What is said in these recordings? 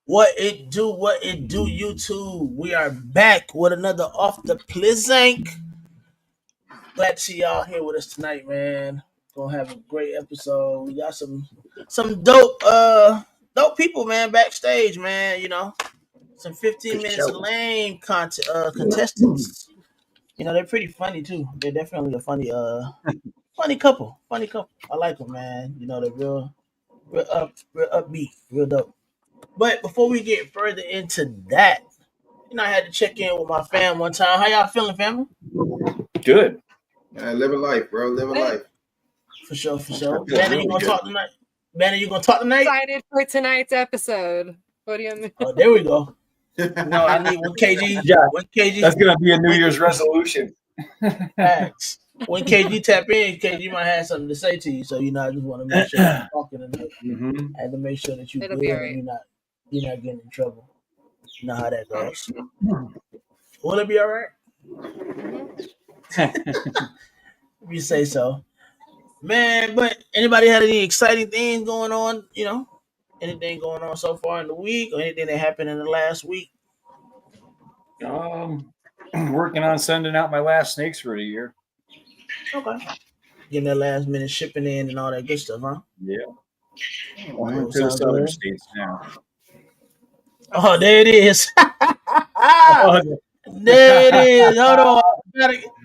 What it do, YouTube? We are back with another Off the Plizzank. Glad to see y'all here with us tonight, man. Gonna have a great episode. We got some dope people, man, backstage, man. Some 15 minutes of lame contestants. They're pretty funny too. They're definitely a funny couple. Funny couple. I like them, man. They're real upbeat, real dope. But before we get further into that, I had to check in with my fam one time. How y'all feeling, family? Good. Living life, bro. Living life. For sure. Banner, you gonna talk tonight? Banner, you gonna talk tonight? Excited for tonight's episode. What do you mean? Oh, there we go. No, I need 1 kg. Yeah, 1 kg. That's gonna be a New Year's resolution. Facts. When KG tap in, KG might have something to say to you. So I just want to make sure you're talking tonight. Mm-hmm. I had to make sure that you're It'll good be all right. and you're not getting in trouble. You know how that goes. Will it be all right? If you say so. Man, but anybody had any exciting things going on, Anything going on so far in the week or anything that happened in the last week? Working on sending out my last snakes for the year. Okay. Getting that last minute shipping in and all that good stuff, huh? Yeah. Oh, To the sounds southern good. states now. Oh, there it is. Oh, There it is. Hold on.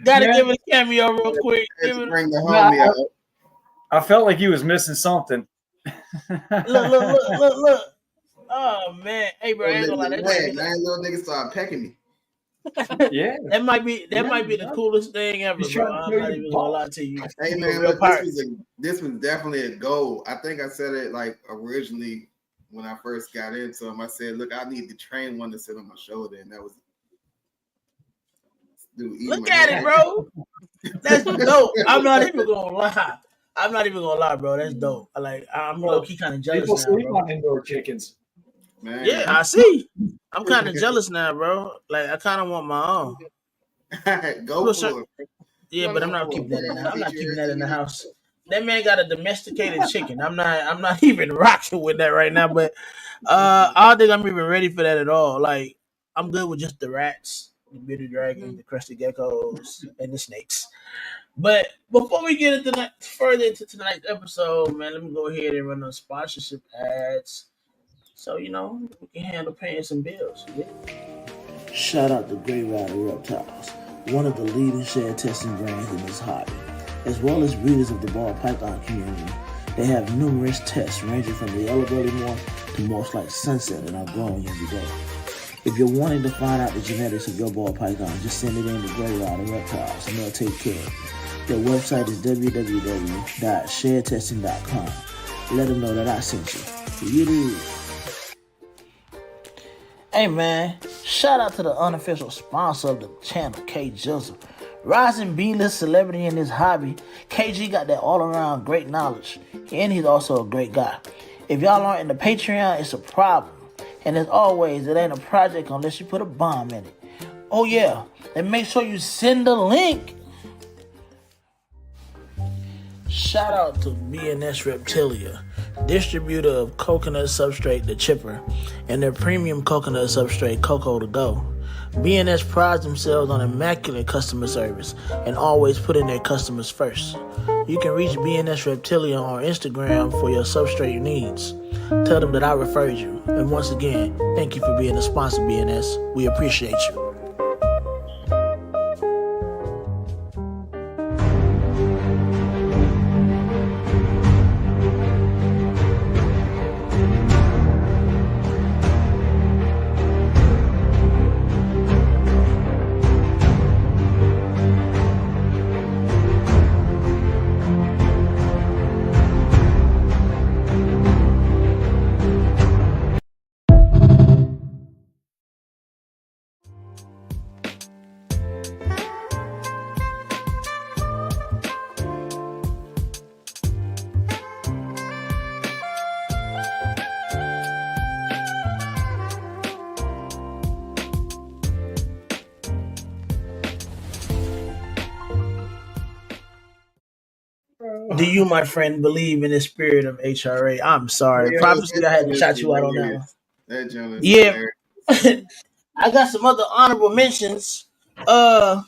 Gotta give it a cameo real quick. Had to bring the homie out. I felt like he was missing something. Look. Oh man. Hey bro, I ain't gonna lie. Little niggas started pecking me. Yeah. That might be the coolest thing ever, bro. I'm not even gonna lie to you. Hey man, look, this was definitely a goal. I think I said it like originally when I first got into him. I said, look, I need to train one to sit on my shoulder, and that was look at it, bro. That's dope. I'm not even gonna lie, bro. That's dope. I'm low key kind of jealous People now, sleep bro. on indoor chickens. Man. Yeah, I see. I'm kind of jealous now, bro. I kind of want my own. Go for it. Yeah, but I'm not keeping that in the house. I'm not keeping that in the house. That man got a domesticated chicken. I'm not even rocking with that right now. But I don't think I'm even ready for that at all. I'm good with just the rats, the bearded dragons, the crested geckos, and the snakes. But before we get further into tonight's episode, man, let me go ahead and run those sponsorship ads. So, we can handle paying some bills. Yeah. Shout out to Grey Rider Reptiles, one of the leading share testing brands in this hobby. As well as breeders of the ball python community, they have numerous tests ranging from the yellow belly morph to morphs like sunset and are growing every day. If you're wanting to find out the genetics of your ball python, just send it in to Grey Rider Reptiles and they'll take care of it. Their website is www.sharetesting.com. Let them know that I sent you. Hey man, shout out to the unofficial sponsor of the channel, K Joseph. Rising B-list celebrity in this hobby, KG got that all-around great knowledge, and he's also a great guy. If y'all aren't in the Patreon, it's a problem. And as always, it ain't a project unless you put a bomb in it. Oh yeah, and make sure you send the link. Shout out to BNS Reptilia, distributor of coconut substrate The Chipper and their premium coconut substrate Cocoa to Go. BNS prides themselves on immaculate customer service and always putting their customers first. You can reach BNS Reptilia on Instagram for your substrate needs. Tell them that I referred you. And once again, thank you for being a sponsor, BNS. We appreciate you. Do you, my friend, believe in the spirit of HRA? I'm sorry. Prophecy, I had to shout you out on that one. That joint is Yeah. hilarious. I got some other honorable mentions. I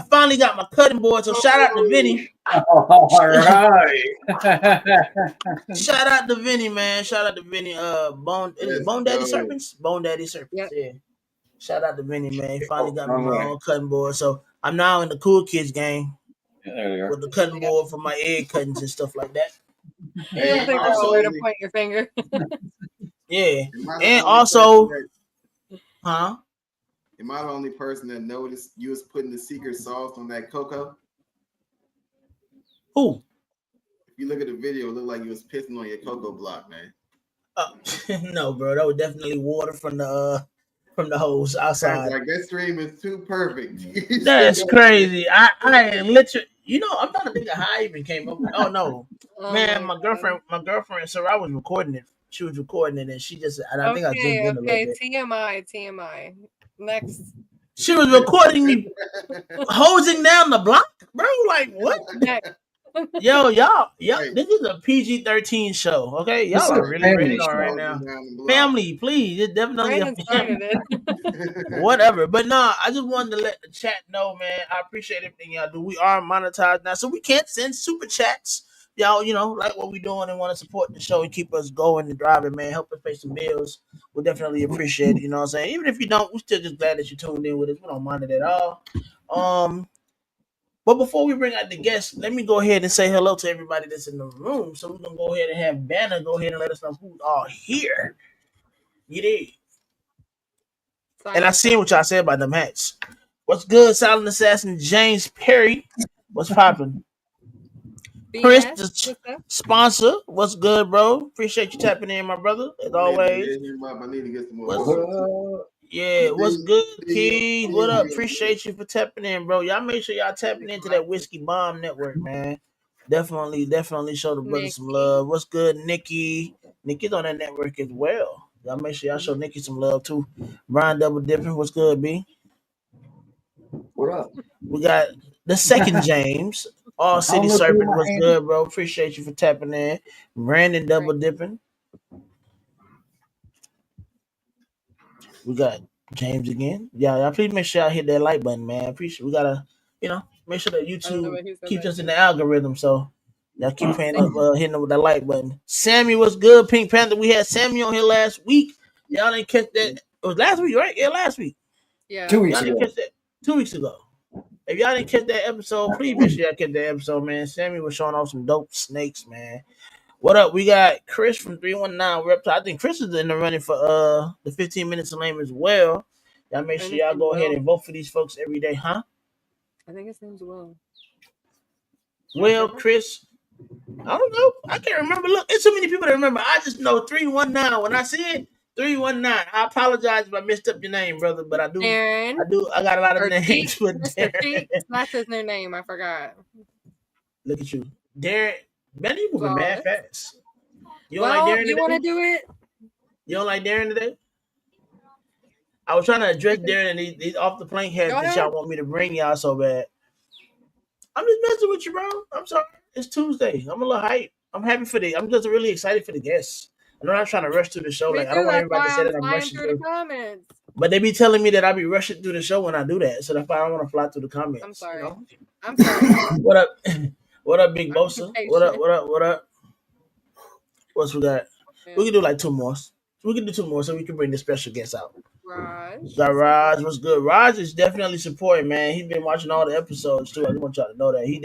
finally got my cutting board, so shout out to Vinny. All right. Shout out to Vinny, man. Shout out to Vinny. Bone Daddy Serpents? Bone Daddy Serpents, yeah. Shout out to Vinny, man. He finally got me my own cutting board. So I'm now in the cool kids game with the cutting board for my egg cuttings and stuff like that. And also, way to point your finger. Yeah. And also, Am I the only person that noticed you was putting the secret sauce on that cocoa? Who? If you look at the video, it looked like you was pissing on your cocoa block, man. No, bro. That was definitely water from the hose outside. Like that stream is too perfect. That's crazy. I literally, I'm trying to think of how I even came up with. Oh no, man, my girlfriend. So I was recording it. She was recording it, and she just. And I think I zoomed in a little bit. TMI. Next. She was recording me hosing down the block, bro. Like what? Yo, y'all, this is a PG-13 show, okay? Y'all are really rated on right now. Family, please, it's definitely a family. Whatever, but no, I just wanted to let the chat know, man. I appreciate everything y'all do. We are monetized now, so we can't send super chats. Y'all, like what we doing and want to support the show and keep us going and driving, man. Help us pay some bills. We'll definitely appreciate it. You know what I'm saying? Even if you don't, we're still just glad that you tuned in with us. We don't mind it at all. But before we bring out the guests, let me go ahead and say hello to everybody that's in the room. So we're going to go ahead and have Banner go ahead and let us know who's all here. You did. And I seen what y'all said about them hats. What's good, Silent Assassin James Perry? What's popping? Chris, the sponsor. What's good, bro? Appreciate you tapping in, my brother, as always. I need to get some more. Yeah, what's good, Keys? What up? Appreciate you for tapping in, bro. Y'all make sure y'all tapping into that Whiskey Bomb Network, man. Definitely show the brother some love. What's good, Nikki? Nikki's on that network as well. Y'all make sure y'all show Nikki some love too. Brian Double Dipping, what's good, B? What up? We got the second James. All City Serpent, what's good, bro? Appreciate you for tapping in. Brandon Double Dipping. We got James again. Y'all please make sure y'all hit that like button, man. Appreciate. We gotta, make sure that YouTube keeps us in the algorithm. So y'all keep hitting them with that like button. Sammy, what's good? Pink Panther. We had Sammy on here last week. Y'all didn't catch that. It was last week, right? Yeah, last week. Yeah. 2 weeks y'all ago. Didn't catch that 2 weeks ago. If y'all didn't catch that episode, please make sure y'all catch that episode, man. Sammy was showing off some dope snakes, man. What up? We got Chris from 319. We're up to, I think Chris is in the running for the 15 minutes of lame as well. Y'all make sure y'all go ahead and vote for these folks every day, huh? I think his name's Will. Well, Chris, I don't know. I can't remember. Look, it's so many people that remember. I just know 319. When I see it, 319. I apologize if I messed up your name, brother, but I do. Darren. I got a lot of names for Darren. That's his new name. I forgot. Look at you, Darren. Man, you moving mad fast. You don't like Darren today? You want to do it? You don't like Darren today? I was trying to address Darren and these off the plank heads that y'all want me to bring y'all so bad. I'm just messing with you, bro. I'm sorry. It's Tuesday. I'm a little hype. I'm happy for I'm just really excited for the guests. I'm not trying to rush through the show. Like I don't want everybody to say that I'm rushing through the comments. But they be telling me that I be rushing through the show when I do that. So that's why I don't want to fly through the comments. I'm sorry. You know? I'm sorry. What up? What up, Big Bosa? What up? What's we got? Yeah. We can do like 2 more. We can do 2 more so we can bring the special guests out. Raj, what's good? Raj is definitely supporting, man. He's been watching all the episodes too. I just want y'all to know that he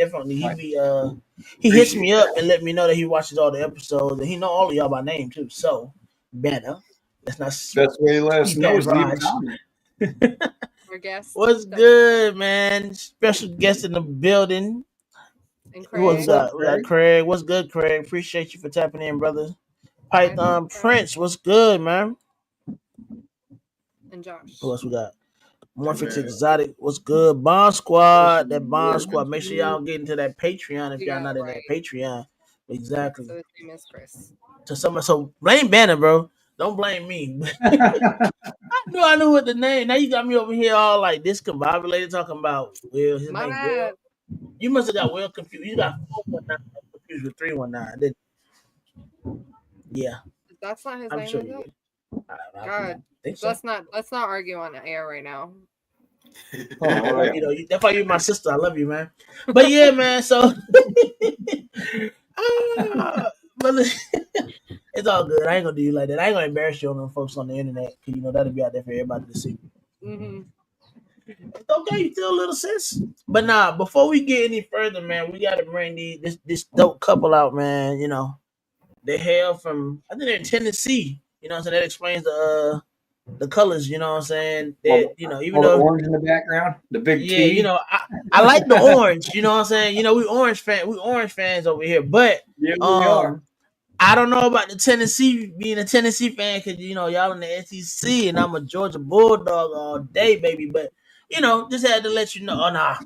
hits me up and let me know that he watches all the episodes and he know all of y'all by name too. So better. That's way he lets knows. What's good, man? Special guest in the building. And Craig. What's up? We got Craig. What's good, Craig? Appreciate you for tapping in, brother. Python Prince, what's good, man? And Josh. Who else we got? Morphix Exotic, what's good? Bond Squad, that Bond Squad. Make sure y'all get into that Patreon if y'all not in that Patreon. Exactly. So his name is Chris. So blame Banner, bro. Don't blame me. I knew what the name. Now you got me over here all like discombobulated talking about Will. His name Will. You must have got Will confused. You got 419 confused with 319. Yeah. That's not his name, is it? I God, think so. let's not argue on the air right now. You know, that's why you're my sister. I love you, man. But yeah, man. So, but it's all good. I ain't gonna do you like that. I ain't gonna embarrass you on them folks on the internet because you know that'll be out there for everybody to see. Mm-hmm. It's okay, you feel a little sense. But nah, before we get any further, man, we gotta bring this dope couple out, man. You know, they hail from I think they're in Tennessee. You know what I'm saying? That explains the colors, you know what I'm saying? That you know, even All the though orange in the background, the big yeah, T. you know, I like the orange, you know what I'm saying? You know, we orange fans over here, but Yeah, we are. I don't know about the Tennessee being a Tennessee fan because you know y'all in the SEC and I'm a Georgia Bulldog all day, baby. But you know, just had to let you know. Oh nah,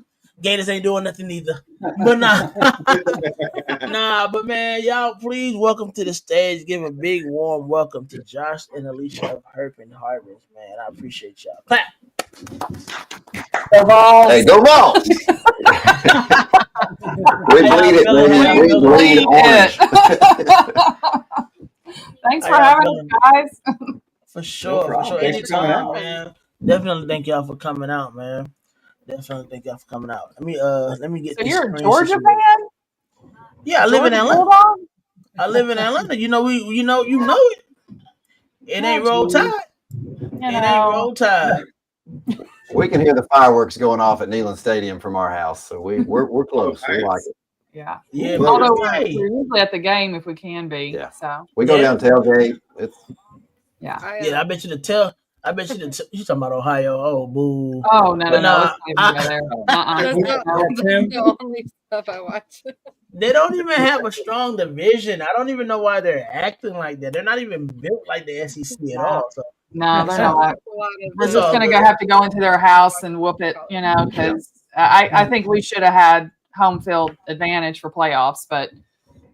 Gators ain't doing nothing either. But nah, nah. But man, y'all please welcome to the stage. Give a big warm welcome to Josh and Alicia of Herpin Harbins. Man, I appreciate y'all. Clap. Hey, go Vols! We bleed it, man. We bleed orange. Thanks How for y'all having us, feeling? guys. For sure, for sure. Thanks for coming Anytime, out. man. Definitely thank y'all for coming out, man. Definitely thank y'all for coming out. Let me get So this you're a screen Georgia situated. fan? Yeah, I live in Georgia Atlanta. Bulldog? I live in Atlanta. You know you know it. It Oh, ain't roll geez. tide. You It ain't know, roll tide. We can hear the fireworks going off at Neyland Stadium from our house, so we're close. We like Nice. it. yeah. Yeah, Close. man. Although we're Hey. usually at the game if we can be. Yeah. So, We go Yeah. down tailgate. It's yeah. Yeah, I bet you you talking about Ohio. Oh boo. Oh, no. But nah, Let's not even go there. That's Tim? the only stuff I watch. they don't even have a strong division. I don't even know why they're acting like that. They're not even built like the SEC at No. all. So No, they're it's not. all, A lot of We're it's just all going good. to have to go into their house and whoop it, you know, because I think we should have had home field advantage for playoffs, but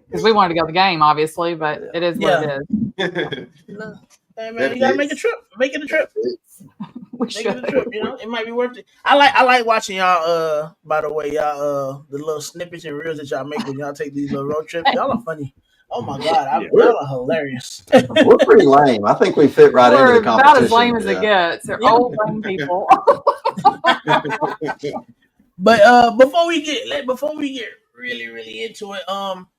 because we wanted to go to the game, obviously, but it is what it is. No. Hey man, That you gotta make a fits. trip. Make it a trip. We Make it a should. trip. You know, it might be worth it. I like watching y'all. By the way, y'all the little snippets and reels that y'all make when y'all take these little road trips. Y'all are funny. Oh my god, y'all are hilarious. we're pretty lame. I think we fit right into We're the about as lame competition. as it gets. They're Yeah. old lame people. But before we get really into it,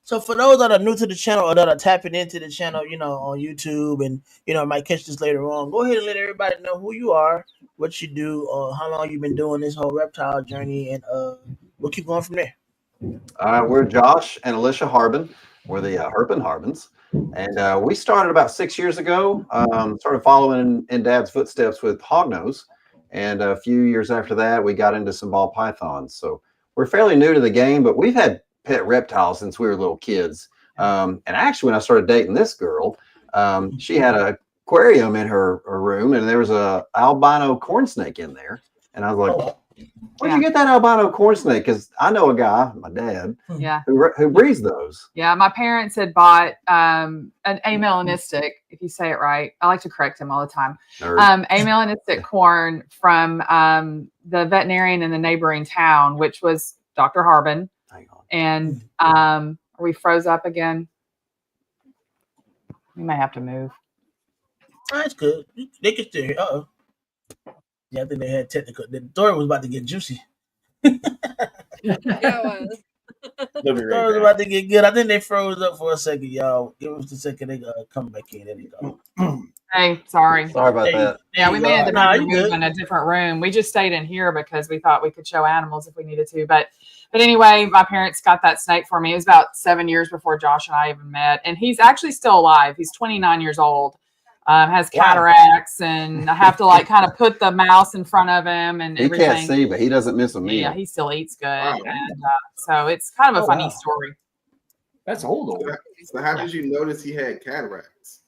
so for those that are new to the channel or that are tapping into the channel, you know, on YouTube and you know might catch this later on, go ahead and let everybody know who you are, what you do, how long you've been doing this whole reptile journey, and we'll keep going from there. We're Josh and Alicia Harbin. We're the Herpin Harbins. And we started about 6 years ago, started following in Dad's footsteps with hognose. And a few years after that, we got into some ball pythons. So we're fairly new to the game, but we've had pet reptiles since we were little kids. And actually, when I started dating this girl, she had an aquarium in her room, and there was a albino corn snake in there. And I was like, where'd you get that albino corn snake? Because I know a guy, my dad, Yeah. who breeds those. Yeah. My parents had bought an amelanistic, if you say it right. I like to correct him all the time. Amelanistic corn from the veterinarian in the neighboring town, which was Dr. Harbin. Hang on. And are we froze up again? We may have to move. That's good. They can still hear. Uh-oh. Yeah, I think they had technical. The story was about to get juicy. Yeah, it was. They'll be The right story was back. about to get good. I think they froze up for a second, y'all. Give us a second. They come back in. There they go. Hey, sorry. Sorry about There you- that. Yeah, we may have to Nah, you move good. in a different room. We just stayed in here because we thought we could show animals if we needed to. But anyway, my parents got that snake for me. It was about 7 years before Josh and I even met. And he's actually still alive. He's 29 years old. Has cataracts, and I have to like kind of put the mouse in front of him and He everything. can't see, but he doesn't miss a meal. Yeah, he still eats good. Wow. And so it's kind of a funny story. That's old. So how did you notice he had cataracts?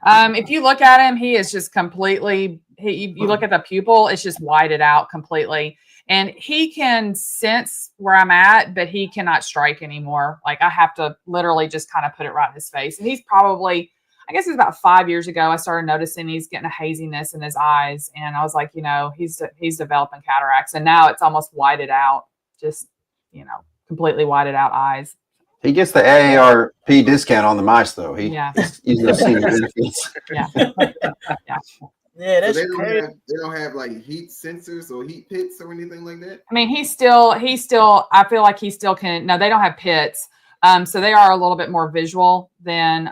If you look at him, he is just completely, you look at the pupil, it's just whited out completely. And he can sense where I'm at, but he cannot strike anymore. Like I have to literally just kind of put it right in his face. And he's probably, I guess it was about 5 years ago, I started noticing he's getting a haziness in his eyes. And I was like, you know, he's developing cataracts. And now it's almost whited out, just, you know, completely whited out eyes. He gets the AARP discount on the mice, though. Yeah. He's no senior benefits. Yeah. Yeah, So that's they crazy. don't have like heat sensors or heat pits or anything like that. I mean, he's still, I feel like he still can, no, they don't have pits. So they are a little bit more visual than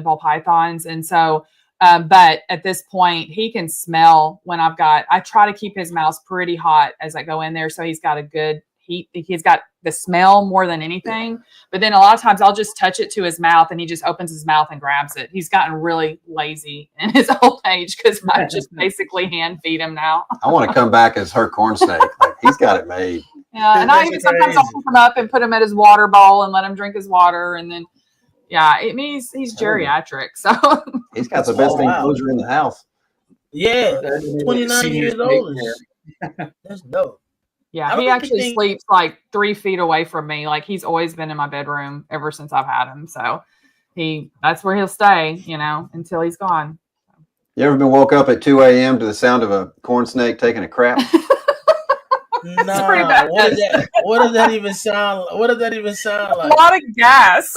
ball pythons. And so, but at this point he can smell when I try to keep his mouth pretty hot as I go in there. So he's got a good heat. He's got the smell more than anything, but then a lot of times I'll just touch it to his mouth and he just opens his mouth and grabs it. He's gotten really lazy in his old age because I just basically hand feed him now. I want to come back as her corn snake. Like, he's got it made. Yeah, and I even sometimes I'll pick him up and put him at his water bowl and let him drink his water, and then he's geriatric, so He's got the best enclosure in the house. Yeah, 29 years old. That's dope. Yeah, he actually sleeps like 3 feet away from me. Like he's always been in my bedroom ever since I've had him. So that's where he'll stay, until he's gone. You ever been woke up at 2 a.m. to the sound of a corn snake taking a crap? Nah, what does that even sound? What does that even sound like? A lot of gas.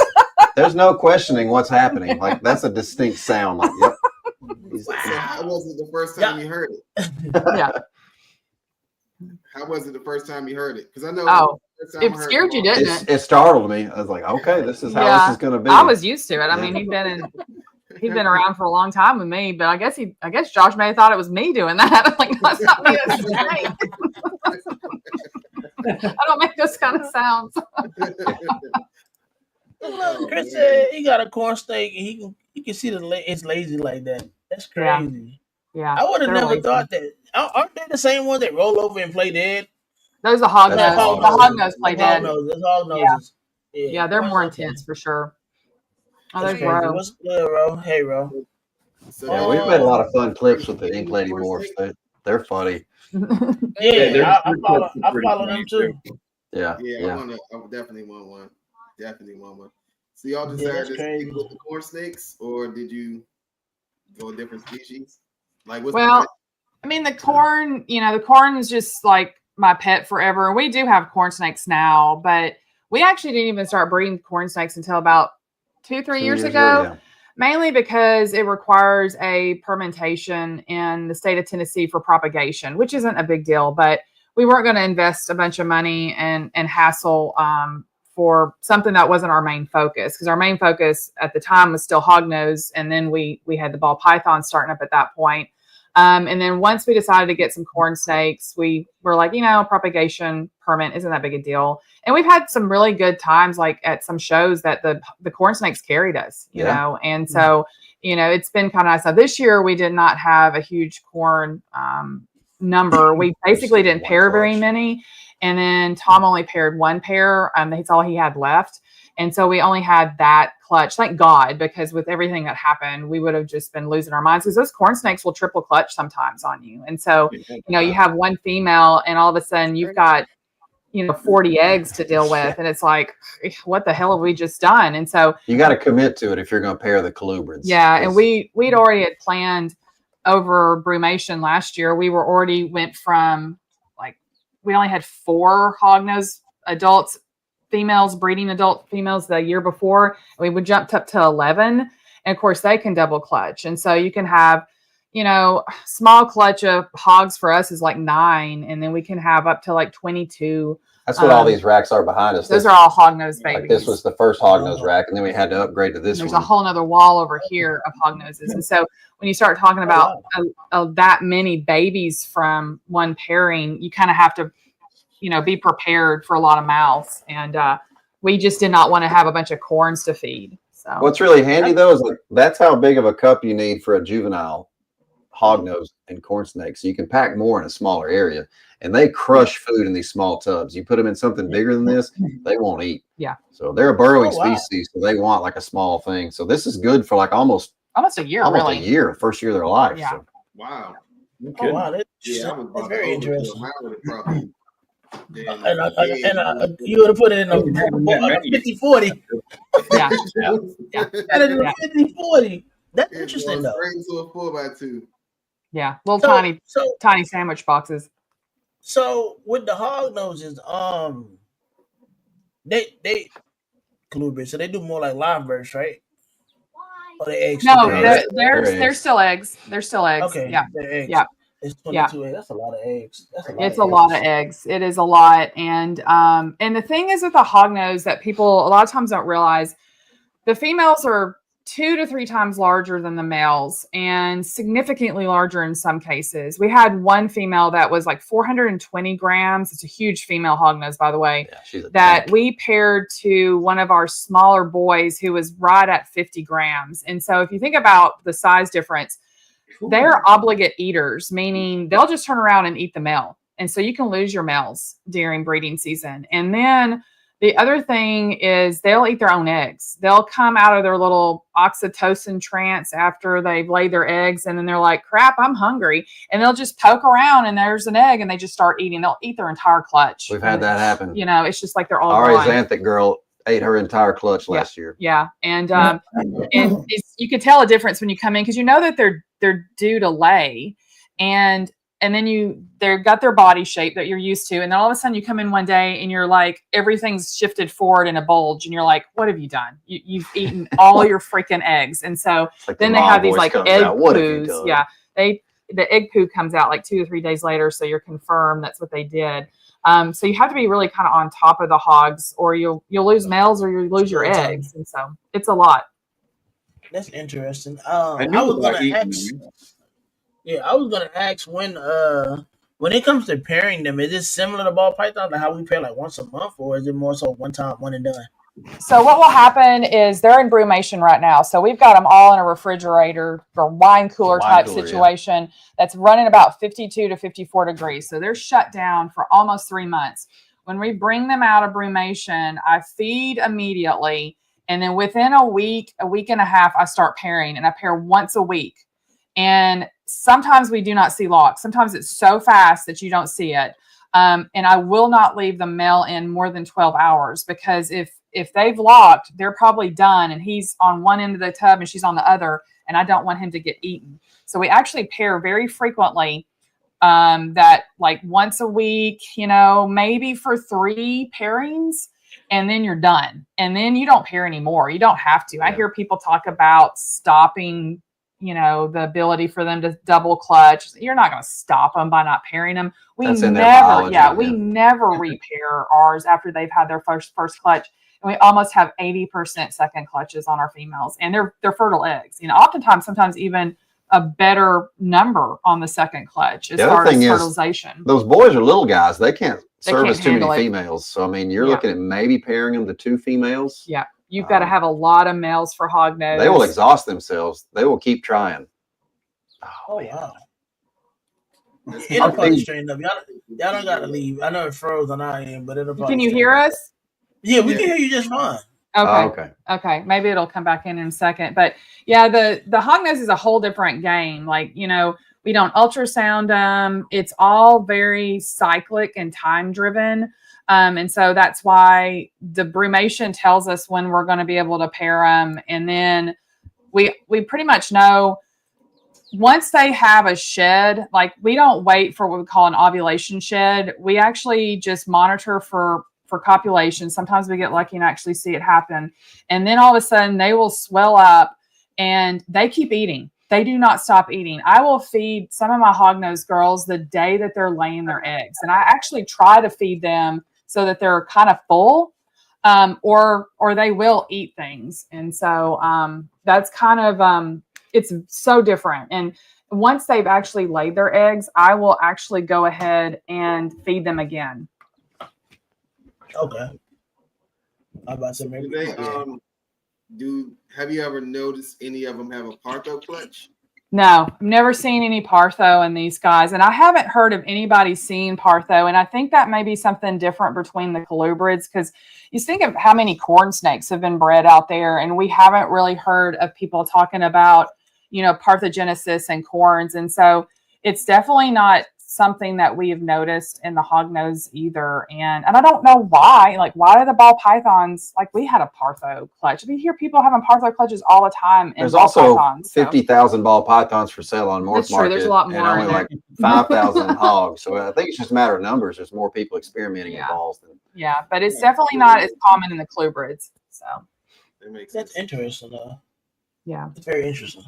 There's no questioning what's happening. Like, that's a distinct sound. Like, yep. So how was it the first time you heard it? Yeah. How was it the first time you heard it? Because I know. Oh, it scared you, didn't it? It startled me. I was like, okay, this is how this is going to be. I was used to it. I mean, he'd been around for a long time with me, but I guess Josh may have thought it was me doing that. I'm like, no, it's not me. It's Jane. I don't make those kind of sounds. Chris said he got a corn snake and he can see it's lazy like that. That's crazy. Yeah. I would have never thought that. Aren't they the same ones that roll over and play dead? Those are hog nose. The hog nose play dead. Those hog noses. Yeah, they're more intense for sure. Oh, there's Ro. What's good, Ro? Hey, Ro. Yeah, we've made a lot of fun clips with the Ink Lady morphs. They're funny. Yeah, I follow them too. Yeah. I definitely want one. So y'all decided to stick with the corn snakes, or did you go a different species? Like, I mean, the corn is just like my pet forever. We do have corn snakes now, but we actually didn't even start breeding corn snakes until about 2-3 years ago. Mainly because it requires a permittation in the state of Tennessee for propagation, which isn't a big deal, but we weren't going to invest a bunch of money and hassle for something that wasn't our main focus, because our main focus at the time was still hognose, and then we had the ball python starting up at that point. And then once we decided to get some corn snakes, we were like, propagation permit isn't that big a deal. And we've had some really good times, like at some shows that the corn snakes carried us, you know? And so, it's been kind of nice. Now this year we did not have a huge corn number. We basically didn't pair very many. And then Tom only paired one pair. That's all he had left. And so we only had that clutch, thank God, because with everything that happened, we would have just been losing our minds, because those corn snakes will triple clutch sometimes on you. And so, you have one female and all of a sudden you've got, 40 eggs to deal with. And it's like, what the hell have we just done? And so you got to commit to it if you're going to pair the colubrids. Yeah. And we'd already had planned over brumation last year. We went from we only had 4 hognose adults, females, breeding adult females the year before. We would jump up to 11. And of course they can double clutch. And so you can have, small clutch of hogs for us is like 9. And then we can have up to like 22. That's what all these racks are behind us. Those are all hognose babies. Like this was the first hognose rack, and then we had to upgrade to this one. There's a whole nother wall over here of hognoses. And so when you start talking about that many babies from one pairing, you kind of have to, be prepared for a lot of mouths. And we just did not want to have a bunch of corns to feed. So what's really handy though is that's how big of a cup you need for a juvenile hognose and corn snake. So you can pack more in a smaller area, and they crush food in these small tubs. You put them in something bigger than this, they won't eat. Yeah. So they're a burrowing species, so they want like a small thing. So this is good for like almost a year, a year, first year of their life. Yeah. So. Wow. Oh, wow. That's very interesting. You would have put it in a 50-40. Yeah. Put it in a 50-40. That's interesting though. Straight to a 4x2. Yeah, little tiny sandwich boxes. So with the hog noses, colubrids. So they do more like live births, right? Or the eggs? No, Yeah, they're still eggs. They're still eggs. Okay, Yeah. they're eggs. Yeah. It's 22 eggs. That's a lot of eggs. That's a lot. It's a lot of eggs. It is a lot. And the thing is with the hognose that people a lot of times don't realize, the females are 2 to 3 times larger than the males and significantly larger in some cases. We had one female that was like 420 grams. It's a huge female hognose, by the way, that we paired to one of our smaller boys who was right at 50 grams. And so if you think about the size difference, they're obligate eaters, meaning they'll just turn around and eat the male. And so you can lose your males during breeding season. And then the other thing is they'll eat their own eggs. They'll come out of their little oxytocin trance after they've laid their eggs. And then they're like, crap, I'm hungry. And they'll just poke around and there's an egg and they just start eating. They'll eat their entire clutch. We've had that happen. You know, it's just like they're all Our gone. Xanthic girl ate her entire clutch last year. Yeah. And you can tell a difference when you come in because you know that they're due to lay. And then they've got their body shape that you're used to. And then all of a sudden you come in one day and you're like, everything's shifted forward in a bulge. And you're like, what have you done? You've eaten all your freaking eggs. And so like then they have these like egg poos. Yeah. The egg poo comes out like 2 to 3 days later. So you're confirmed that's what they did. So you have to be really kind of on top of the hogs or you'll lose males or you lose your eggs. And so it's a lot. That's interesting. I was gonna ask when it comes to pairing them, is it similar to ball python, like how we pair like once a month, or is it more so one time, one and done? So what will happen is they're in brumation right now. So we've got them all in a refrigerator or wine cooler type situation that's running about 52 to 54 degrees. So they're shut down for almost 3 months. When we bring them out of brumation, I feed immediately. And then within a week and a half, I start pairing and I pair once a week. And sometimes we do not see locks. Sometimes it's so fast that you don't see it. And I will not leave the male in more than 12 hours because if they've locked, they're probably done. And he's on one end of the tub and she's on the other. And I don't want him to get eaten. So we actually pair very frequently, that like once a week, maybe for 3 pairings. And then you're done. And then you don't pair anymore. You don't have to. I hear people talk about stopping the ability for them to double clutch. You're not going to stop them by not pairing them. We never repair ours after they've had their first clutch. And we almost have 80% second clutches on our females, and they're fertile eggs. Oftentimes, sometimes even a better number on the second clutch as far as fertilization. Those boys are little guys. They can't service too many females. So, I mean, you're looking at maybe pairing them to 2 females. Yeah. You've got to have a lot of males for hognose. They will exhaust themselves. They will keep trying. Oh, wow. It'll probably straighten up. Y'all don't got to leave. I know it froze on our end, but it'll probably. Can you hear us? Yeah, we can hear you just fine. Okay. Maybe it'll come back in a second. But yeah, the hognose is a whole different game. Like, we don't ultrasound them. It's all very cyclic and time driven. And so that's why the brumation tells us when we're going to be able to pair them. And then we pretty much know once they have a shed, like we don't wait for what we call an ovulation shed. We actually just monitor for copulation. Sometimes we get lucky and actually see it happen. And then all of a sudden they will swell up and they keep eating. They do not stop eating. I will feed some of my hognose girls the day that they're laying their eggs. And I actually try to feed them so that they're kind of full, or they will eat things. And so that's kind of, it's so different. And once they've actually laid their eggs, I will actually go ahead and feed them again. Okay. I'm about to maybe. Have you ever noticed any of them have a partho clutch? No, I've never seen any partho in these guys. And I haven't heard of anybody seeing partho. And I think that may be something different between the colubrids, because you think of how many corn snakes have been bred out there. And we haven't really heard of people talking about, parthogenesis and corns. And so it's definitely not something that we have noticed in the hognose either. And I don't know why. Like, why are the ball pythons, like we had a partho clutch? We hear people having partho clutches all the time. There's also 50,000 ball pythons for sale on North Market. There's a lot more. And only like 5,000 hogs. So I think it's just a matter of numbers. There's more people experimenting with balls. Yeah, but it's definitely not as common in the colubrids. So. So That makes sense. That's interesting. yeah. It's very interesting.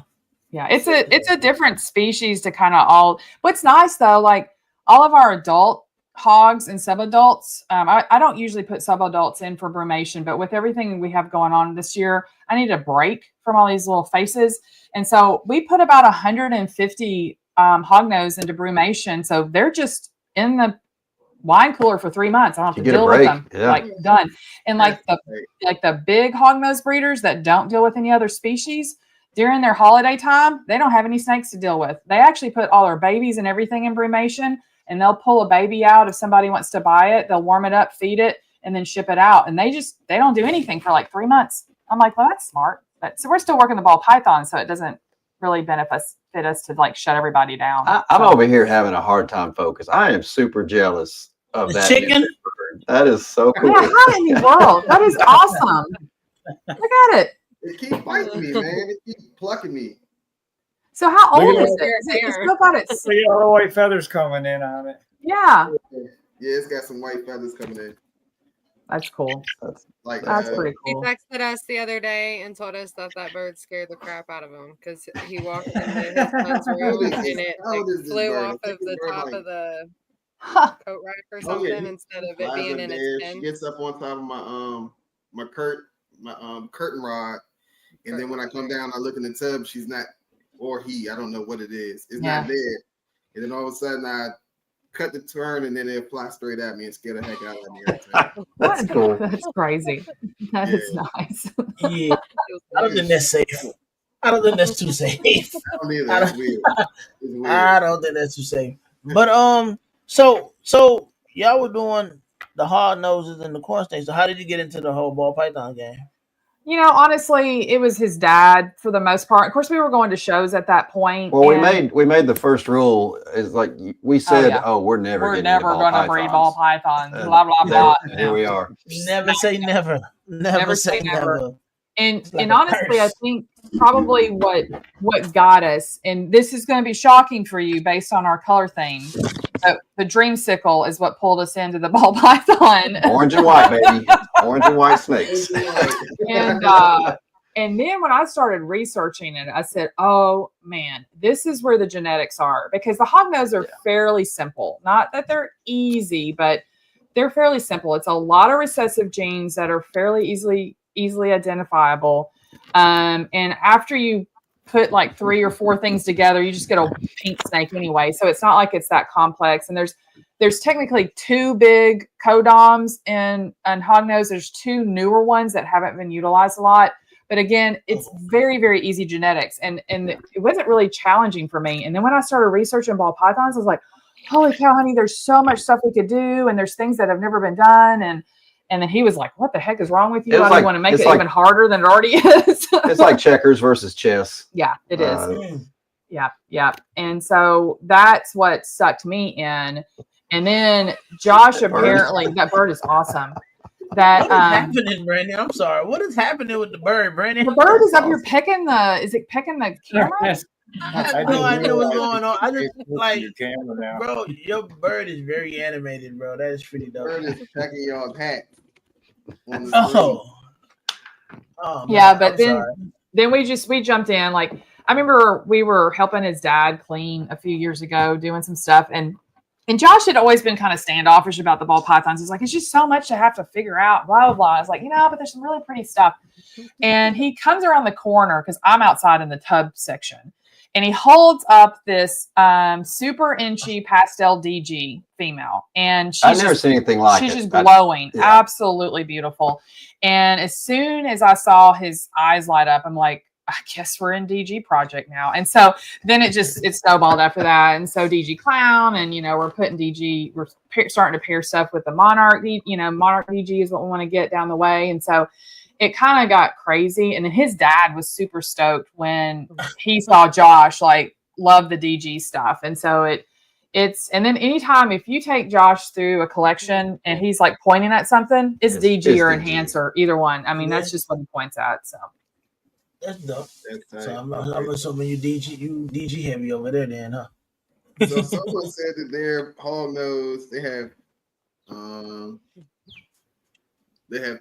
Yeah, it's a different species to kind of all. What's nice though, like all of our adult hogs and subadults, I don't usually put subadults in for brumation, but with everything we have going on this year, I need a break from all these little faces, and so we put about 150 hognose into brumation, so they're just in the wine cooler for 3 months. I don't have to deal with them. Yeah. Like done. And like the big hognose breeders that don't deal with any other species during their holiday time, they don't have any snakes to deal with. They actually put all their babies and everything in brumation, and they'll pull a baby out if somebody wants to buy it. They'll warm it up, feed it, and then ship it out. And they don't do anything for like 3 months. I'm like, well, that's smart. But so we're still working the ball python, so it doesn't really benefit us to like shut everybody down. I'm over here having a hard time focus. I am super jealous of The that chicken? bird. That is so cool. Yeah, how in the world? That is awesome. Look at it. It keeps biting me, man. It keeps plucking me. So how Look old at is it? It's still got its So you got the white feathers coming in on it. yeah. Yeah, it's got some white feathers coming in. That's cool. Like That's pretty He cool. texted us the other day and told us that bird scared the crap out of him because he walked into his son's room and it How old is this flew bird? off I of think this the bird, top like, of the Huh. coat rack or Oh, yeah, something he instead of it flies being up in there. its She pen. gets up on top of my curtain rod, and then when I come down, I look in the tub. She's not, or he, I don't know what it is. It's not there. And then all of a sudden, I cut the turn, and then they'll fly straight at me and scare the heck out of me every time. That's cool. That's crazy. That is nice. Yeah, I don't think that's safe. I don't think that's too safe. I don't either. It's weird. It's weird. I don't think that's too safe. But so y'all were doing the hard noses and the corn snakes. So how did you get into the whole ball python game? You know, honestly, it was his dad for the most part. Of course, we were going to shows at that point. Well, and we made the first rule is like we said, yeah. we're never we're getting never into ball going to breed ball pythons. pythons. Blah blah blah. Here we are. Never say never. Never say never. And like and a honestly, I curse. think probably what got us, and this is going to be shocking for you based on our color theme, but the dreamsicle is what pulled us into the ball python. Orange and white, baby. Orange and white snakes. And then when I started researching it, I said, oh man, this is where the genetics are, because the hognose are fairly simple. Not that they're easy, but they're fairly simple. It's a lot of recessive genes that are fairly easily identifiable. And after you put like 3 or 4 things together, you just get a pink snake anyway. So it's not like it's that complex. And there's technically 2 big codoms in hognose. There's 2 newer ones that haven't been utilized a lot. But again, it's very, very easy genetics. And it wasn't really challenging for me. And then when I started researching ball pythons, I was like, holy cow, honey, there's so much stuff we could do. And there's things that have never been done. And then he was like, what the heck is wrong with you? I don't want to make it even harder than it already is. It's like checkers versus chess. Yeah, it is. Yeah. And so that's what sucked me in. And then Josh, apparently, that bird is awesome. What is happening, Brandon? I'm sorry. What is happening with the bird, Brandon? The bird is up here picking the camera? I have no idea what's going on. I just like, your camera now. bro, your bird is very animated, bro. That is pretty dope. Bird is pecking y'all's hat. Oh, yeah, man, but I'm then we jumped in. Like, I remember we were helping his dad clean a few years ago, doing some stuff, and Josh had always been kind of standoffish about the ball pythons. He's like, it's just so much to have to figure out, blah, blah, blah. I was like, but there's some really pretty stuff. And he comes around the corner because I'm outside in the tub section. And he holds up this super inchy pastel DG female. And I've never seen anything like it. She's just glowing. Yeah. Absolutely beautiful. And as soon as I saw his eyes light up, I'm like, I guess we're in DG project now. And so then it snowballed after that. And so DG clown, and, we're putting DG, we're starting to pair stuff with the Monarch, Monarch DG is what we want to get down the way. And so it kind of got crazy. And then his dad was super stoked when he saw Josh, love the DG stuff. And so and then anytime, if you take Josh through a collection and he's like pointing at something, it's DG or DG. enhancer, either one. I mean, that's just what he points at. So. That's dope. That's So I'm assuming you DG heavy over there then, huh? So someone said that their hog nose, they have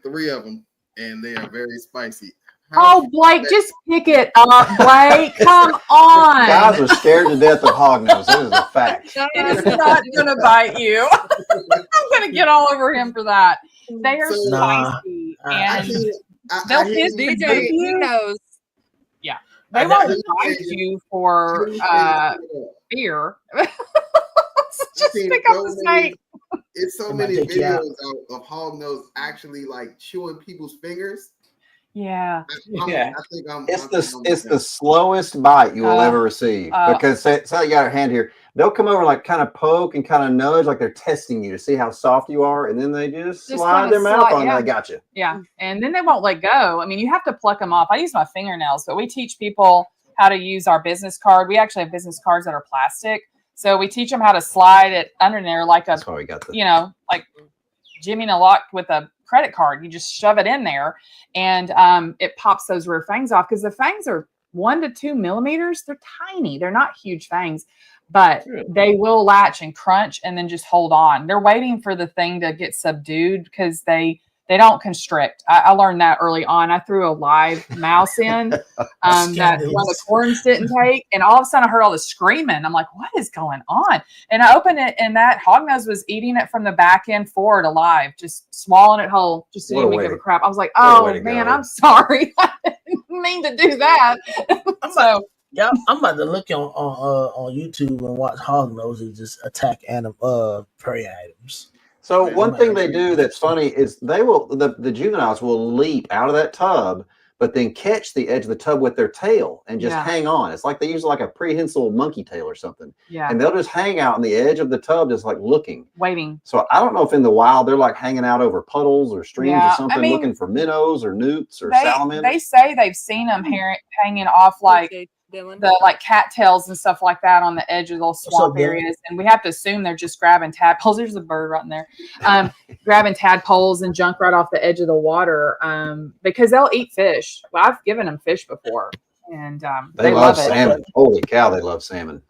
3 of them. and they are very spicy. Oh, Blake, just pick it up, Blake. Come on. Guys are scared to death of hognose. It is a fact. It is not going to bite you. I'm going to get all over him for that. They are spicy, and they'll piss DJ, he knows. Yeah, they won't bite you for fear. Just pick up the snake. It's so many videos of hognose actually like chewing people's fingers. Yeah. I think it's the slowest bite you will ever receive, because say you got a hand here, they'll come over like kind of poke and kind of nudge like they're testing you to see how soft you are, and then they just slide their mouth on and they got you. Yeah, and then they won't let go. I mean, you have to pluck them off. I use my fingernails, but we teach people how to use our business card. We actually have business cards that are plastic, so we teach them how to slide it under there like That's why we got like Jimmy and a lock with a credit card. You just shove it in there, and it pops those rear fangs off, because the fangs are 1 to 2 millimeters. They're tiny. They're not huge fangs, but they will latch and crunch and then just hold on. They're waiting for the thing to get subdued, because they don't constrict. I learned that early on. I threw a live mouse in that one of the corns didn't take, and all of a sudden I heard all this screaming. I'm like, what is going on? And I opened it, and that hognose was eating it from the back end forward alive, just swallowing it whole, just didn't even give a crap. I was like, oh man, I'm sorry. I didn't mean to do that. I'm about to look on YouTube and watch hognoses just attack prey items. So one thing they do that's funny is the juveniles will leap out of that tub, but then catch the edge of the tub with their tail and just hang on. It's like they use like a prehensile monkey tail or something. Yeah. And they'll just hang out on the edge of the tub, just like looking. Waiting. So I don't know if in the wild they're like hanging out over puddles or streams or something, looking for minnows or newts or salamanders. They say they've seen them hanging off like the like cattails and stuff like that on the edge of those swamp areas, and we have to assume they're just grabbing tadpoles. There's a bird right in there, grabbing tadpoles and junk right off the edge of the water, because they'll eat fish. Well, I've given them fish before, and they love salmon. It. Holy cow, they love salmon.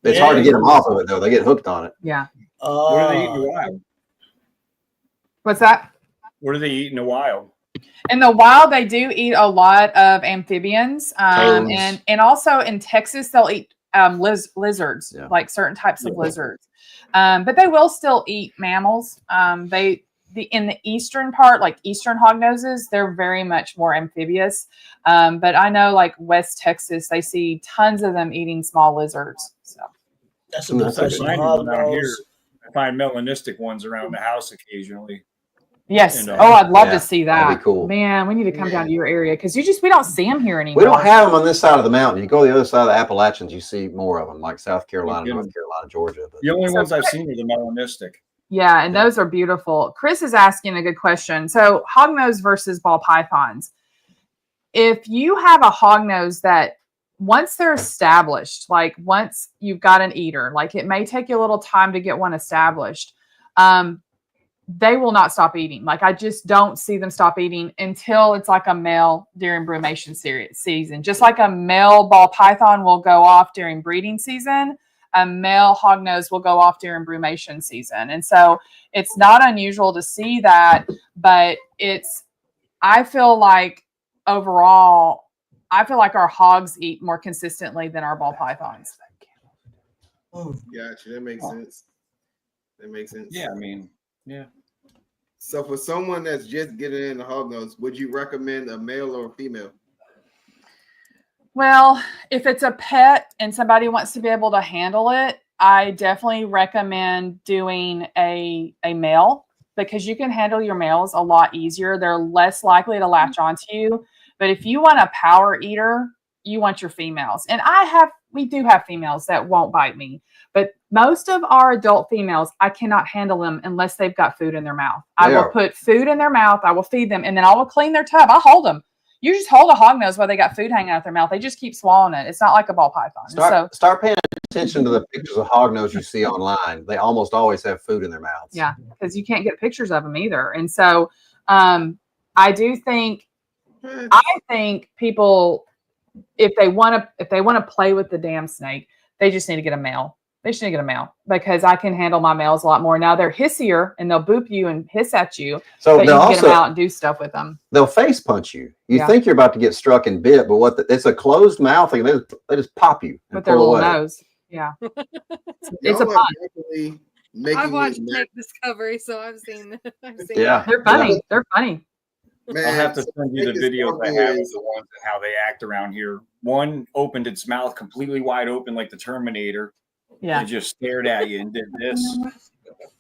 It's hard to get them off of it though. They get hooked on it. Yeah. What do they eat in the wild? What's that? What do they eat in the wild? In the wild, they do eat a lot of amphibians, and also in Texas, they'll eat lizards, like certain types of lizards. But they will still eat mammals. In the eastern part, like eastern hognoses, they're very much more amphibious. But I know, like West Texas, they see tons of them eating small lizards. So that's a good question. I find melanistic ones around the house occasionally. Yes. I'd love to see that. That'd be cool. Man, we need to come down to your area, because we don't see them here anymore. We don't have them on this side of the mountain. You go to the other side of the Appalachians, you see more of them, like South Carolina, North Carolina, Georgia. But the only ones I've seen are the melanistic. Yeah, and those are beautiful. Chris is asking a good question. So hognose versus ball pythons. If you have a hognose that once they're established, like once you've got an eater, like it may take you a little time to get one established, they will not stop eating. Like I just don't see them stop eating until it's like a male during brumation season. Just like a male ball python will go off during breeding season, a male hognose will go off during brumation season. And so it's not unusual to see that, but I feel like overall, our hogs eat more consistently than our ball pythons. Gotcha. That makes sense. Yeah, I mean, yeah. So for someone that's just getting into hognose, would you recommend a male or a female? Well, if it's a pet and somebody wants to be able to handle it, I definitely recommend doing a male, because you can handle your males a lot easier. They're less likely to latch onto you. But if you want a power eater, you want your females. And we do have females that won't bite me. But most of our adult females, I cannot handle them unless they've got food in their mouth. I will put food in their mouth. I will feed them, and then I will clean their tub. I'll hold them. You just hold a hognose while they got food hanging out their mouth. They just keep swallowing it. It's not like a ball python. Start paying attention to the pictures of hognose you see online. They almost always have food in their mouths. Yeah, because you can't get pictures of them either. And so I think people, if they want to play with the damn snake, they just need to get a male, They should get a male because I can handle my males a lot more. Now they're hissier and they'll boop you and hiss at you. So but you they'll can get them also out and do stuff with them. they'll face punch you. You Yeah. think you're about to get struck and bit, but it's a closed mouth and they just pop you and With their pull little away. nose. Yeah. It's Y'all a are pun. definitely making I've watched me Snake Discovery, so I've seen. Yeah. that. They're funny. They're funny. man. I'll have to so send you the Snake videos I Discovery have of is- the ones and how they act around here. One opened its mouth completely wide open like the Terminator. Yeah. It just stared at you and did this.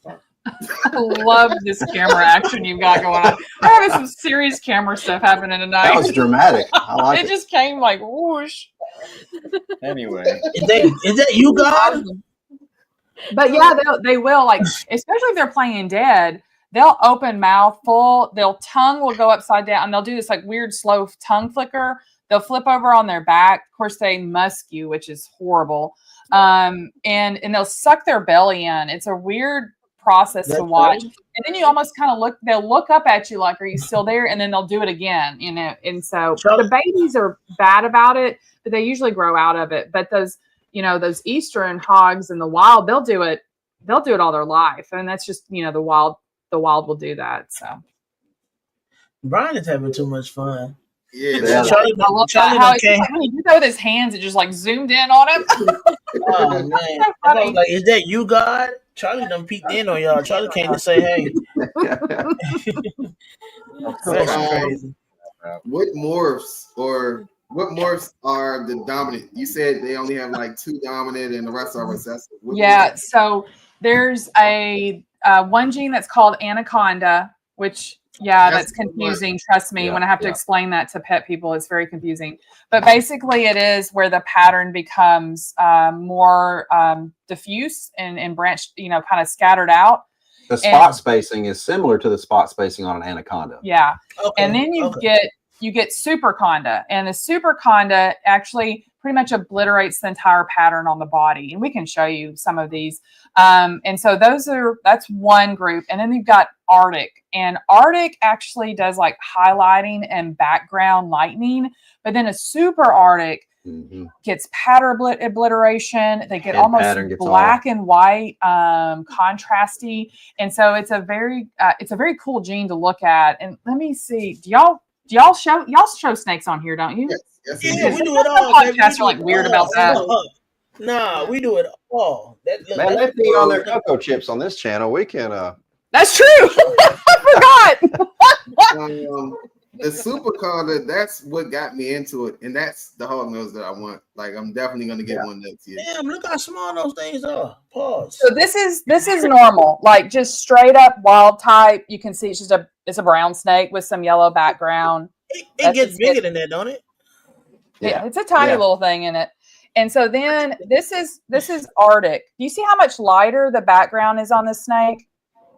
I love this camera action you've got going on. We're having some serious camera stuff happening tonight. That was dramatic. I like It it. just came like whoosh. Anyway, Is that you, God? But yeah, they will, like, especially if they're playing dead, they'll open mouth full, their tongue will go upside down, and they'll do this like weird slow tongue flicker. They'll flip over on their back. Of course, they musk you, which is horrible. And they'll suck their belly in. It's a weird process to watch. And then you almost kind of they'll look up at you like, are you still there? And then they'll do it again, you know. And so the babies are bad about it, but they usually grow out of it. But those eastern hogs in the wild, they'll do it all their life. And that's just, the wild will do that. So Brian is having too much fun. Yeah, Charlie, I love Charlie that. How done came. when he did that with his hands, it just like zoomed in on him. Oh man, So I funny. was like, "Is that you, God?" Charlie done peeked in on y'all. Charlie came to say, "Hey." That's crazy. what morphs are the dominant? You said they only have like 2 dominant and the rest are recessive. What Yeah. So there's a one gene that's called anaconda, which that's confusing. Trust me, when I have to explain that to pet people, it's very confusing. But basically, it is where the pattern becomes more diffuse and branched, kind of scattered out. The spot spacing is similar to the spot spacing on an anaconda. Yeah. Okay, And then you get superconda, and the superconda actually pretty much obliterates the entire pattern on the body. And we can show you some of these. And so that's one group. And then you've got Arctic, and Arctic actually does like highlighting and background lightening, but then a super Arctic gets pattern obliteration. They get almost black and white, contrasty. And so it's a very cool gene to look at. And let me see, do y'all show snakes on here, don't you? Yes, yeah, we do it all. Podcasts are like weird about that. Nah, we do it all. Man, they feed on their cocoa chips on this channel. We can. That's true. I forgot. The superconda, that's what got me into it, and that's the hog nose that I want. Like, I'm definitely gonna get one next year. Damn, look how small those things are. Pause. So this is normal, like just straight up wild type. You can see it's a brown snake with some yellow background. It gets bigger than that, don't it? Yeah, it's a tiny little thing in it. And so then this is Arctic. Do you see how much lighter the background is on the snake?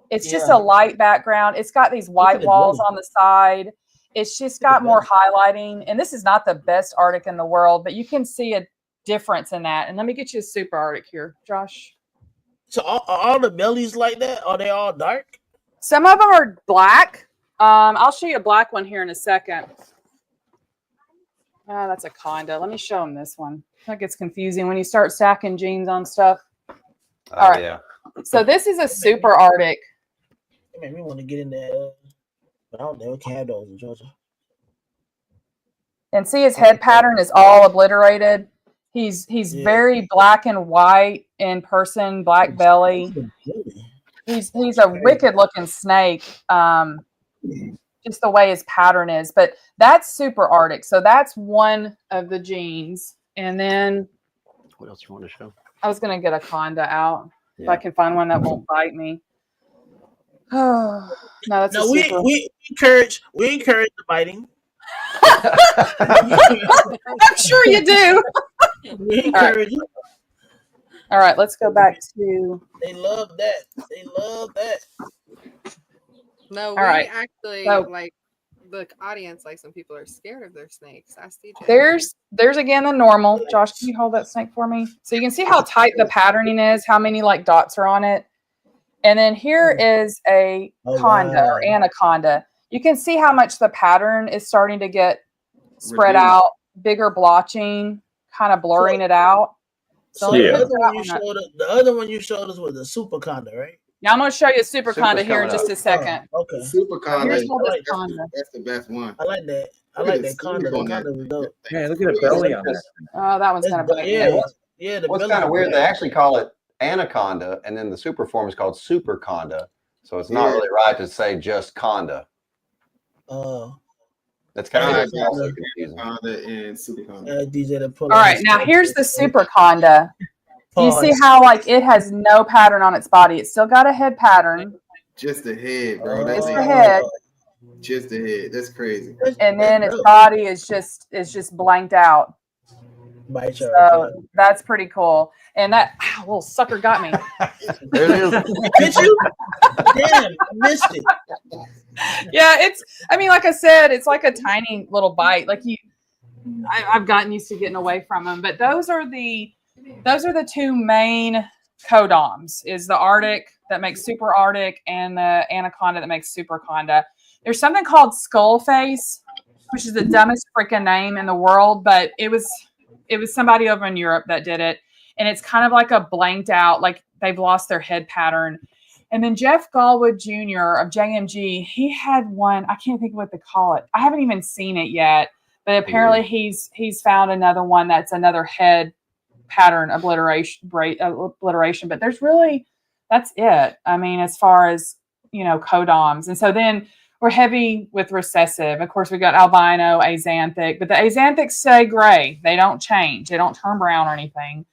It's just a light background. It's got these white walls on the side. It's just got more highlighting. And this is not the best Arctic in the world, but you can see a difference in that. And let me get you a super Arctic here, Josh. So are all the bellies like that? Are they all dark? Some of them are black. I'll show you a black one here in a second. Oh, that's a conda. Let me show them this one. That gets confusing when you start stacking genes on stuff. All right. Yeah. So this is a super Arctic. It made me want to get in there. But I don't know. We can't have those in Georgia. And see, his head pattern is all obliterated. He's very black and white in person, black belly. He's a wicked looking snake. Just the way his pattern is. But that's super Arctic. So that's one of the genes. And then What else you want to show? I was gonna get a conda out if I can find one that won't bite me. Oh no, that's no. We encourage the biting. I'm sure you do. We encourage it. All right, let's go back to. They love that. They love that. No, we right. actually So- like the audience. Like some people are scared of their snakes. Ask DJ. There's again the normal. Josh, can you hold that snake for me? So you can see how tight the patterning is, how many like dots are on it. And then here is a conda or anaconda. You can see how much the pattern is starting to get spread out, bigger blotching, kind of blurring it out. So let's the put other that one you one up. showed us, the other one you showed us was the Super Conda, right? Yeah, I'm going to show you a Super Super's Conda here in coming just up. a second. Oh, okay. Super Conda. Here's what like- That's the best one. I like that. I Look at like the that Conda. sleeve The on that. Conda was dope. Yeah, look at the belly on that. Oh, that one's It's going to bite me. yeah, yeah. The What's belly kind of was weird, dope. they actually call it Anaconda, and then the super form is called Super Conda. So it's not Yeah. really right to say just Conda. That's kind of Yeah. also confusing. Conda and Super Conda. DJ to pull All out right, his now phone. here's the Super Conda. You see Pause. how like it has no pattern on its body. It's still got a head pattern, Just the head, bro. That's just it. the head, Just the head. That's crazy. and then its body is just blanked out. Bite your So that's pretty cool. And that little sucker got me. There it is. Did you? Damn, I missed it. Yeah, I mean, like I said, it's like a tiny little bite. Like I've gotten used to getting away from them. But those are the two main codoms, is the Arctic that makes Super Arctic and the Anaconda that makes Super Conda. There's something called Skull Face, which is the dumbest freaking name in the world, but it was somebody over in Europe that did it. And it's kind of like a blanked out, like they've lost their head pattern. And then Jeff Gallwood Jr. of JMG, he had one, I can't think of what to call it. I haven't even seen it yet, but apparently he's found another one that's another head pattern obliteration. But that's it. I mean, as far as, codoms. And so then we're heavy with recessive. Of course, we've got albino, axanthic, but the axanthics stay gray. They don't change. They don't turn brown or anything.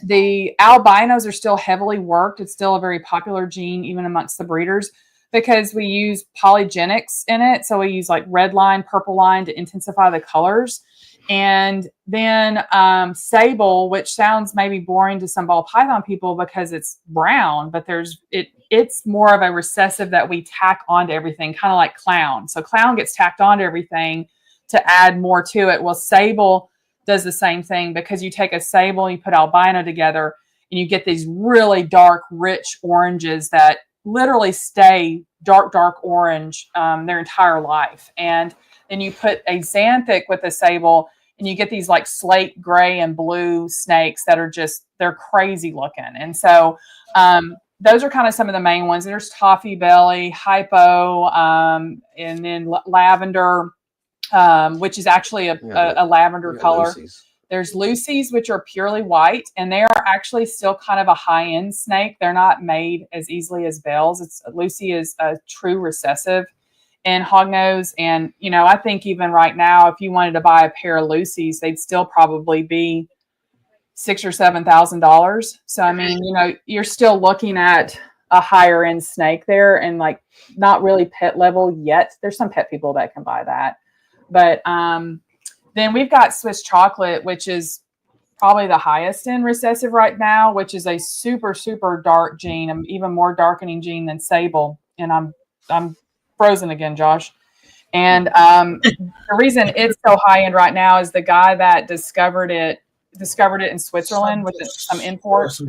The albinos are still heavily worked. It's still a very popular gene, even amongst the breeders, because we use polygenics in it. So we use like red line, purple line to intensify the colors. And then sable, which sounds maybe boring to some ball python people because it's brown, but it's more of a recessive that we tack onto everything, kind of like clown. So clown gets tacked onto everything to add more to it. Well, sable does the same thing, because you take a sable, you put albino together, and you get these really dark, rich oranges that literally stay dark orange their entire life. And then you put axanthic with a sable, and you get these like slate gray and blue snakes that are they're crazy looking. And so those are kind of some of the main ones. There's toffee belly, hypo, and then lavender, which is actually a lavender color. Lucy's. There's Lucy's, which are purely white, and they are actually still kind of a high-end snake. They're not made as easily as bells. Lucy is a true recessive in hognose. And, I think even right now, if you wanted to buy a pair of Lucy's, they'd still probably be $6,000 or $7,000. So, I mean, you're still looking at a higher end snake there, and like not really pet level yet. There's some pet people that can buy that. But then we've got Swiss chocolate, which is probably the highest in recessive right now, which is a super, super dark gene, an even more darkening gene than sable. And I'm frozen again, Josh. And the reason it's so high end right now is the guy that discovered it in Switzerland with some imports.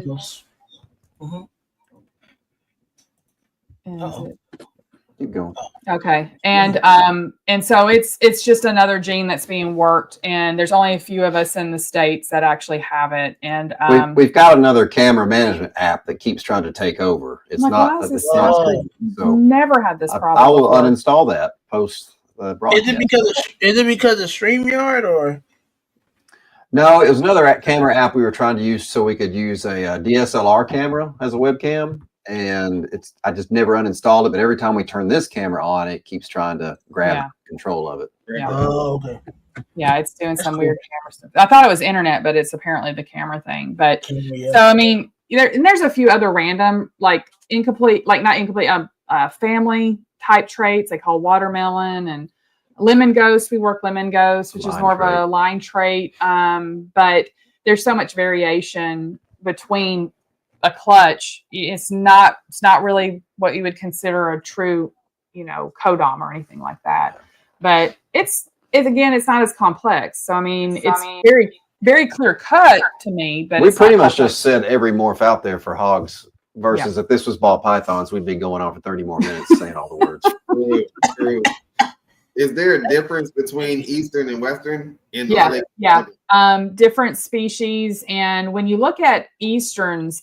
Keep going. Okay. And so it's just another gene that's being worked, and there's only a few of us in the States that actually have it. And We've got another camera management app that keeps trying to take over. It's not screen, so never had this problem. I will uninstall that post the broadcast. Is it because of StreamYard or? No, it was another camera app we were trying to use so we could use a DSLR camera as a webcam. And I just never uninstalled it, but every time we turn this camera on, it keeps trying to grab control of it. Yeah. Oh, okay. Yeah, it's doing some weird camera stuff. I thought it was internet, but it's apparently the camera thing. But so I mean, there's a few other random, like family type traits. They call watermelon and lemon ghost. We work lemon ghost, which is more of a line trait. But there's so much variation between a clutch. It's not really what you would consider a true, codom or anything like that. But it's not as complex. So I mean, it's very, very clear cut to me. But we pretty much just said every morph out there for hogs. Versus if this was ball pythons, we'd be going on for 30 more minutes saying all the words. True. Is there a difference between Eastern and Western? Yeah. different species. And when you look at Easterns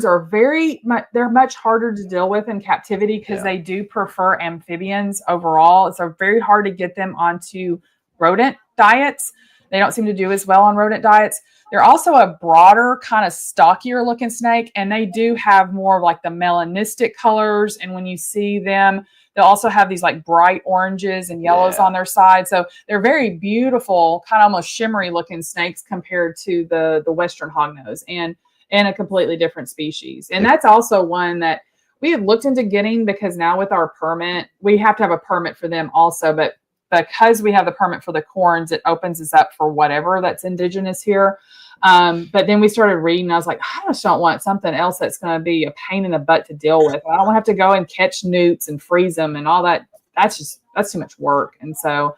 are they're much harder to deal with in captivity because they do prefer amphibians overall. It's very hard to get them onto rodent diets. They don't seem to do as well on rodent diets. They're also a broader, kind of stockier looking snake, and they do have more of like the melanistic colors. And when you see them, they'll also have these like bright oranges and yellows on their side. So they're very beautiful, kind of almost shimmery looking snakes compared to the Western hognose and a completely different species. And that's also one that we had looked into getting because now with our permit, we have to have a permit for them also. But because we have the permit for the corns, it opens us up for whatever that's indigenous here. But then we started reading. I was like, I just don't want something else that's going to be a pain in the butt to deal with. I don't want to have to go and catch newts and freeze them and all that. That's too much work. And so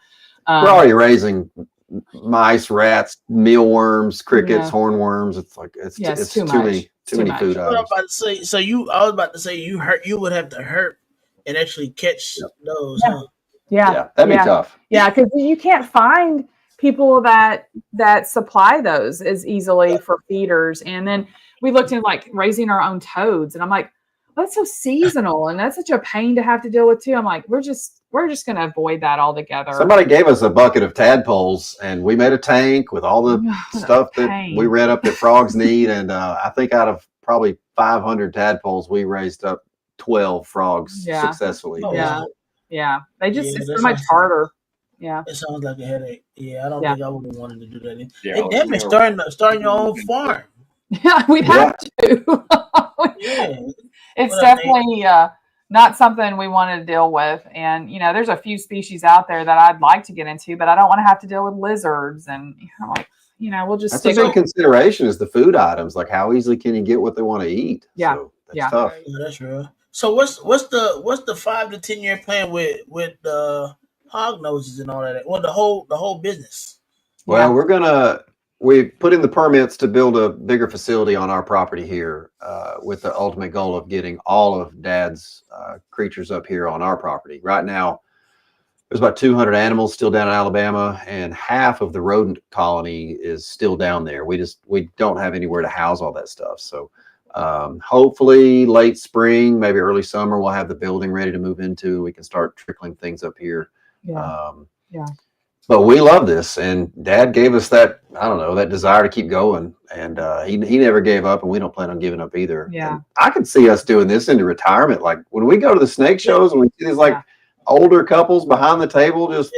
we're already raising mice, rats, mealworms, crickets, hornworms. It's like it's too many food items. I was about to say, I was about to say you would have to herp and actually catch those. Yeah. Huh? Yeah, that'd be tough. Yeah, because you can't find people that supply those as easily for feeders. And then we looked at like raising our own toads, and I'm like, well, that's so seasonal, and that's such a pain to have to deal with too. I'm like, we're just going to avoid that altogether. Somebody gave us a bucket of tadpoles, and we made a tank with all the stuff that we read up that frogs need. And I think out of probably 500 tadpoles, we raised up 12 frogs successfully. Oh, yeah. Yeah, it's so much harder. Yeah, it sounds like a headache. Yeah, I don't think I would have wanted to do that. Yeah, they definitely starting your own farm. Yeah, we'd have to. It's definitely not something we wanted to deal with. And there's a few species out there that I'd like to get into, but I don't want to have to deal with lizards. And I'm like, we'll just that's a big consideration is the food items. Like how easily can you get what they want to eat? Yeah, so that's tough. Yeah, that's real. So what's the 5 to 10 year plan with the hog noses and all that? Well, the whole business. Well, we put in the permits to build a bigger facility on our property here, with the ultimate goal of getting all of Dad's creatures up here on our property. Right now, there's about 200 animals still down in Alabama, and half of the rodent colony is still down there. We don't have anywhere to house all that stuff. So hopefully late spring, maybe early summer, we'll have the building ready to move into. We can start trickling things up here. But we love this, and Dad gave us that desire to keep going, and he never gave up, and we don't plan on giving up either. And I could see us doing this into retirement. Like when we go to the snake shows and we see these older couples behind the table, just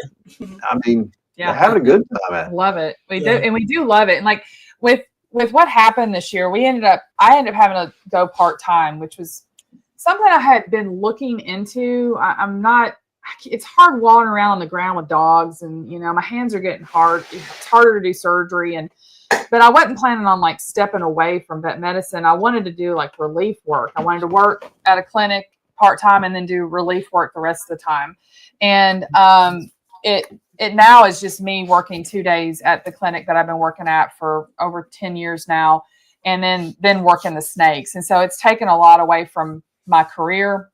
having a good time at it. Love it. We do, and we do love it. And like with what happened this year, I ended up having to go part-time, which was something I had been looking into. It's hard walking around on the ground with dogs, and my hands are getting hard. It's harder to do surgery, but I wasn't planning on stepping away from vet medicine. I wanted to do relief work. I wanted to work at a clinic part-time and then do relief work the rest of the time. And it now is just me working 2 days at the clinic that I've been working at for over 10 years now, and then working the snakes. And so it's taken a lot away from my career,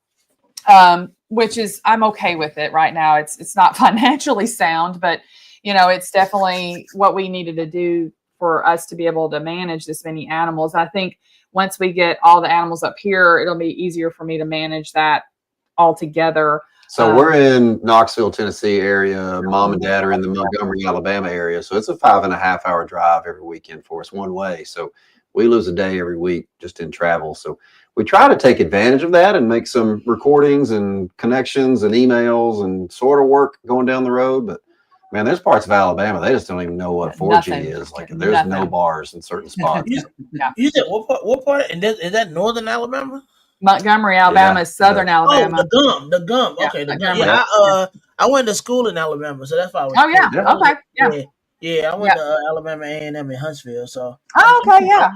which is, I'm okay with it right now. It's not financially sound, but it's definitely what we needed to do for us to be able to manage this many animals. I think once we get all the animals up here, it'll be easier for me to manage that all together. So we're in Knoxville, Tennessee area. Mom and Dad are in the Montgomery, Alabama area. So it's a 5.5 hour drive every weekend for us one way. So we lose a day every week just in travel. So we try to take advantage of that and make some recordings and connections and emails and sort of work going down the road. But man, there's parts of Alabama, they just don't even know what 4G is. There's no bars in certain spots. You said what part? And is that northern Alabama? Montgomery, Alabama is southern Alabama. Oh, the gum. Okay, the gum. Yeah, I went to school in Alabama, so that's why I was. Oh yeah, okay, yeah. I went to Alabama A&M in Huntsville, so. Oh, okay, yeah.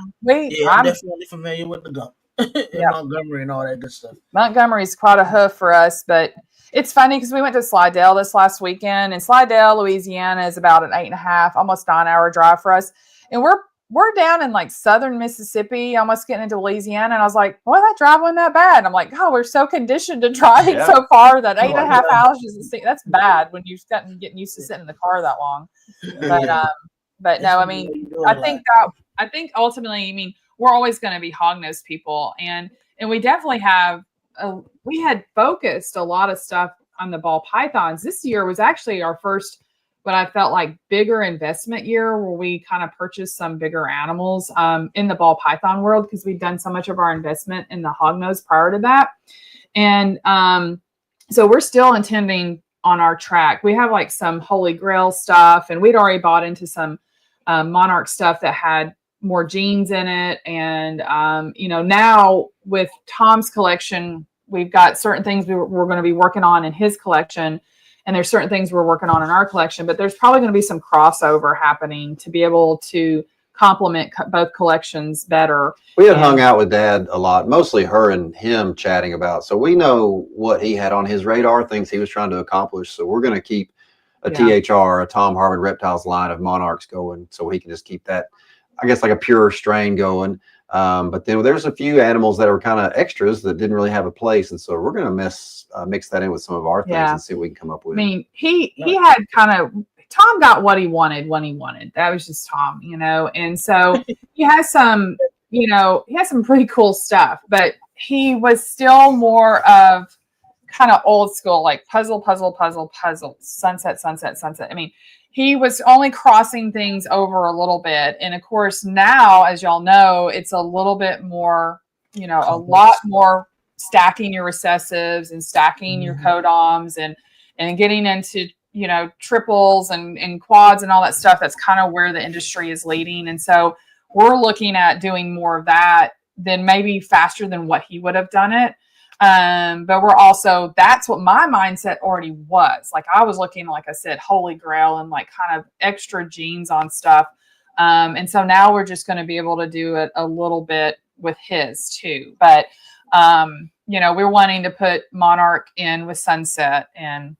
I'm definitely familiar with the gum. Montgomery and all that good stuff. Montgomery's quite a hoof for us, but it's funny because we went to Slidell this last weekend, and Slidell, Louisiana is about an 8.5, almost 9 hour drive for us. And we're down in southern Mississippi, almost getting into Louisiana. And I was like, boy, that drive wasn't that bad. And I'm like, oh, we're so conditioned to driving so far that 8.5 hours that's bad when you've gotten getting used to sitting in the car that long. But no, I mean, You doing I a think lot. I think ultimately, I mean, we're always going to be hognose people, and we definitely have. We had focused a lot of stuff on the ball pythons. This year was actually our first, what I felt like, bigger investment year where we kind of purchased some bigger animals in the ball python world, because we'd done so much of our investment in the hognose prior to that. And so we're still intending on our track. We have like some holy grail stuff, and we'd already bought into some monarch stuff that had more genes in it. And, now with Tom's collection, we've got certain things we're going to be working on in his collection. And there's certain things we're working on in our collection, but there's probably going to be some crossover happening to be able to complement both collections better. We had hung out with Dad a lot, mostly her and him chatting about. So we know what he had on his radar, things he was trying to accomplish. So we're going to keep a THR, a Tom Harbin Reptiles line of monarchs going, so he can just keep that, I guess, like a pure strain going. But then there's a few animals that are kind of extras that didn't really have a place, and so we're going to mix that in with some of our things and see what we can come up with. I mean, he had Tom got what he wanted when he wanted. That was just Tom, and so he has some, he has some pretty cool stuff, but he was still more of kind of old school, like puzzle, sunset. I mean, he was only crossing things over a little bit. And of course, now, as y'all know, it's a little bit more, a lot more stacking your recessives and stacking your codoms and getting into, triples and quads and all that stuff. That's kind of where the industry is leading. And so we're looking at doing more of that than maybe faster than what he would have done it. But we're also, that's what my mindset already was. Like, I was looking, like I said, holy grail and like kind of extra genes on stuff. And so now we're just going to be able to do it a little bit with his too. But, we're wanting to put Monarch in with Sunset and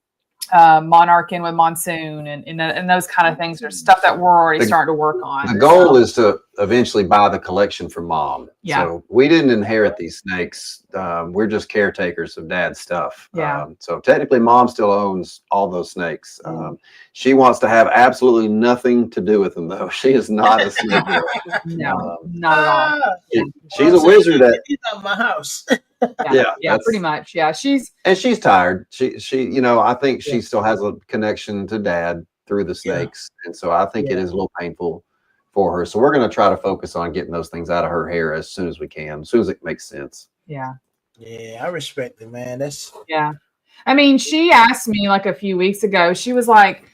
Monarch in with Monsoon and those kind of things. There's stuff that we're already starting to work on. The goal is to eventually buy the collection from Mom. Yeah. So we didn't inherit these snakes. We're just caretakers of Dad's stuff. Yeah. So technically Mom still owns all those snakes. She wants to have absolutely nothing to do with them, though. She is not a snake girl. No, not at all. She's a wizard at my house. Yeah, pretty much. Yeah, she's tired. She I think she still has a connection to Dad through the snakes, and so I think it is a little painful for her. So we're going to try to focus on getting those things out of her hair as soon as we can, as soon as it makes sense. Yeah, I respect it, man. I mean, she asked me like a few weeks ago. She was like,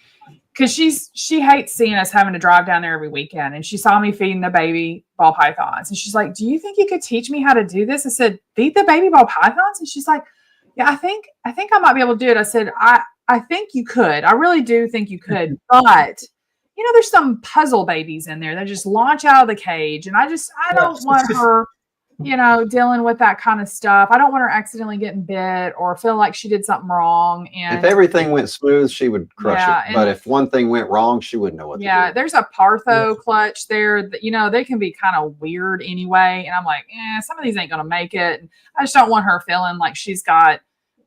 because she hates seeing us having to drive down there every weekend, and she saw me feeding the baby ball pythons, and she's like, "Do you think you could teach me how to do this?" I said, "Feed the baby ball pythons?" And she's like, "Yeah, I think I might be able to do it." I said, I think you could. I really do think you could, but there's some puzzle babies in there that just launch out of the cage, and I don't want her, dealing with that kind of stuff. I don't want her accidentally getting bit or feel like she did something wrong. And if everything went smooth, she would crush it. But if one thing went wrong, she wouldn't know what to do. Yeah, there's a Partho clutch there that, they can be kind of weird anyway. And I'm like, some of these ain't going to make it. And I just don't want her feeling like she's got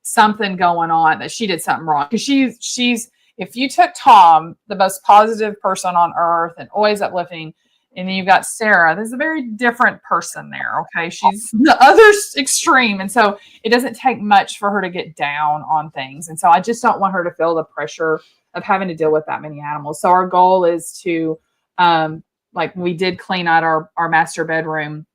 something going on, that she did something wrong. Because she's, if you took Tom, the most positive person on earth and always uplifting, and then you've got Sarah, there's a very different person there. Okay. She's the other extreme. And so it doesn't take much for her to get down on things. And so I just don't want her to feel the pressure of having to deal with that many animals. So our goal is to, like, we did clean out our master bedroom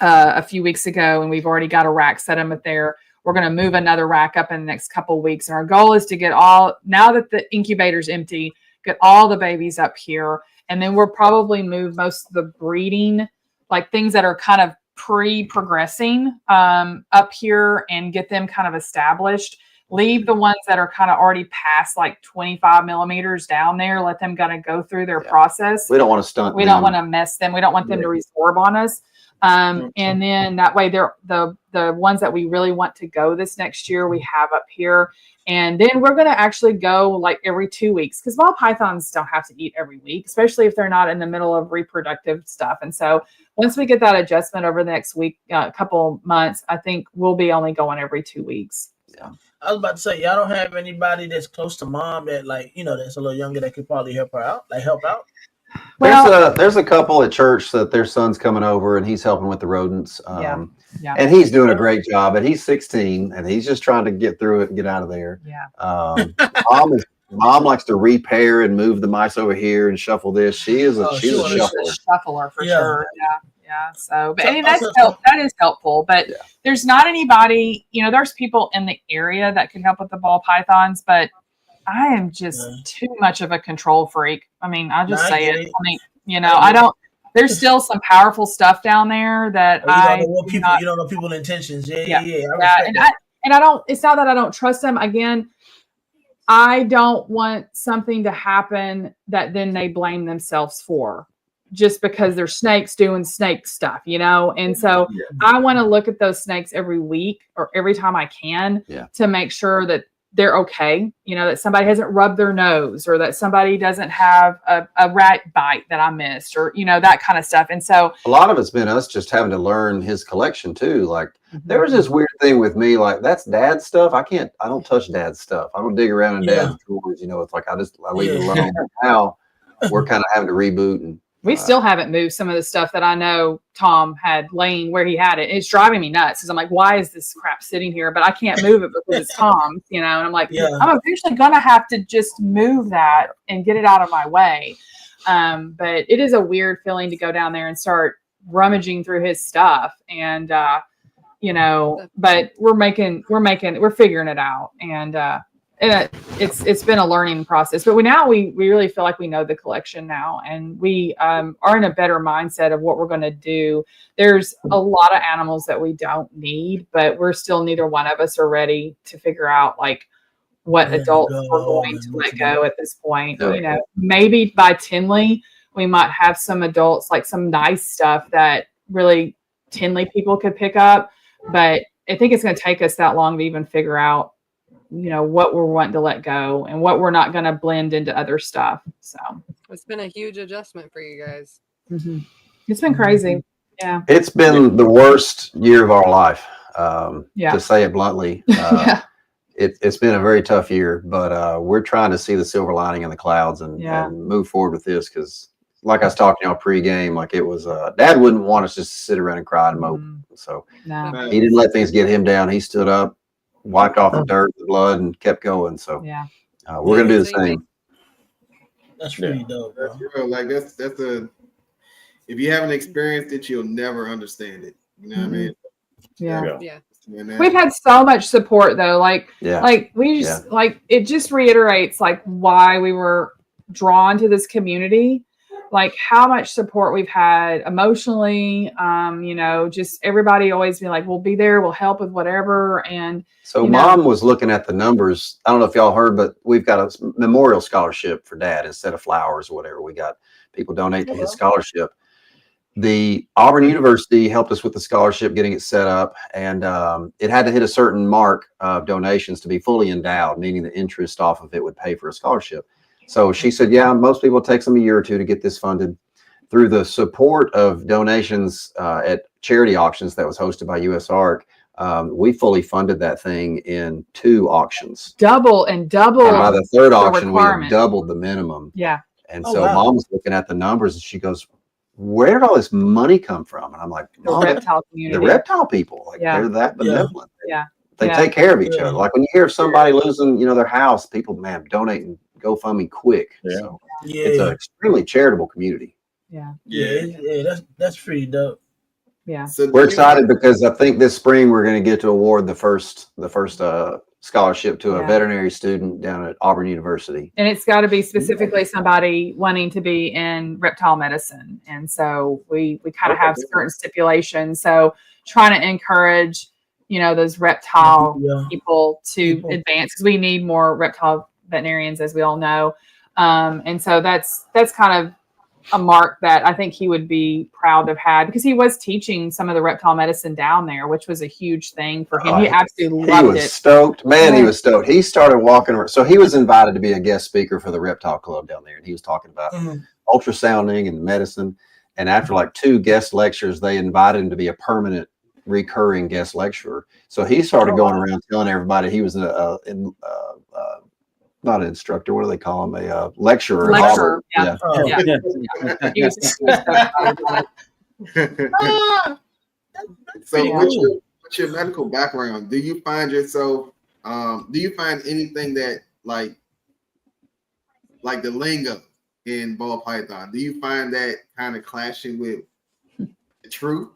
a few weeks ago, and we've already got a rack set up there. We're going to move another rack up in the next couple of weeks. And our goal is to get now that the incubator's empty, get all the babies up here. And then we'll probably move most of the breeding, like things that are kind of pre-progressing up here, and get them kind of established. Leave the ones that are kind of already past like 25 millimeters down there. Let them kind of go through their process. We don't want to stunt. We don't want to mess them. We don't want them to resorb on us. And then that way they're the ones that we really want to go this next year, we have up here. And then we're going to actually go like every 2 weeks, because ball pythons don't have to eat every week, especially if they're not in the middle of reproductive stuff. And so once we get that adjustment over the next week, couple months, I think we'll be only going every 2 weeks. Yeah. I was about to say, y'all don't have anybody that's close to Mom that, like, that's a little younger that could probably help her out, help out? Well, there's a couple at church that their son's coming over and he's helping with the rodents. Yeah. And he's doing a great job. But he's 16 and he's just trying to get through it and get out of there. Yeah. Mom likes to repair and move the mice over here and shuffle this. She's a shuffler for sure. Yeah. So, but So- I mean, that is helpful. But there's not anybody. There's people in the area that can help with the ball pythons, but I am just too much of a control freak. I mean, I'll just say it. I mean, I don't. There's still some powerful stuff down there that you don't know people's intentions. Yeah. And I don't. It's not that I don't trust them. Again, I don't want something to happen that then they blame themselves for, just because they're snakes doing snake stuff, And so I want to look at those snakes every week or every time I can to make sure that they're okay, that somebody hasn't rubbed their nose or that somebody doesn't have a rat bite that I missed or, that kind of stuff. And so a lot of it's been us just having to learn his collection too. Like there was this weird thing with me, like that's dad's stuff. I don't touch dad's stuff. I don't dig around in dad's drawers. It's like I leave it alone. Now we're kind of having to reboot and we still haven't moved some of the stuff that I know Tom had laying where he had it. It's driving me nuts because I'm like, why is this crap sitting here? But I can't move it because it's Tom's, and I'm like, I'm eventually going to have to just move that and get it out of my way. But it is a weird feeling to go down there and start rummaging through his stuff. And, but we're figuring it out. And it's been a learning process, but we really feel like we know the collection now, and we are in a better mindset of what we're going to do. There's a lot of animals that we don't need, but we're still, neither one of us are ready to figure out like what adults we're going to let go at this point. Maybe by Tinley, we might have some adults, like some nice stuff that really Tinley people could pick up, but I think it's going to take us that long to even figure out what we're wanting to let go and what we're not going to blend into other stuff. So it's been a huge adjustment for you guys. It's been crazy. Yeah. It's been the worst year of our life. To say it bluntly. It's been a very tough year, but we're trying to see the silver lining in the clouds and move forward with this. Cause like I was talking to y'all pregame, like it was, Dad wouldn't want us just to sit around and cry and mope. So he didn't let things get him down. He stood up, wiped off the dirt, the blood, and kept going. So we're gonna do the same. That's really dope, bro. Like that's if you haven't experienced it, you'll never understand it. You know what I mean? Yeah. We've had so much support though. Like we just like it just reiterates like why we were drawn to this community. Like how much support we've had emotionally, just everybody always being like, we'll be there, we'll help with whatever. And so Mom was looking at the numbers. I don't know if y'all heard, but we've got a memorial scholarship for Dad instead of flowers or whatever. We got people donate to his scholarship. The Auburn University helped us with the scholarship, getting it set up, and it had to hit a certain mark of donations to be fully endowed, meaning the interest off of it would pay for a scholarship. So she said, most people, it takes them a year or two to get this funded. Through the support of donations at charity auctions that was hosted by USARC, we fully funded that thing in 2 auctions. Double. And by the 3rd auction, we had doubled the minimum. Yeah. And Mom was looking at the numbers and she goes, where did all this money come from? And I'm like, the reptile community. The reptile people. Like they're that benevolent. They take care of each other. Like when you hear of somebody losing, their house, people, donate and GoFundMe quick. So it's an extremely charitable community. That's pretty dope. So we're excited because I think this spring we're going to get to award the first scholarship to a veterinary student down at Auburn University. And it's got to be specifically somebody wanting to be in reptile medicine. And so we kind of have certain stipulations. So trying to encourage, those reptile people to advance, because we need more reptile veterinarians, as we all know. And so that's kind of a mark that I think he would be proud to have had, because he was teaching some of the reptile medicine down there, which was a huge thing for him. He absolutely loved it. He was stoked. Man, he was stoked. He started walking around. So he was invited to be a guest speaker for the reptile club down there. And he was talking about ultrasounding and medicine. And after like 2 guest lectures, they invited him to be a permanent recurring guest lecturer. So he started going around telling everybody he was not an instructor. What do they call him? A lecturer. Lecturer, yeah. Oh. Yeah. He was Ah, So Yeah. what's your medical background? Do you find yourself do you find anything that like the lingo in ball python, do you find that kind of clashing with the truth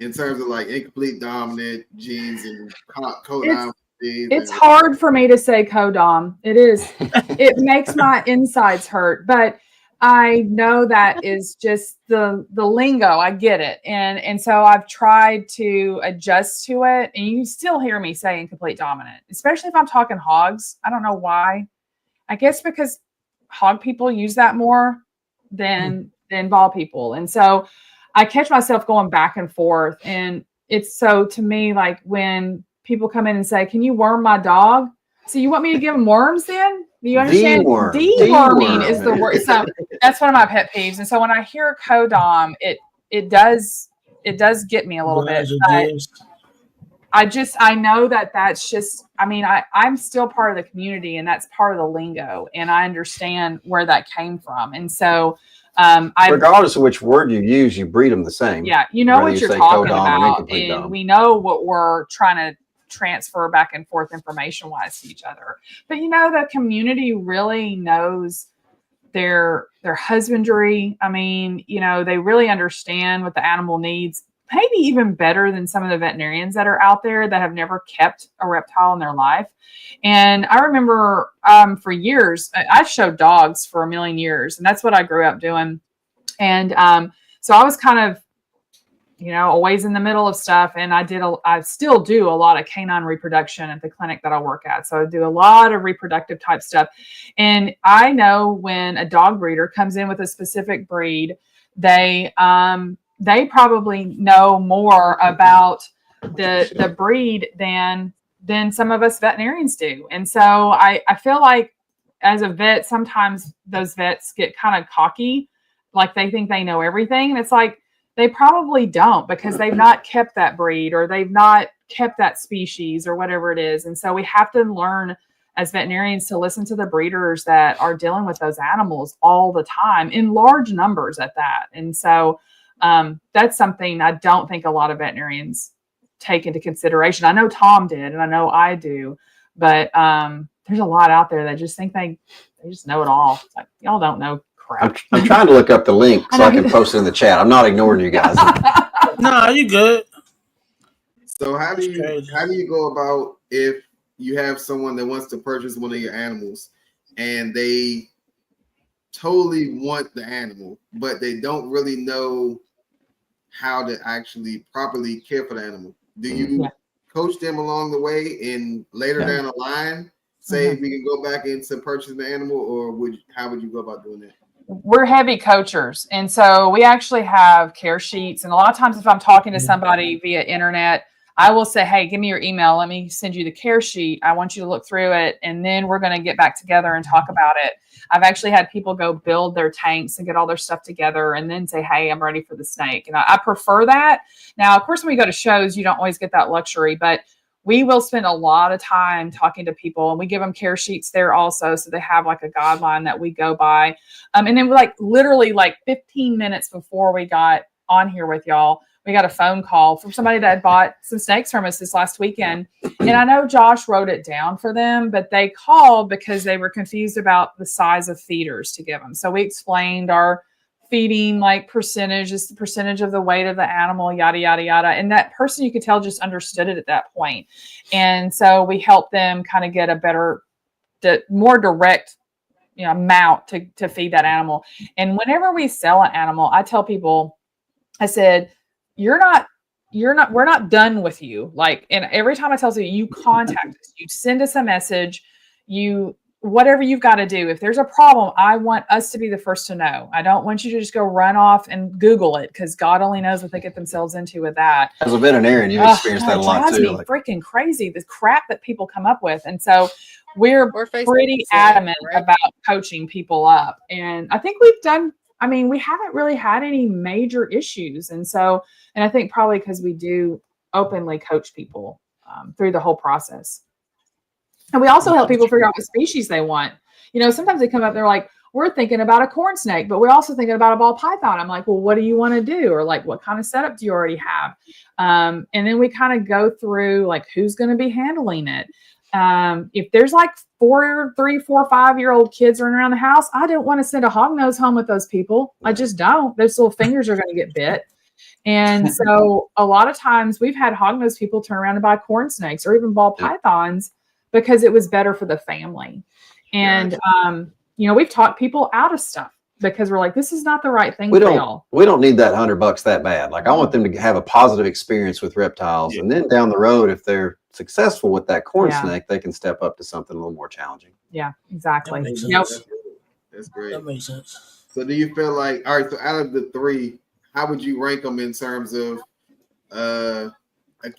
in terms of like incomplete dominant genes and codon genes? It's hard for me to say codom. It is. It makes my insides hurt, but I know that is just the lingo. I get it. And so I've tried to adjust to it. And you still hear me say incomplete dominant, especially if I'm talking hogs. I don't know why. I guess because hog people use that more than ball people. And so I catch myself going back and forth. And it's so to me, like when people come in and say, "Can you worm my dog?" So you want me to give them worms then? Do you understand? Deworm. Deworming is the word. So that's one of my pet peeves. And so when I hear codom, it does get me a little bit. But I know that's just, I mean, I'm still part of the community and that's part of the lingo and I understand where that came from. And so regardless of which word you use, you breed them the same. Yeah. You know what you're talking about. And dom. We know what we're trying to transfer back and forth information wise to each other. But the community really knows their husbandry. I mean, they really understand what the animal needs, maybe even better than some of the veterinarians that are out there that have never kept a reptile in their life. And I remember for years, I showed dogs for a million years, and that's what I grew up doing. And so I was kind of, always in the middle of stuff. And I still do a lot of canine reproduction at the clinic that I work at. So I do a lot of reproductive type stuff. And I know when a dog breeder comes in with a specific breed, they probably know more about the breed than some of us veterinarians do. And so I feel like as a vet, sometimes those vets get kind of cocky, like they think they know everything. And it's like, they probably don't because they've not kept that breed or they've not kept that species or whatever it is. And so we have to learn as veterinarians to listen to the breeders that are dealing with those animals all the time in large numbers at that. And so that's something I don't think a lot of veterinarians take into consideration. I know Tom did, and I know I do, but there's a lot out there that just think they just know it all. It's like, y'all don't know crap. I'm trying to look up the link so I can post it in the chat. I'm not ignoring you guys. No, you good. So how do you go about if you have someone that wants to purchase one of your animals and they totally want the animal, but they don't really know how to actually properly care for the animal? Do you coach them along the way and later down the line say we can go back into purchasing the animal, or how would you go about doing that? We're heavy coachers. And so we actually have care sheets. And a lot of times if I'm talking to somebody via internet, I will say, hey, give me your email. Let me send you the care sheet. I want you to look through it. And then we're going to get back together and talk about it. I've actually had people go build their tanks and get all their stuff together and then say, hey, I'm ready for the snake. And I prefer that. Now, of course, when we go to shows, you don't always get that luxury, but we will spend a lot of time talking to people and we give them care sheets there also. So they have like a guideline that we go by. And then literally 15 minutes before we got on here with y'all, we got a phone call from somebody that had bought some snakes from us this last weekend. And I know Josh wrote it down for them, but they called because they were confused about the size of feeders to give them. So we explained our feeding percentage is the percentage of the weight of the animal, yada, yada, yada. And that person, you could tell, just understood it at that point. And so we helped them kind of get a better, more direct amount to feed that animal. And whenever we sell an animal, I tell people, I said, we're not done with you. And every time I tell you contact us, you send us a message, whatever you've got to do. If there's a problem, I want us to be the first to know. I don't want you to just go run off and Google it because God only knows what they get themselves into with that. As a veterinarian, you've experienced that a lot too. It drives me freaking crazy, the crap that people come up with. And so we're pretty adamant about coaching people up. And I think we haven't really had any major issues. And I think probably because we do openly coach people through the whole process. And we also help people figure out what species they want. Sometimes they come up, they're like, we're thinking about a corn snake, but we're also thinking about a ball python. I'm like, well, what do you want to do? Or like, what kind of setup do you already have? And then we kind of go through like, who's going to be handling it? If there's like 3, 4, 5-year-old kids running around the house, I don't want to send a hognose home with those people. I just don't. Those little fingers are going to get bit. And so a lot of times we've had hognose people turn around and buy corn snakes or even ball pythons because it was better for the family. And, we've talked people out of stuff because we're like, this is not the right thing for y'all. We don't need that $100 that bad. Like I want them to have a positive experience with reptiles. And then down the road, if they're successful with that corn snake, they can step up to something a little more challenging. Yeah, exactly. That's great. That makes sense. So do you feel like, all right, so out of the 3, how would you rank them in terms of a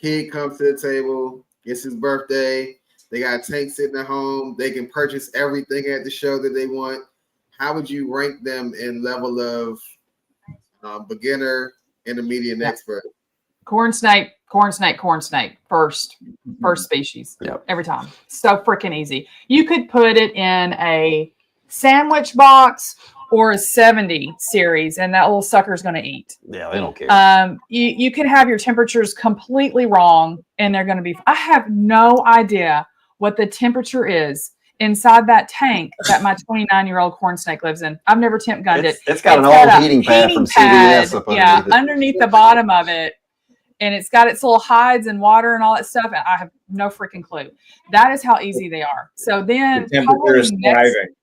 kid comes to the table, it's his birthday, they got a tank sitting at home, they can purchase everything at the show that they want. How would you rank them in level of beginner, intermediate, and expert? Corn snake, first species. Every time. So freaking easy. You could put it in a sandwich box or a 70 series, and that little sucker's going to eat. Yeah, they don't care. You can have your temperatures completely wrong, and they're going to be. I have no idea what the temperature is inside that tank that my 29-year-old corn snake lives in. I've never temp gunned it. It's got an old heating pad from CVS up underneath it. Underneath the bottom of it. And it's got its little hides and water and all that stuff. And I have no freaking clue. That is how easy they are. So then the temperature is thriving.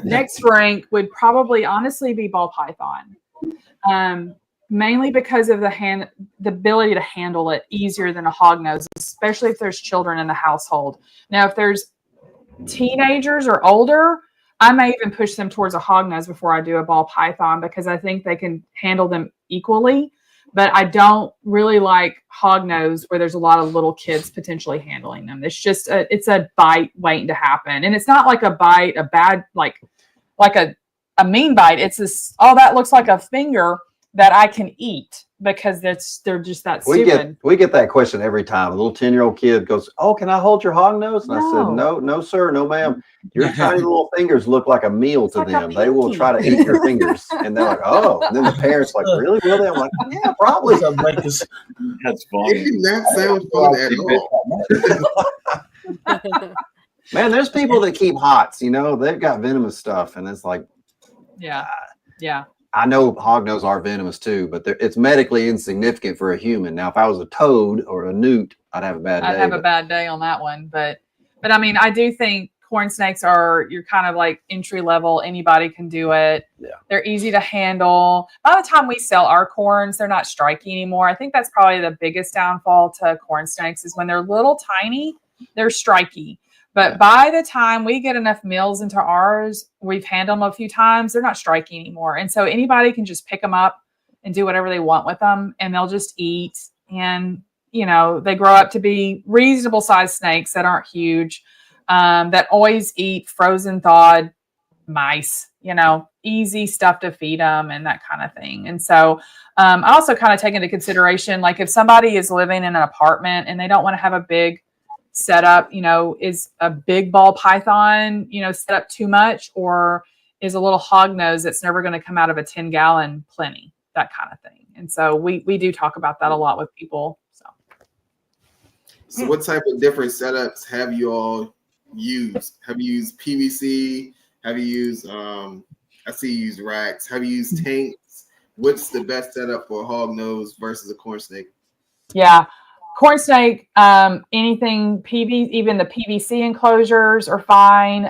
Next rank would probably honestly be ball python. Mainly because of the ability to handle it easier than a hognose, especially if there's children in the household. Now, if there's teenagers or older, I may even push them towards a hognose before I do a ball python because I think they can handle them equally. But I don't really like hognose where there's a lot of little kids potentially handling them. It's just it's a bite waiting to happen. And it's not like a bite, a bad, like a mean bite. It's this, that looks like a finger that I can eat because they're just that stupid. We get that question every time. A little 10-year-old kid goes, "Oh, can I hold your hognose?" And I said, "No, sir, no, ma'am. Your tiny little fingers look like a meal to them. They will try to eat your fingers." And they're like, "Oh." And then the parents like, "Really? Will they?" I'm like, "Yeah, probably." That's funny. It did not sound fun at all. Man, there's people that keep hots. They've got venomous stuff, and it's like, yeah. I know hognose are venomous too, but it's medically insignificant for a human. Now, if I was a toad or a newt, I'd have a bad day. I'd have a bad day on that one. But I mean, I do think corn snakes you're kind of like entry level. Anybody can do it. Yeah. They're easy to handle. By the time we sell our corns, they're not striky anymore. I think that's probably the biggest downfall to corn snakes is when they're little tiny, they're striky. But by the time we get enough meals into ours, we've handled them a few times, they're not striking anymore. And so anybody can just pick them up and do whatever they want with them, and they'll just eat. And, they grow up to be reasonable sized snakes that aren't huge, that always eat frozen thawed mice, easy stuff to feed them and that kind of thing. And so I also kind of take into consideration, like if somebody is living in an apartment and they don't want to have a big setup, is a big ball python, set up too much, or is a little hognose that's never going to come out of a 10-gallon plenty, that kind of thing. And so we do talk about that a lot with people. So what type of different setups have you all used? Have you used PVC? Have you used, I see you use racks. Have you used tanks? What's the best setup for a hognose versus a corn snake? Yeah. Corn snake, anything even the PVC enclosures are fine.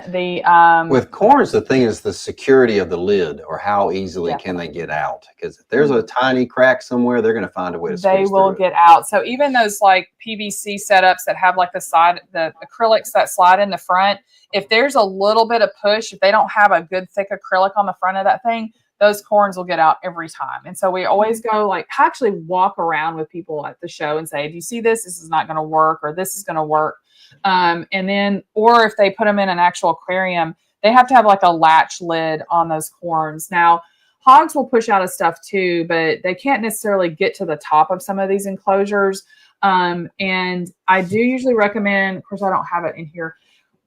With corns, the thing is the security of the lid, or how easily can they get out? Because if there's a tiny crack somewhere, they're going to find a way to squeeze through it. Get out. So even those like PVC setups that have like the acrylics that slide in the front, if there's a little bit of push, if they don't have a good thick acrylic on the front of that thing, those corns will get out every time. And so we always go actually walk around with people at the show and say, do you see this? This is not going to work, or this is going to work. And then, or if they put them in an actual aquarium, they have to have like a latch lid on those corns. Now, hogs will push out of stuff too, but they can't necessarily get to the top of some of these enclosures. And I do usually recommend, of course, I don't have it in here.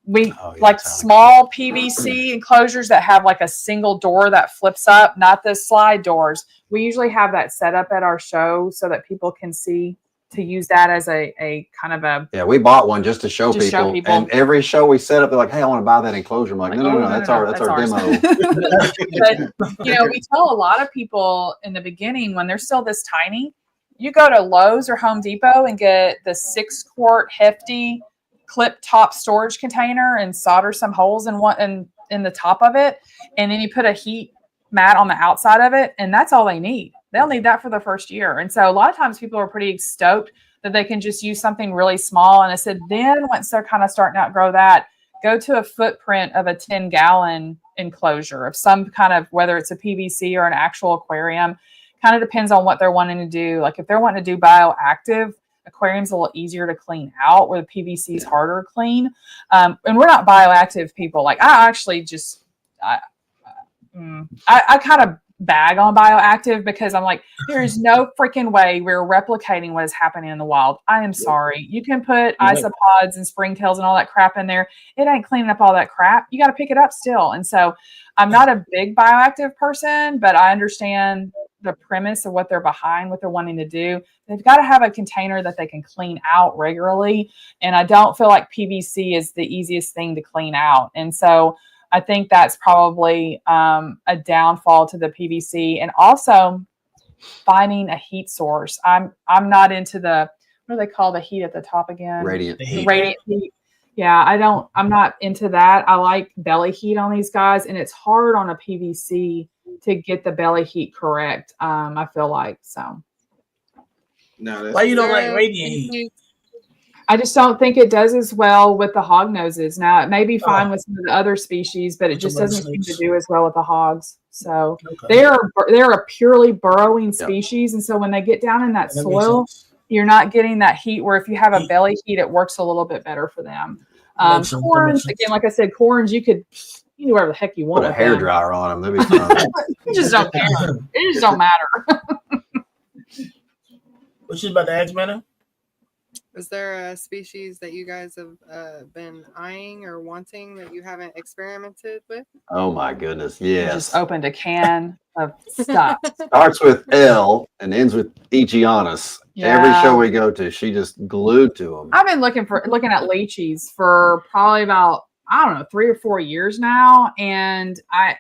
like small PVC enclosures that have like a single door that flips up, not the slide doors. We usually have that set up at our show so that people can see to use that as a kind of a. Yeah, we bought one just to show people. And every show we set up, they're like, "Hey, I want to buy that enclosure." I'm like, no, that's our demo. But we tell a lot of people in the beginning when they're still this tiny, you go to Lowe's or Home Depot and get the 6-quart hefty clip top storage container and solder some holes in the top of it, and then you put a heat mat on the outside of it, and that's all they need. They'll need that for the first year. And so a lot of times people are pretty stoked that they can just use something really small. And I said, then once they're kind of starting to outgrow that, go to a footprint of a 10-gallon enclosure of some kind of, whether it's a PVC or an actual aquarium. Kind of depends on what they're wanting to do. Like if they're wanting to do bioactive, aquarium's a little easier to clean out, where the PVC is harder to clean. And we're not bioactive people. Like I actually just, I kind of bag on bioactive because I'm like, there is no freaking way we're replicating what is happening in the wild. I am sorry. You can put isopods and springtails and all that crap in there. It ain't cleaning up all that crap. You got to pick it up still. And so I'm not a big bioactive person, but I understand the premise of what they're behind, what they're wanting to do. They've got to have a container that they can clean out regularly. And I don't feel like PVC is the easiest thing to clean out. And so I think that's probably a downfall to the PVC, and also finding a heat source. I'm not into the, what do they call the heat at the top again? Radiant heat. Yeah, I'm not into that. I like belly heat on these guys, and it's hard on a PVC to get the belly heat correct. I feel like so. No, why you don't like radiant heat? I just don't think it does as well with the hog noses. Now it may be fine with some of the other species, but it just doesn't seem to do as well with the hogs. So they're a purely burrowing species, and so when they get down in that soil, you're not getting that heat. Where if you have a belly heat, it works a little bit better for them. Corns, again, like I said, corns you can do whatever the heck you want. Put a hair dryer on them. That'd be fun. You just don't care. It just don't matter. What you about to ask, man? Is there a species that you guys have been eyeing or wanting that you haven't experimented with? Oh my goodness, yes. Just opened a can of stuff. Starts with L and ends with Aegianus. Yeah. Every show we go to, she just glued to them. I've been looking at leeches for probably about, I don't know, 3 or 4 years now, and I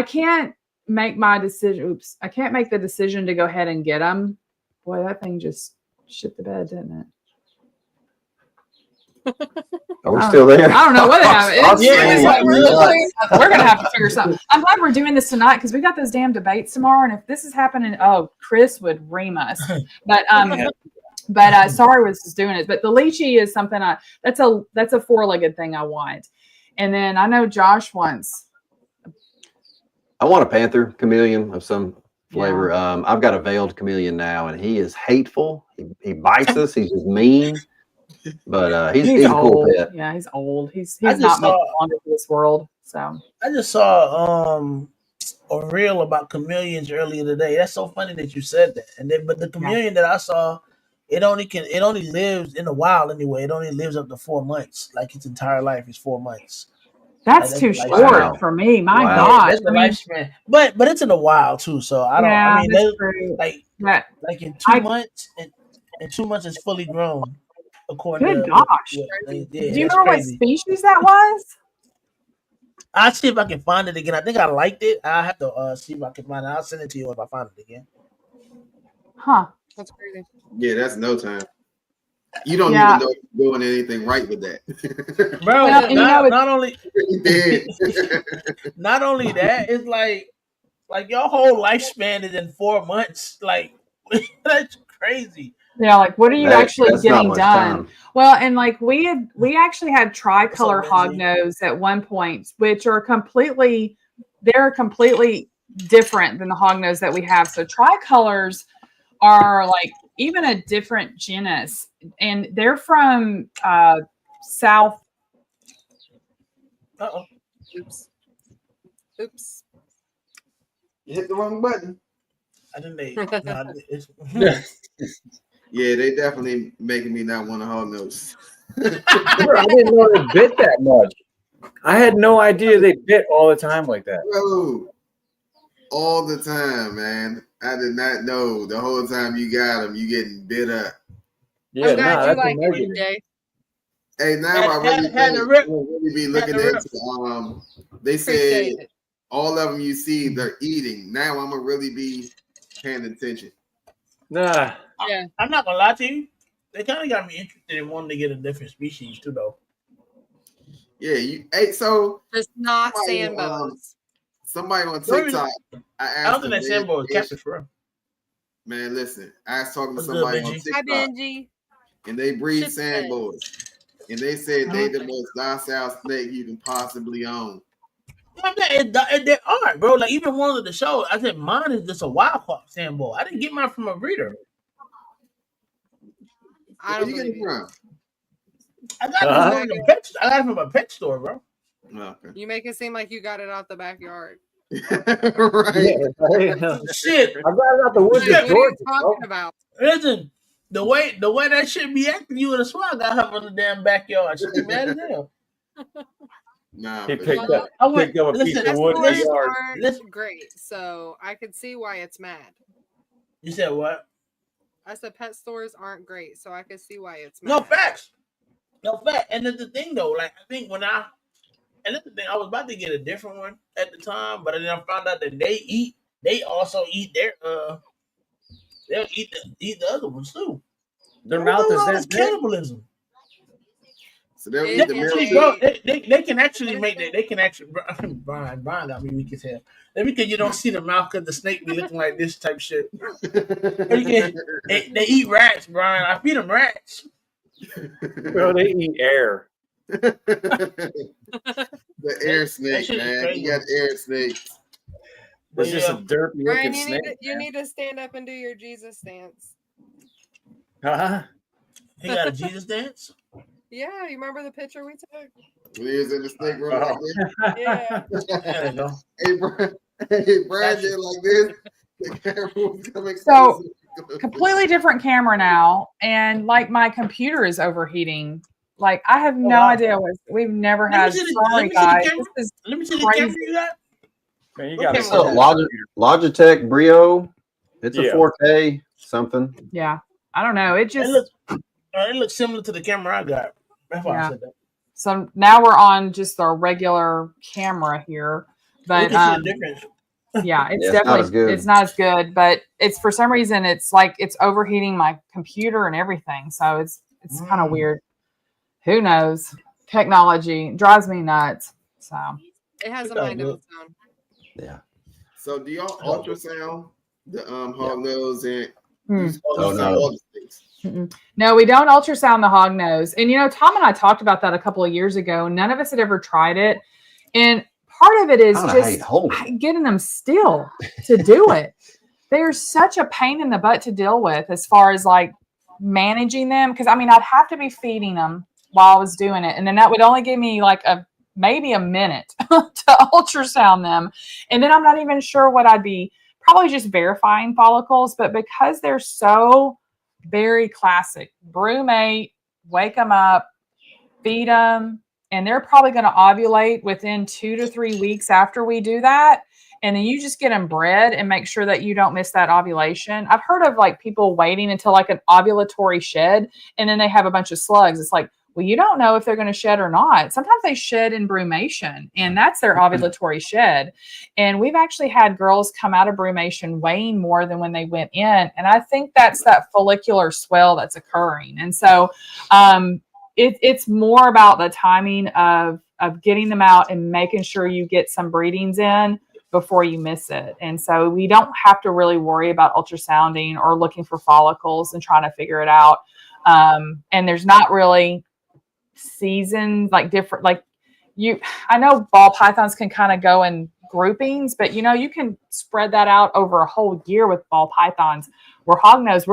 can't make my decision. I can't make the decision to go ahead and get them. Boy, that thing just shit the bed, didn't it? Are we still there? I don't know what happened. We're gonna have to figure something. I'm glad we're doing this tonight because we got those damn debates tomorrow, and if this is happening, Chris would ream us. But sorry, was just doing it. But the lychee is something that's a 4-legged thing I want, and then I know Josh wants. I want a panther chameleon of some flavor. Yeah. I've got a veiled chameleon now, and he is hateful. He bites us. He's just mean. But he's a cool pet. Yeah, he's old. He's not making longer for this world. So I just saw a reel about chameleons earlier today. That's so funny that you said that. And then, but the chameleon that I saw, it only lives in the wild anyway. It only lives up to 4 months. Like its entire life is 4 months. That's too short for me. My God, that's the lifespan. But it's in the wild too. So I don't. Yeah, I mean, like in 2 months, in 2 months it's fully grown. Good gosh! Do you remember what species that was? I'll see if I can find it again. I think I liked it. I'll have to see if I can find it. I'll send it to you if I find it again. Huh? That's crazy. Yeah, that's no time. You don't even know if you're doing anything right with that, bro. Not only that, it's like your whole lifespan is in 4 months. Like that's crazy. Yeah, like what are you actually getting done? Time. Well, and like we actually had tricolor hognose at one point, which are completely different than the hognose that we have. So tricolors are like even a different genus, and they're from South. Uh-oh. Oops. You hit the wrong button. I didn't. Yeah, they definitely making me not want to hog nose. I didn't know they bit that much. I had no idea they bit all the time like that. Bro, all the time, man. I did not know the whole time you got them, you getting bit up. Yeah, I'm glad you that's like amazing. it, Jay. Hey, now I really Had think to rip. we'll really be Had looking to rip. into they said Appreciate it. all of them you see they're eating. Now I'm gonna really be paying attention. Nah. Yeah. I'm not gonna lie to you. They kind of got me interested in wanting to get a different species too, though. Yeah, so Just not somebody, sandbows. somebody on Don't even- TikTok, I I asked don't think them, that sambo is captain for real. man, listen, I was talking to What's good, somebody on Benji? Hi, TikTok, Benji. and they breed Shit's dead. sandboys, and they said they the most docile snake you can possibly own. They are, bro. Like even one of the shows, I said mine is just a wild caught sambo. I didn't get mine from a breeder. I Where don't you get it believe you. from? I got it from a pet. I got it from a pet store, bro. Okay. You make it seem like you got it out the backyard. Right. Shit, I got it out the woods Like, of what are you Georgia. talking about? listen. The way that shit be acting, you would have sworn I got her from the damn backyard. She be mad as hell. Nah, He for picked sure. up I went. a piece Listen, of wood in the Pet stores yard. aren't Listen. great, so I could see why it's mad. You said what? I said pet stores aren't great, so I could see why it's mad. No facts. No fact. And that's the thing though. Like I think and that's the thing. I was about to get a different one at the time, but then I found out that they also eat their they'll eat the other ones too. Their mouth is that big. cannibalism. So they'll It- eat the it- middle. Actually, bro, they can actually make that. They can actually. Brian got me weak as hell. That's because you don't see the mouth because the snake be looking like this type shit. They eat rats, Brian. I feed them rats. Bro, they eat air. The air That snake, shit is man. crazy. You got air snakes. It's just a derpy Brian, looking snake. you need to stand up and do your Jesus dance. Huh? He got a Jesus dance. Yeah, you remember the picture we took? When he was in the snake room like this. Yeah. There you go. Hey, Brian did like this. The camera was coming So- closer. Completely different camera now, and like my computer is overheating. Like I have no wow. idea what we've never Let me had. see the- Sorry, let me see the guys. camera. This is Let me see the crazy. camera you got. Man, you Okay, got so Logitech Brio. It's a Yeah. 4K something. Yeah, I don't know. It just It looks similar to the camera I got. That's why I Yeah. said that. so now we're on just our regular camera here, You but can see the difference. yeah, it's Yeah, it's not definitely as good. it's not as good. But it's for some reason it's like it's overheating my computer and everything. So it's kind of weird. Who knows? Technology drives me nuts. So It has a It's all mind of good. its own. Yeah. So do y'all ultrasound the hog nose and Hmm. use Oh, ultrasound no. all the things? No, we don't ultrasound the hog nose. And Tom and I talked about that a couple of years ago. None of us had ever tried it. And part of it is I just hate holding it. getting them still to do it. They're such a pain in the butt to deal with as far as like managing them. Cause I'd have to be feeding them while I was doing it. And then that would only give me like maybe a minute to ultrasound them. And then I'm not even sure what I'd be probably just verifying follicles, but because they're so very classic, brumate, wake them up, feed them, and they're probably going to ovulate within 2 to 3 weeks after we do that. And then you just get them bred and make sure that you don't miss that ovulation. I've heard of like people waiting until like an ovulatory shed and then they have a bunch of slugs. It's like, well, you don't know if they're going to shed or not. Sometimes they shed in brumation and that's their ovulatory shed. And we've actually had girls come out of brumation weighing more than when they went in. And I think that's that follicular swell that's occurring. And so it's more about the timing of getting them out and making sure you get some breedings in before you miss it. And so we don't have to really worry about ultrasounding or looking for follicles and trying to figure it out. And there's not really seasons like different, like I know ball pythons can kind of go in groupings, but you can spread that out over a whole year with ball pythons. Where hognose,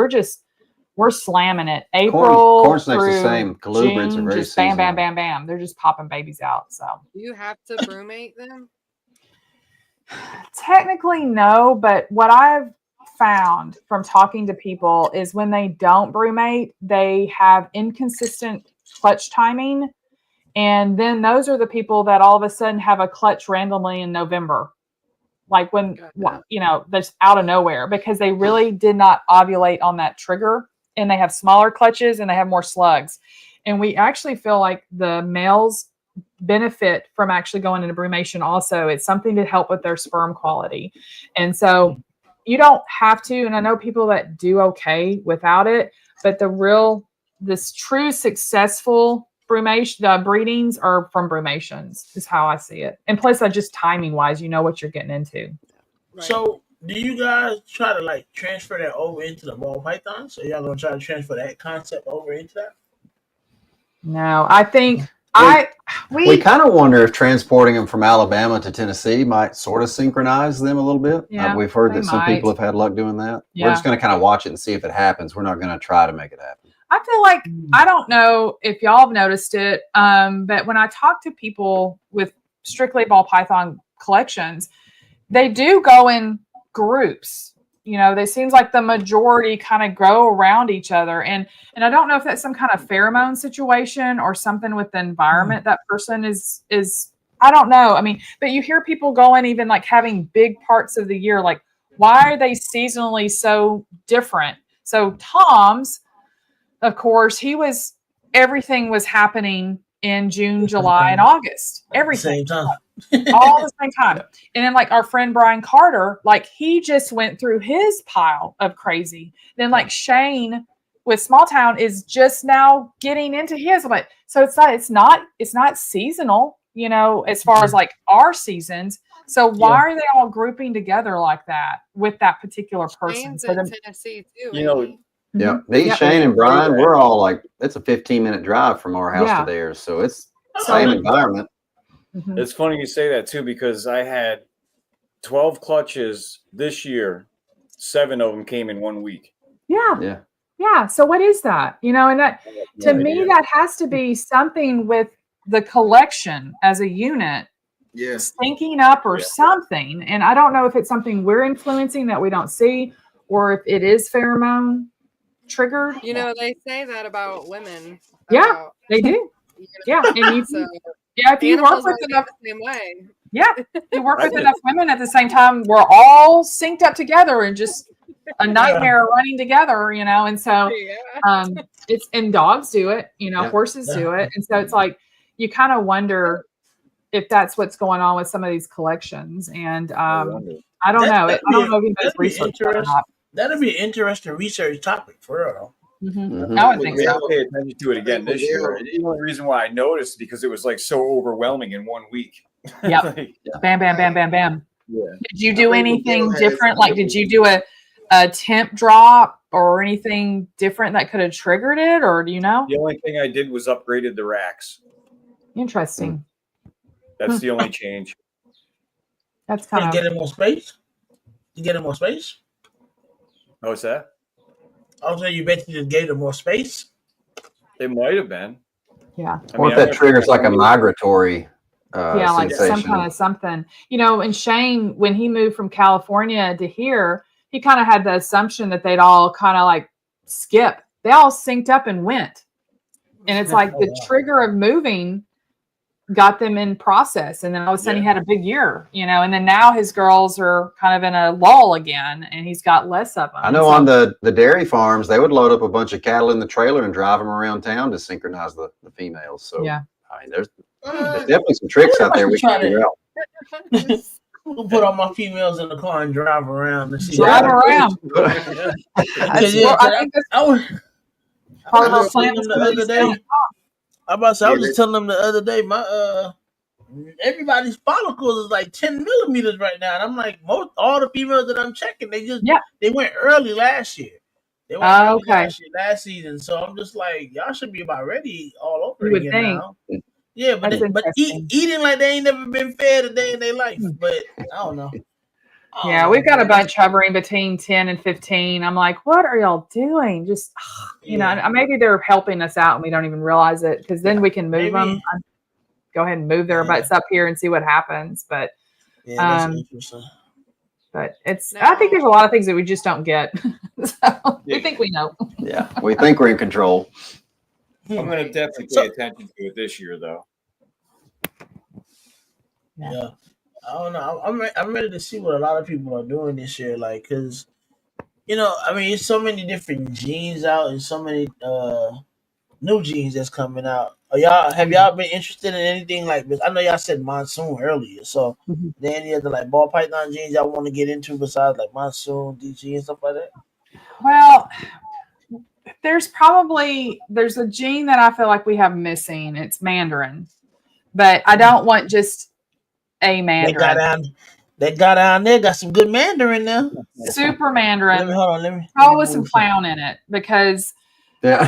we're slamming it. April Corn snake's through the same. Colubrids June, are very just bam, bam, seasonal. bam, bam. They're just popping babies out. So Do you have to brumate them? technically no, but what I've found from talking to people is when they don't brumate, they have inconsistent clutch timing. And then those are the people that all of a sudden have a clutch randomly in November. Like when, that's out of nowhere because they really did not ovulate on that trigger, and they have smaller clutches and they have more slugs. And we actually feel like the males benefit from actually going into brumation also. It's something to help with their sperm quality. And so you don't have to, and I know people that do okay without it, but this true successful brumation, the breedings are from brumations is how I see it. And plus just timing wise, you know what you're getting into. Right. So do you guys try to like transfer that over into the ball python? So y'all gonna try to transfer that concept over into that? No, I think we kind of wonder if transporting them from Alabama to Tennessee might sort of synchronize them a little bit. Yeah, we've heard that some people have had luck doing that. Yeah. We're just going to kind of watch it and see if it happens. We're not going to try to make it happen. I feel like, I don't know if y'all have noticed it, but when I talk to people with strictly ball python collections, they do go in groups. They seems like the majority kind of go around each other. And I don't know if that's some kind of pheromone situation or something with the environment that person is, I don't know. I mean, but you hear people going even like having big parts of the year, like why are they seasonally so different? So Tom's, of course, everything was happening in June, July, and August. Everything. Same time. All the same time. And then like our friend Brian Carter, like he just went through his pile of crazy. Then like Shane with Small Town is just now getting into his. But so it's not seasonal, as far as like our seasons. So why are they all grouping together like that with that particular person? Shane's in Tennessee too. Yeah, me, Shane, and Brian, we're all like, it's a 15-minute drive from our house to theirs. So it's the same environment. Mm-hmm. It's funny you say that too, because I had 12 clutches this year. 7 of them came in 1 week. Yeah. So what is that? And that to me, that has to be something with the collection as a unit. Syncing up or something. And I don't know if it's something we're influencing that we don't see, or if it is pheromone triggered. They say that about women. Yeah, they do. Yeah. And if you work with enough, the same way. Yeah, you work with enough women at the same time, we're all synced up together and just a nightmare running together, and so and dogs do it, horses do it, and so it's like you kind of wonder if that's what's going on with some of these collections, and I don't know. I don't know if anybody's researched that or not. That'd be an interesting research topic for real. Mm-hmm. I would think so. I'll pay attention to it again this year. The only reason why I noticed because it was like so overwhelming in 1 week. Yeah. Bam, bam, bam, bam, bam. Yeah. Did you do anything different? Like, did you do a temp drop or anything different that could have triggered it, or do you know? The only thing I did was upgraded the racks. Interesting. That's the only change. That's kind of get him more space. You get him more space. Oh, what's that? I was saying you bet you just gave them more space. It might have been. Yeah. Or if that triggers like a migratory like sensation. some kind of something. And Shane, when he moved from California to here, he kind of had the assumption that they'd all kind of like skip. They all synced up and went. And it's like the trigger of moving got them in process. And then all of a sudden he had a big year, and then now his girls are kind of in a lull again and he's got less of them. I know on the dairy farms, they would load up a bunch of cattle in the trailer and drive them around town to synchronize the females. So, I mean, there's definitely some tricks out there we can figure out. We'll put all my females in the car and drive around. And see drive around. I was just telling them the other day, my everybody's follicles is like 10 millimeters right now. And I'm like, all the females that I'm checking, they went early last year. They went last season. So I'm just like, y'all should be about ready all over again now. Yeah, but eating like they ain't never been fed a day in their life. But I don't know. We've got a bunch hovering between 10 and 15. I'm like, what are y'all doing? Just, maybe they're helping us out and we don't even realize it, because then we can move them. Go ahead and move their butts up here and see what happens. But, that's interesting. But I think there's a lot of things that we just don't get. So we think we know. Yeah, we think we're in control. I'm going to definitely pay attention to it this year, though. Yeah. I don't know. I'm ready to see what a lot of people are doing this year. Like, cause I mean, it's so many different genes out and so many new genes that's coming out. Have y'all been interested in anything like this? I know y'all said monsoon earlier, so Mhm. there any other like ball python genes y'all want to get into besides like monsoon, DG, and stuff like that? Well, there's a gene that I feel like we have missing. It's Mandarin, but I don't want just a Mandarin. That guy down there got some good Mandarin now. Super Mandarin. Let me Probably with some move clown in it because Yeah.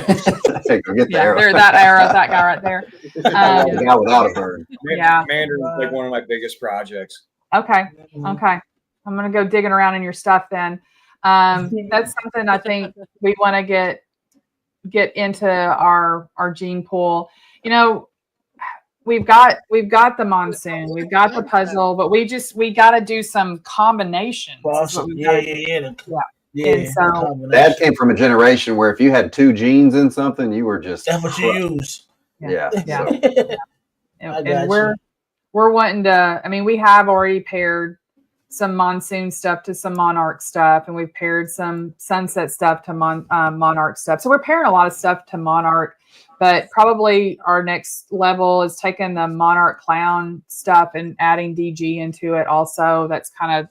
Hey, go get the arrow. there that guy right there. The guy without a bird. Yeah. Mandarin is like one of my biggest projects. Okay. I'm gonna go digging around in your stuff then. That's something I think we want to get into our gene pool. We've got the monsoon, we've got the puzzle, but we got to do some combinations. Awesome. Yeah. And so Dad came from a generation where if you had two genes in something, you were just that's what you use. Yeah. Yeah. So. And we're wanting to. I mean, we have already paired some monsoon stuff to some monarch stuff, and we've paired some sunset stuff to monarch stuff. So we're pairing a lot of stuff to monarch. But probably our next level is taking the monarch clown stuff and adding DG into it. Also, that's kind of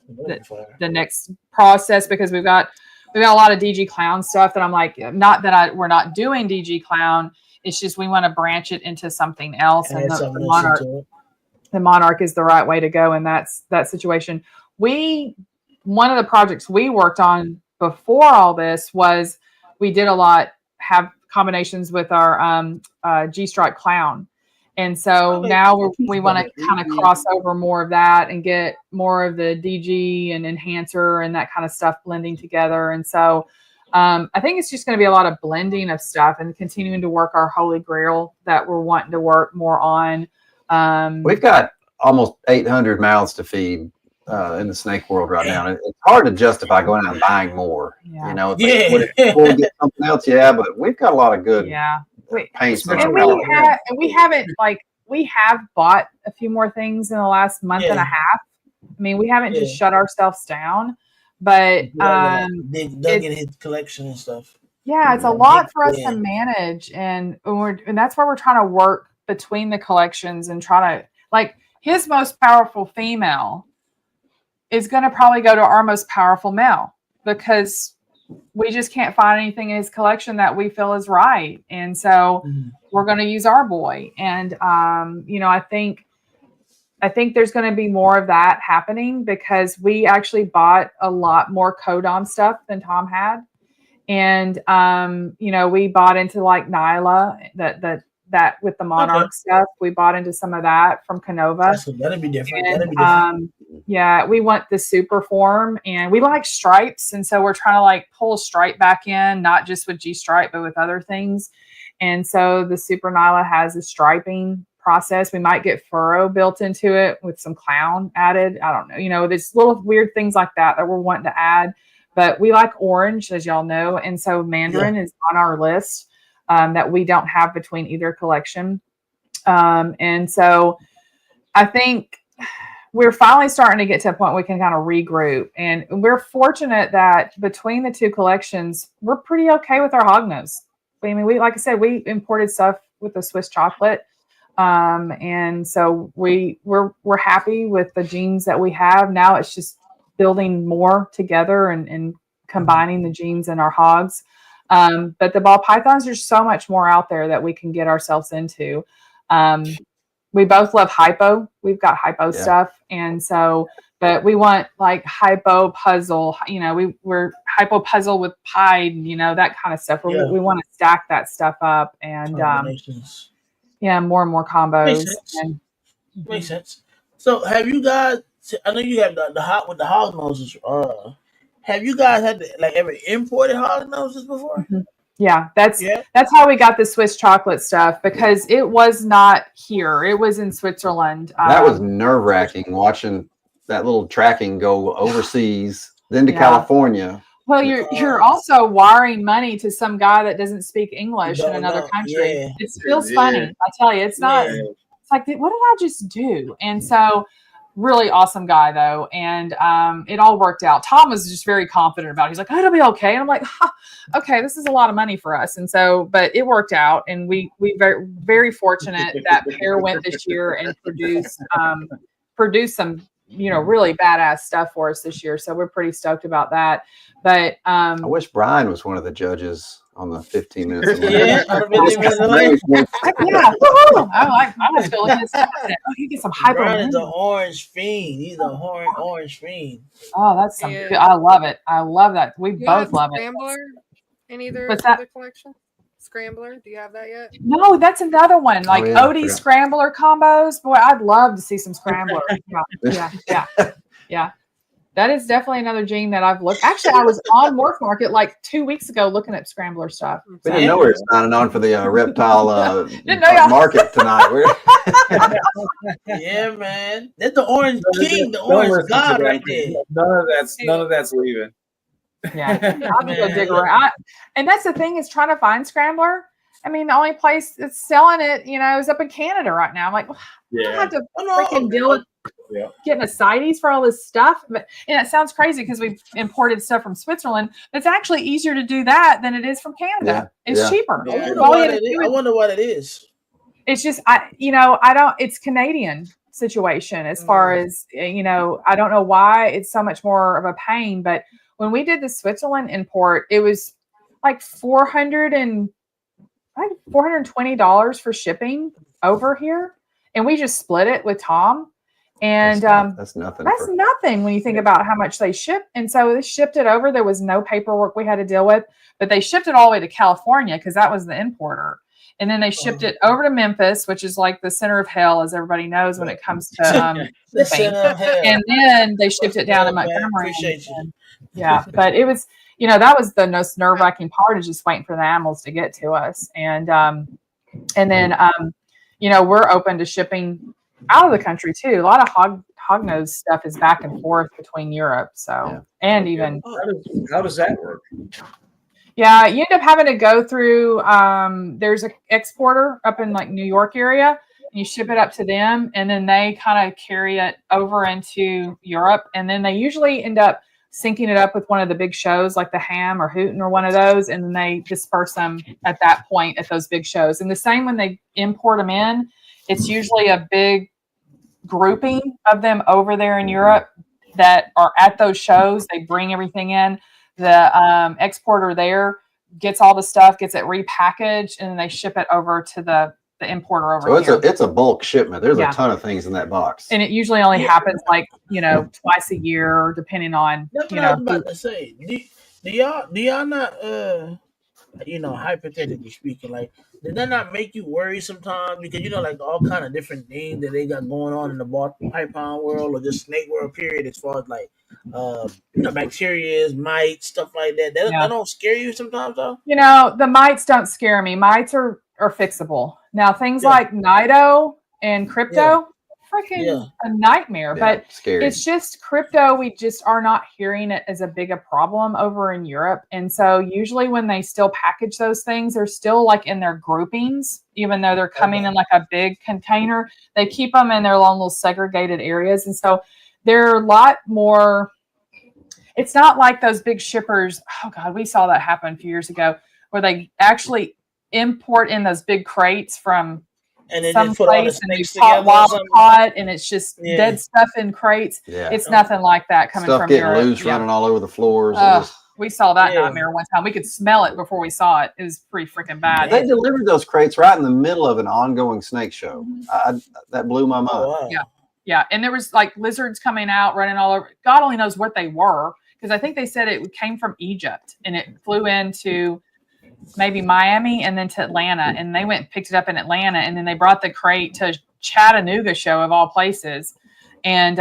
the next process because we've got a lot of DG clown stuff that I'm like, not that we're not doing DG clown. It's just we want to branch it into something else, and the monarch is the right way to go in that situation. One of the projects we worked on before all this was we did a lot have combinations with our G-stripe clown. And so now we want to kind of cross over more of that and get more of the DG and enhancer and that kind of stuff blending together. And so I think it's just going to be a lot of blending of stuff and continuing to work our holy grail that we're wanting to work more on. We've got almost 800 mouths to feed in the snake world right now. And it's hard to justify going out and buying more. Yeah. We'll get something else, but we've got a lot of good paints. And we have bought a few more things in the last month and a half. I mean, we haven't just shut ourselves down, but dug in his collection and stuff. Yeah, it's a lot for us to manage, and that's why we're trying to work between the collections and try to like his most powerful female is going to probably go to our most powerful male because we just can't find anything in his collection that we feel is right. And so we're going to use our boy. And, I think there's going to be more of that happening because we actually bought a lot more Codom stuff than Tom had. And, we bought into like Nyla, that with the monarch stuff, we bought into some of that from Canova. That'd be different. And, we want the super form and we like stripes. And so we're trying to like pull a stripe back in, not just with G stripe, but with other things. And so the super Nyla has a striping process. We might get furrow built into it with some clown added. I don't know, there's little weird things like that we're wanting to add, but we like orange, as y'all know. And so Mandarin is on our list. That we don't have between either collection. And so I think we're finally starting to get to a point where we can kind of regroup. And we're fortunate that between the two collections, we're pretty okay with our hognose. I mean, like I said, we imported stuff with the Swiss chocolate. And so we're happy with the genes that we have. Now it's just building more together and combining the genes in our hogs. But the ball pythons, there's so much more out there that we can get ourselves into. We both love hypo. We've got hypo stuff. And so, but we want like hypo puzzle, we're hypo puzzle with pied, that kind of stuff. We want to stack that stuff up and, more and more combos. Makes sense. So have you guys, I know you have the hot with the hog noses, have you guys had ever imported hog noses before? Mm-hmm. Yeah, that's how we got the Swiss chocolate stuff because it was not here. It was in Switzerland. That was nerve-wracking watching that little tracking go overseas, then to California. Well, you're also wiring money to some guy that doesn't speak English in another country. Yeah. It feels funny. I tell you, it's not. Yeah. It's like, what did I just do? And so, really awesome guy though, and it all worked out. Tom was just very confident about it. He's like, oh, it'll be okay. And I'm like, okay, this is a lot of money for us. And so, but it worked out, and we very, very fortunate that pair went this year and produced some, really badass stuff for us this year. So we're pretty stoked about that. But I wish Brian was one of the judges on the 15 minutes. Yeah, on the 15 minutes of life. yeah, woohoo! I have to go look at this. Oh, you get some hyper. Brian is an orange fiend. He's a orange fiend. Oh, that's some good. I love it. I love that. We both love it. Scrambler in either What's of that? the collection? Scrambler, do you have that yet? No, that's another one. Like yeah, Odie Scrambler combos. Boy, I'd love to see some Scrambler. Yeah. That is definitely another gene that I've looked. Actually, I was on Morph Market like 2 weeks ago looking at Scrambler stuff. We didn't know we were signing on for the reptile market tonight. Yeah, man. That's the orange king, the orange god right there. None of that's leaving. Yeah, I'll go dig around. And that's the thing, is trying to find Scrambler. I mean, the only place that's selling it, is up in Canada right now. I'm like, I don't have to freaking deal with getting a CITES for all this stuff. And it sounds crazy because we've imported stuff from Switzerland. It's actually easier to do that than it is from Canada. It's cheaper. I wonder what it is. It's just, it's Canadian situation as far as, I don't know why it's so much more of a pain. But when we did the Switzerland import, it was like $420 for shipping over here. And we just split it with Tom. And that's nothing. That's nothing when you think about how much they ship. And so they shipped it over. There was no paperwork we had to deal with, but they shipped it all the way to California because that was the importer. And then they shipped it over to Memphis, which is like the center of hell, as everybody knows when it comes to the center of hell. And then they shipped it down to Montgomery. Appreciate you. Yeah, but it was, that was the most nerve-wracking part, is just waiting for the animals to get to us. And then we're open to shipping out of the country too. A lot of hog nose stuff is back and forth between Europe. So and even how does that work? Yeah, you end up having to go through. There's an exporter up in like New York area. And you ship it up to them, and then they kind of carry it over into Europe, and then they usually end up syncing it up with one of the big shows like the Ham or Hooten or one of those, and then they disperse them at that point at those big shows. And the same when they import them in, it's usually a big grouping of them over there in Europe that are at those shows. They bring everything in. The exporter there gets all the stuff, gets it repackaged, and then they ship it over to the importer over here. So it's a bulk shipment. There's a ton of things in that box. And it usually only happens like, twice a year, depending on, That's what I was about to say. Do y'all not, hypothetically speaking, like, did that not make you worry sometimes? Because, like all kind of different things that they got going on in the python world or just snake world period, as far as like, bacteria, mites, stuff like that. That don't scare you sometimes, though? The mites don't scare me. Mites are fixable. Now, things like Nido and crypto, freaking a nightmare. But scary. It's just crypto. We just are not hearing it as a big a problem over in Europe. And so usually when they still package those things, they're still like in their groupings, even though they're coming in like a big container. They keep them in their own little segregated areas. And so they're a lot more, it's not like those big shippers. Oh God, we saw that happen a few years ago where they actually import in those big crates from some place, and they wild caught, and it's just dead stuff in crates. It's nothing like that coming stuff from getting Europe. Loose, running all over the floors. We saw that nightmare one time. We could smell it before we saw it. It was pretty freaking bad. They delivered those crates right in the middle of an ongoing snake show. That blew my mind. Oh, wow. Yeah, and there was like lizards coming out, running all over. God only knows what they were, because I think they said it came from Egypt, and it flew into maybe Miami and then to Atlanta, and they went and picked it up in Atlanta, and then they brought the crate to Chattanooga show of all places, and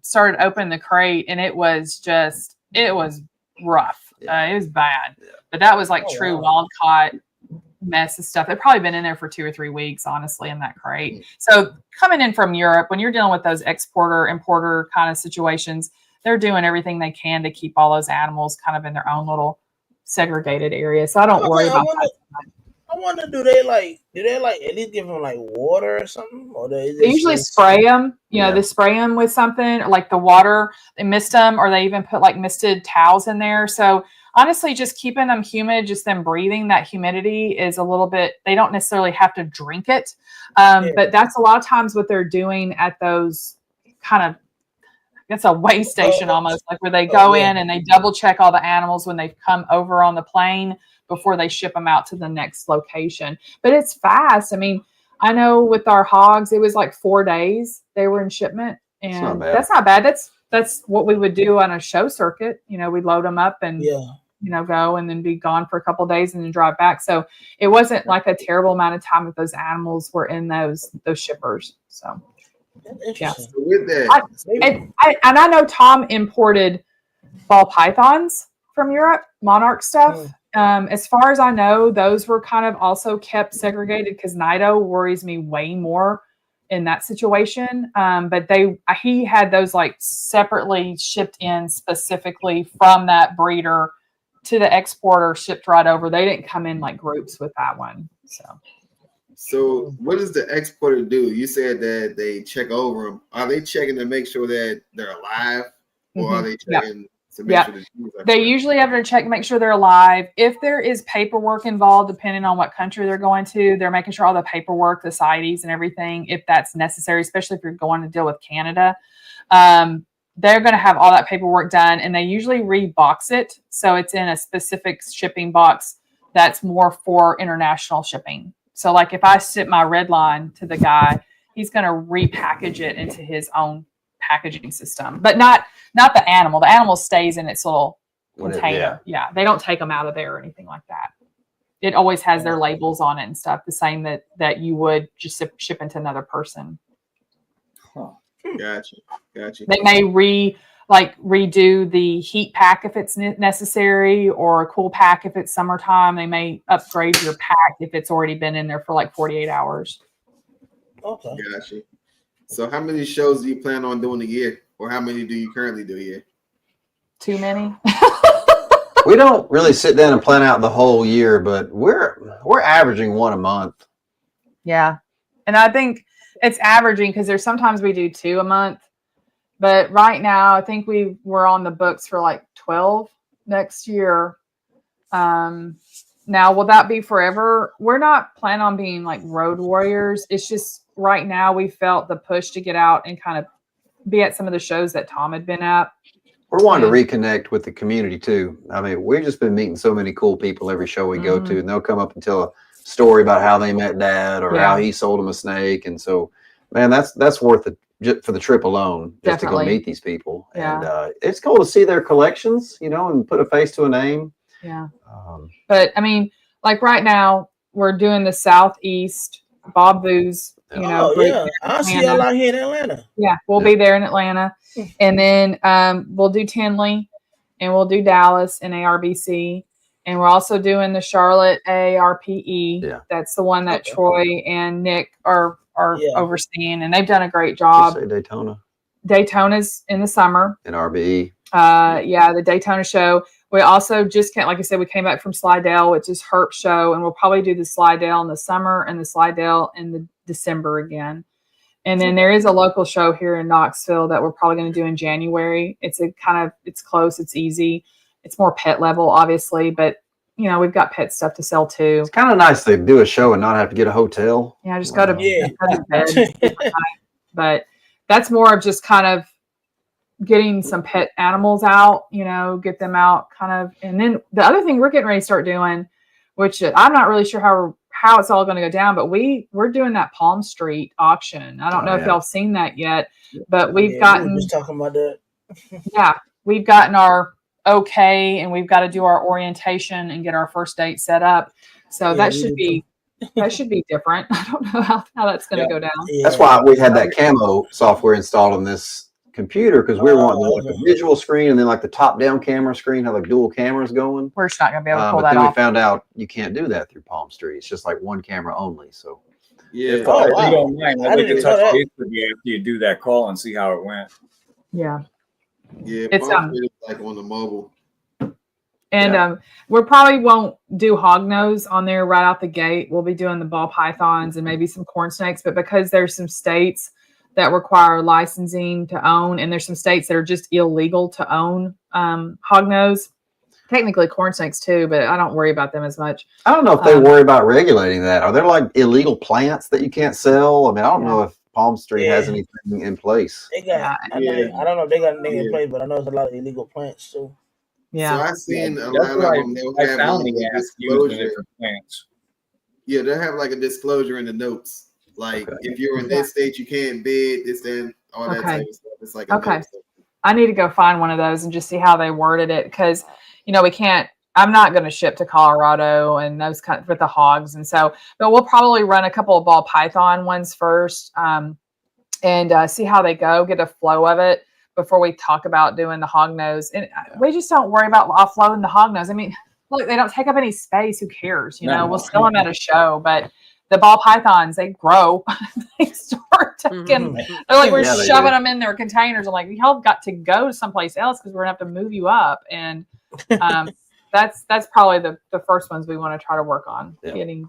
started opening the crate, and it was rough. It was bad, but that was like true wild caught mess of stuff. They've probably been in there for 2 or 3 weeks, honestly, in that crate. So coming in from Europe, when you're dealing with those exporter importer kind of situations, they're doing everything they can to keep all those animals kind of in their own little segregated area. So I don't worry about that. I wonder, do they at least give them like water or something, or they usually spray them? They spray them with something, or like the water, they mist them, or they even put like misted towels in there. So honestly, just keeping them humid, just them breathing that humidity is a little bit. They don't necessarily have to drink it, but that's a lot of times what they're doing at those kind of. It's a weigh station almost, like where they go in and they double check all the animals when they've come over on the plane before they ship them out to the next location. But it's fast. I mean, I know with our hogs, it was like 4 days they were in shipment, and that's not bad. That's what we would do on a show circuit. We'd load them up and go and then be gone for a couple of days and then drive back. So it wasn't like a terrible amount of time that those animals were in those shippers. So. Yeah. So with that, I know Tom imported ball pythons from Europe, monarch stuff. As far as I know, those were kind of also kept segregated because Nido worries me way more in that situation. But he had those like separately shipped in specifically from that breeder to the exporter, shipped right over. They didn't come in like groups with that one. So what does the exporter do? You said that they check over them. Are they checking to make sure that they're alive, or are they checking to make sure that they usually have to check, make sure they're alive. If there is paperwork involved, depending on what country they're going to, they're making sure all the paperwork, the CITES and everything, if that's necessary, especially if you're going to deal with Canada, they're going to have all that paperwork done, and they usually rebox it. So it's in a specific shipping box that's more for international shipping. So like if I ship my red line to the guy, he's going to repackage it into his own packaging system, but not the animal. The animal stays in its little container. Yeah. They don't take them out of there or anything like that. It always has their labels on it and stuff, the same that you would just ship into another person. Gotcha. They may redo the heat pack if it's necessary, or a cool pack if it's summertime. They may upgrade your pack if it's already been in there for like 48 hours. Okay. Gotcha. So how many shows do you plan on doing a year, or how many do you currently do a year? Too many. We don't really sit down and plan out the whole year, but we're averaging one a month. Yeah. And I think it's averaging because there's sometimes we do 2 a month. But right now, I think we're on the books for like 12 next year. Now, will that be forever? We're not planning on being like road warriors. It's just right now we felt the push to get out and kind of be at some of the shows that Tom had been at. We're wanting to reconnect with the community too. I mean, we've just been meeting so many cool people every show we go to, and they'll come up and tell a story about how they met Dad or how he sold them a snake. And so, man, that's worth it. Just for the trip alone, just to go meet these people. And it's cool to see their collections, and put a face to a name. Yeah. But I mean, like right now we're doing the Southeast Bob Boo's, I'll see y'all out here in Atlanta. Yeah. We'll be there in Atlanta. And then we'll do Tinley, and we'll do Dallas and ARBC. And we're also doing the Charlotte ARPE. Yeah. That's the one that Troy and Nick are overseeing, and they've done a great job. Say Daytona. Daytona's in the summer. And RBE. The Daytona show. We also just like I said, we came back from Slidell, which is Herp show, and we'll probably do the Slidell in the summer and the Slidell in the December again. And then there is a local show here in Knoxville that we're probably going to do in January. It's it's close, it's easy. It's more pet level, obviously, but we've got pet stuff to sell too. It's kind of nice to do a show and not have to get a hotel. Yeah, just go to bed. But that's more of just kind of getting some pet animals out, get them out kind of. And then the other thing we're getting ready to start doing, which I'm not really sure how it's all going to go down, but we're doing that Palm Street auction. I don't know if y'all have seen that yet, but we've gotten. We were just talking about that. Yeah, we've gotten our okay, and we've got to do our orientation and get our first date set up. So that should be different. I don't know how that's going to go down. Yeah. That's why we had that camo software installed on this computer, because we were wanting like a visual screen and then like the top-down camera screen, have like dual cameras going. We're just not going to be able to pull but that then off. We found out you can't do that through Palm Street. It's just like one camera only. So if you don't mind, I'd like to touch base with you after you do that call and see how it went. Yeah. Yeah, It's palm is like on the mobile. And we probably won't do hognose on there right out the gate. We'll be doing the ball pythons and maybe some corn snakes. But because there's some states that require licensing to own, and there's some states that are just illegal to own hognose, technically corn snakes too, but I don't worry about them as much. I don't know if they worry about regulating that. Are there like illegal plants that you can't sell? I mean, I don't know if Palm Street has anything in place. They got, I don't know if they got anything in place, but I know there's a lot of illegal plants too. Yeah. So I've seen a lot of them. They'll have like a disclosure. Yeah, they'll have like a disclosure in the notes. Like if you're in this state, you can't bid this, then all that type of stuff. It's like I need to go find one of those and just see how they worded it, because we can't. I'm not going to ship to Colorado and those kind of, with the hogs, and so. But we'll probably run a couple of ball python ones first, and see how they go. Get a flow of it before we talk about doing the hog nose. And we just don't worry about offloading the hog nose. I mean, look, they don't take up any space. Who cares? We'll sell them at a show, but the ball pythons, they grow. They start taking, they're like, we're shoving them in their containers. I'm like, y'all got to go someplace else because we're gonna have to move you up. And that's probably the first ones we want to try to work on, getting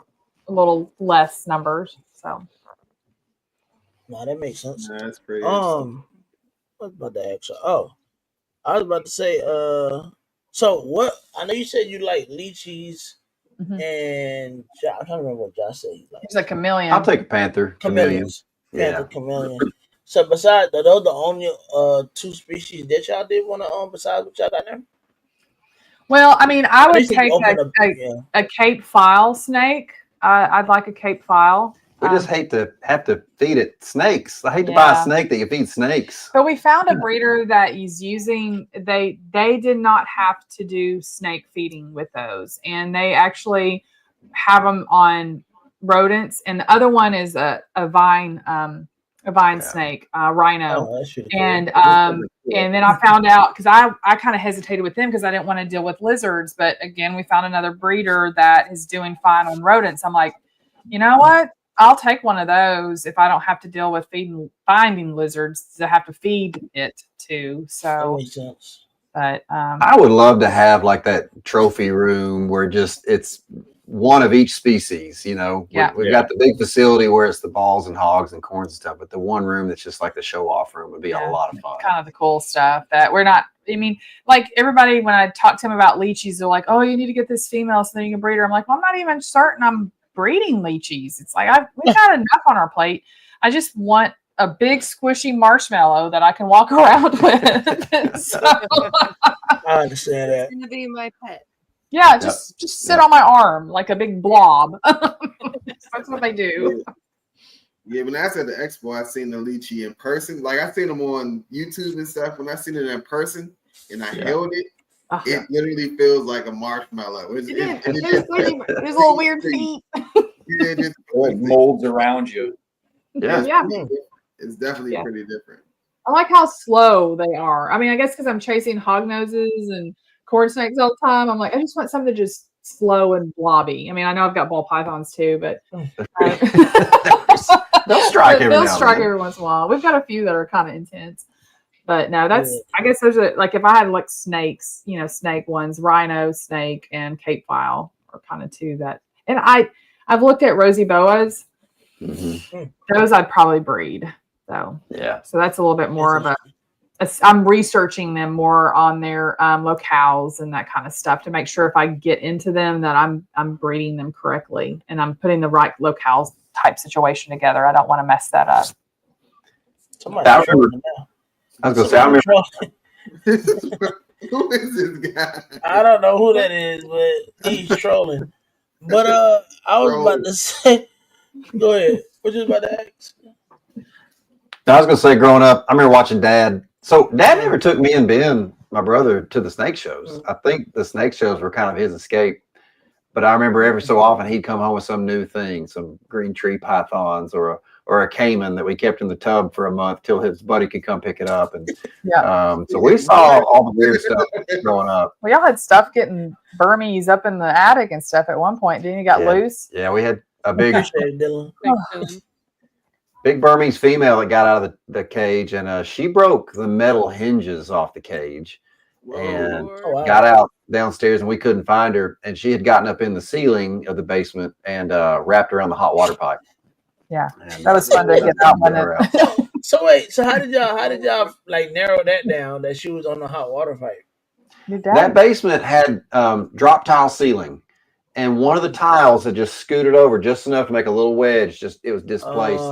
a little less numbers. So no, that makes sense. Nah, that's pretty what about the actual? Oh, I was about to say, so what? I know you said you like lychees, and I'm trying to remember what Josh said he liked. It's a chameleon. I'll take a panther. Chameleons. Panther, chameleon. So besides, are those the only two species that y'all did want to own besides what y'all got there? Well, I mean, I would take a Cape file snake. I'd like a Cape file. We just hate to have to feed it snakes. I hate to buy a snake that you feed snakes. But we found a breeder that is using, they did not have to do snake feeding with those. And they actually have them on rodents. And the other one is a vine snake, rhino. Oh, and then I found out, because I kind of hesitated with them because I didn't want to deal with lizards. But again, we found another breeder that is doing fine on rodents. I'm like, you know what? I'll take one of those if I don't have to deal with finding lizards to have to feed it to. So that makes sense. But I would love to have like that trophy room where it's one of each species. We've got the big facility where it's the balls and hogs and corns and stuff, but the one room that's just like the show off room would be a lot of fun. Kind of the cool stuff that we're not. I mean, like everybody, when I talk to them about lychees, they're like, "Oh, you need to get this female so then you can breed her." I'm like, "Well, I'm not even certain I'm breeding lychees." It's like we've got enough on our plate. I just want a big squishy marshmallow that I can walk around with. So, I understand that. It's gonna be my pet. Yeah, just sit on my arm like a big blob. That's what they do. Yeah, when I was at the expo, I seen the lychee in person. Like I seen them on YouTube and stuff. When I seen it in person and I held it, it literally feels like a marshmallow. There's little weird feet. It molds around you. It's definitely pretty different. I like how slow they are. I mean, I guess because I'm chasing hog noses and corn snakes all the time. I'm like, I just want something just slow and blobby. I mean, I know I've got ball pythons too, but they'll strike every once in a while. We've got a few that are kind of intense. But no, I guess there's like, if I had like snakes, snake ones, rhino, snake, and Cape file are kind of two that, and I've looked at rosy boas. Those I'd probably breed. So that's a little bit more of I'm researching them more on their locales and that kind of stuff to make sure if I get into them that I'm breeding them correctly and I'm putting the right locales type situation together. I don't want to mess that up. I was going to say, who is this guy? I don't know who that is, but he's trolling. But I was about to say, go ahead. What you about to ask? I was going to say, growing up, I remember watching Dad. So Dad never took me and Ben, my brother, to the snake shows. I think the snake shows were kind of his escape. But I remember every so often he'd come home with some new thing, some green tree pythons or a caiman that we kept in the tub for a month till his buddy could come pick it up. And so we saw all the weird stuff growing up. Well, y'all had stuff getting Burmese up in the attic and stuff at one point. Didn't you got loose? Yeah, we had a big big Burmese female that got out of the cage, and she broke the metal hinges off the cage and got out downstairs, and we couldn't find her. And she had gotten up in the ceiling of the basement and wrapped around the hot water pipe. Yeah, and, that was fun to get that one in. So wait, so how did y'all like narrow that down that she was on the hot water pipe? That basement had drop tile ceiling, and one of the tiles had just scooted over just enough to make a little wedge. It was displaced.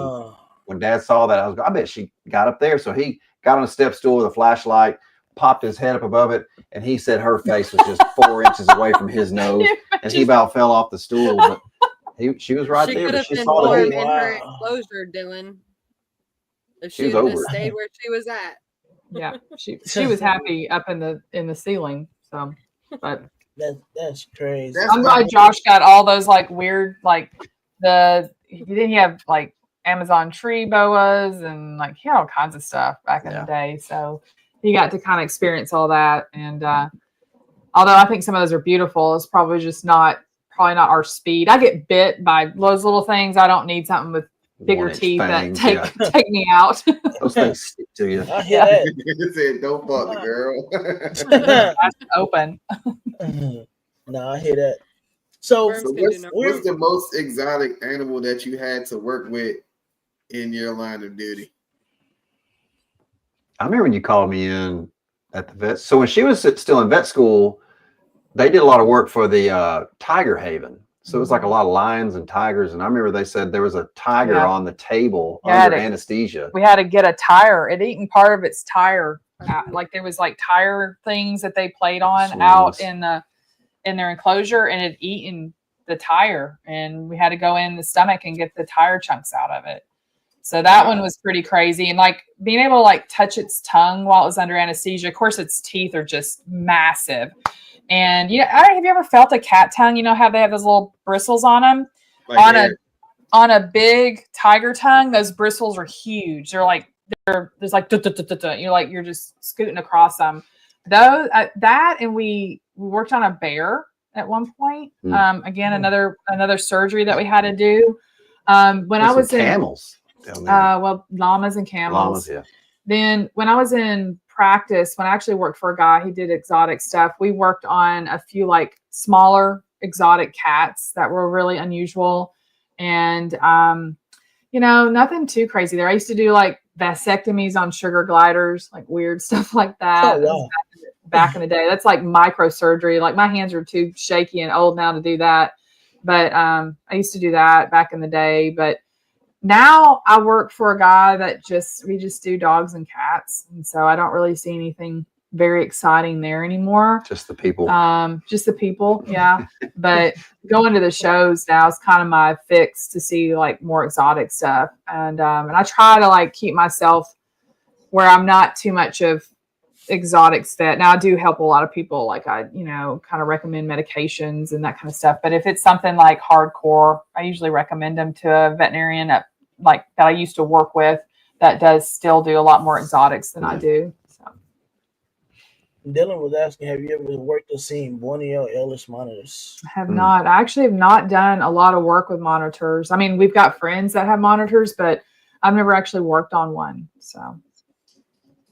When Dad saw that, I bet she got up there. So he got on a step stool with a flashlight, popped his head up above it, and he said her face was just 4 inches away from his nose, and he about fell off the stool. But she was right there. But she saw the heat. In her enclosure, Dylan. If she was had over just stayed where she was at. Yeah, she was happy up in the ceiling. So, but that's crazy. I'm glad Josh got all those like weird he have like Amazon tree boas and like he had all kinds of stuff back in the day. So he got to kind of experience all that. And although I think some of those are beautiful, it's probably not our speed. I get bit by those little things. I don't need something with bigger teeth fangs, that take me out. Those things stick to you. I hear that. It said, "Don't fuck the girl." That's open. No, I hear that. So what's the most exotic animal that you had to work with in your line of duty? I remember when you called me in at the vet. So when she was still in vet school, they did a lot of work for the Tiger Haven. So it was like a lot of lions and tigers. And I remember they said there was a tiger on the table under anesthesia. We had to get a tire. It eaten part of its tire. Like there was like tire things that they played on out in their enclosure, and it eaten the tire. And we had to go in the stomach and get the tire chunks out of it. So that one was pretty crazy. And like being able to like touch its tongue while it was under anesthesia. Of course, its teeth are just massive. And have you ever felt a cat tongue? You know how they have those little bristles on them? Like on a big tiger tongue, those bristles are huge. There's like you're just scooting across them. Those and we worked on a bear at one point. Again, another surgery that we had to do. When I was in camels. Down there. Llamas and camels. Llamas, yeah. Then when I was in practice, when I actually worked for a guy who did exotic stuff, we worked on a few like smaller exotic cats that were really unusual. And, nothing too crazy there. I used to do like vasectomies on sugar gliders, like weird stuff like that. Oh, wow. Back in the day. That's like microsurgery. Like my hands are too shaky and old now to do that. But I used to do that back in the day. But now I work for a guy that we just do dogs and cats. And so I don't really see anything very exciting there anymore. Just the people. Yeah. But going to the shows now is kind of my fix to see like more exotic stuff. And I try to like keep myself where I'm not too much of exotics vet. Now I do help a lot of people. Like I, kind of recommend medications and that kind of stuff. But if it's something like hardcore, I usually recommend them to a veterinarian that I used to work with that does still do a lot more exotics than I do. So. Dylan was asking, have you ever worked or seen Borneo Ellis monitors? I have not. I actually have not done a lot of work with monitors. I mean, we've got friends that have monitors, but I've never actually worked on one. So.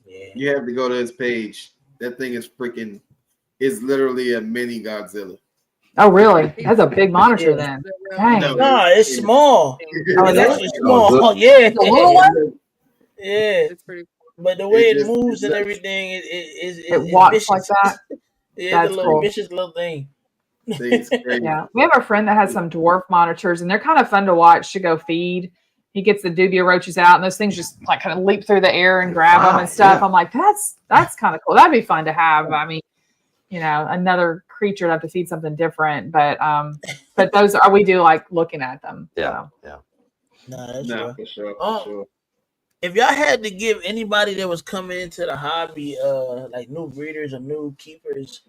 Yeah. You have to go to his page. That thing is it's literally a mini Godzilla. Oh, really? That's a big monitor then. Dang. No, it's small. It's actually small. Yeah. It's a little one? Yeah. It's pretty cool. But the way it moves and everything, it walks vicious. like that. Yeah, it's a little vicious little thing. Yeah. We have a friend that has some dwarf monitors, and they're kind of fun to watch to go feed. He gets the dubia roaches out, and those things just like kind of leap through the air and grab them and stuff. Yeah. I'm like, that's kind of cool. That'd be fun to have. I mean, another creature to have to feed something different, but those we do like looking at them. Yeah, so. yeah. No, for sure. If y'all had to give anybody that was coming into the hobby, like new breeders or new keepers,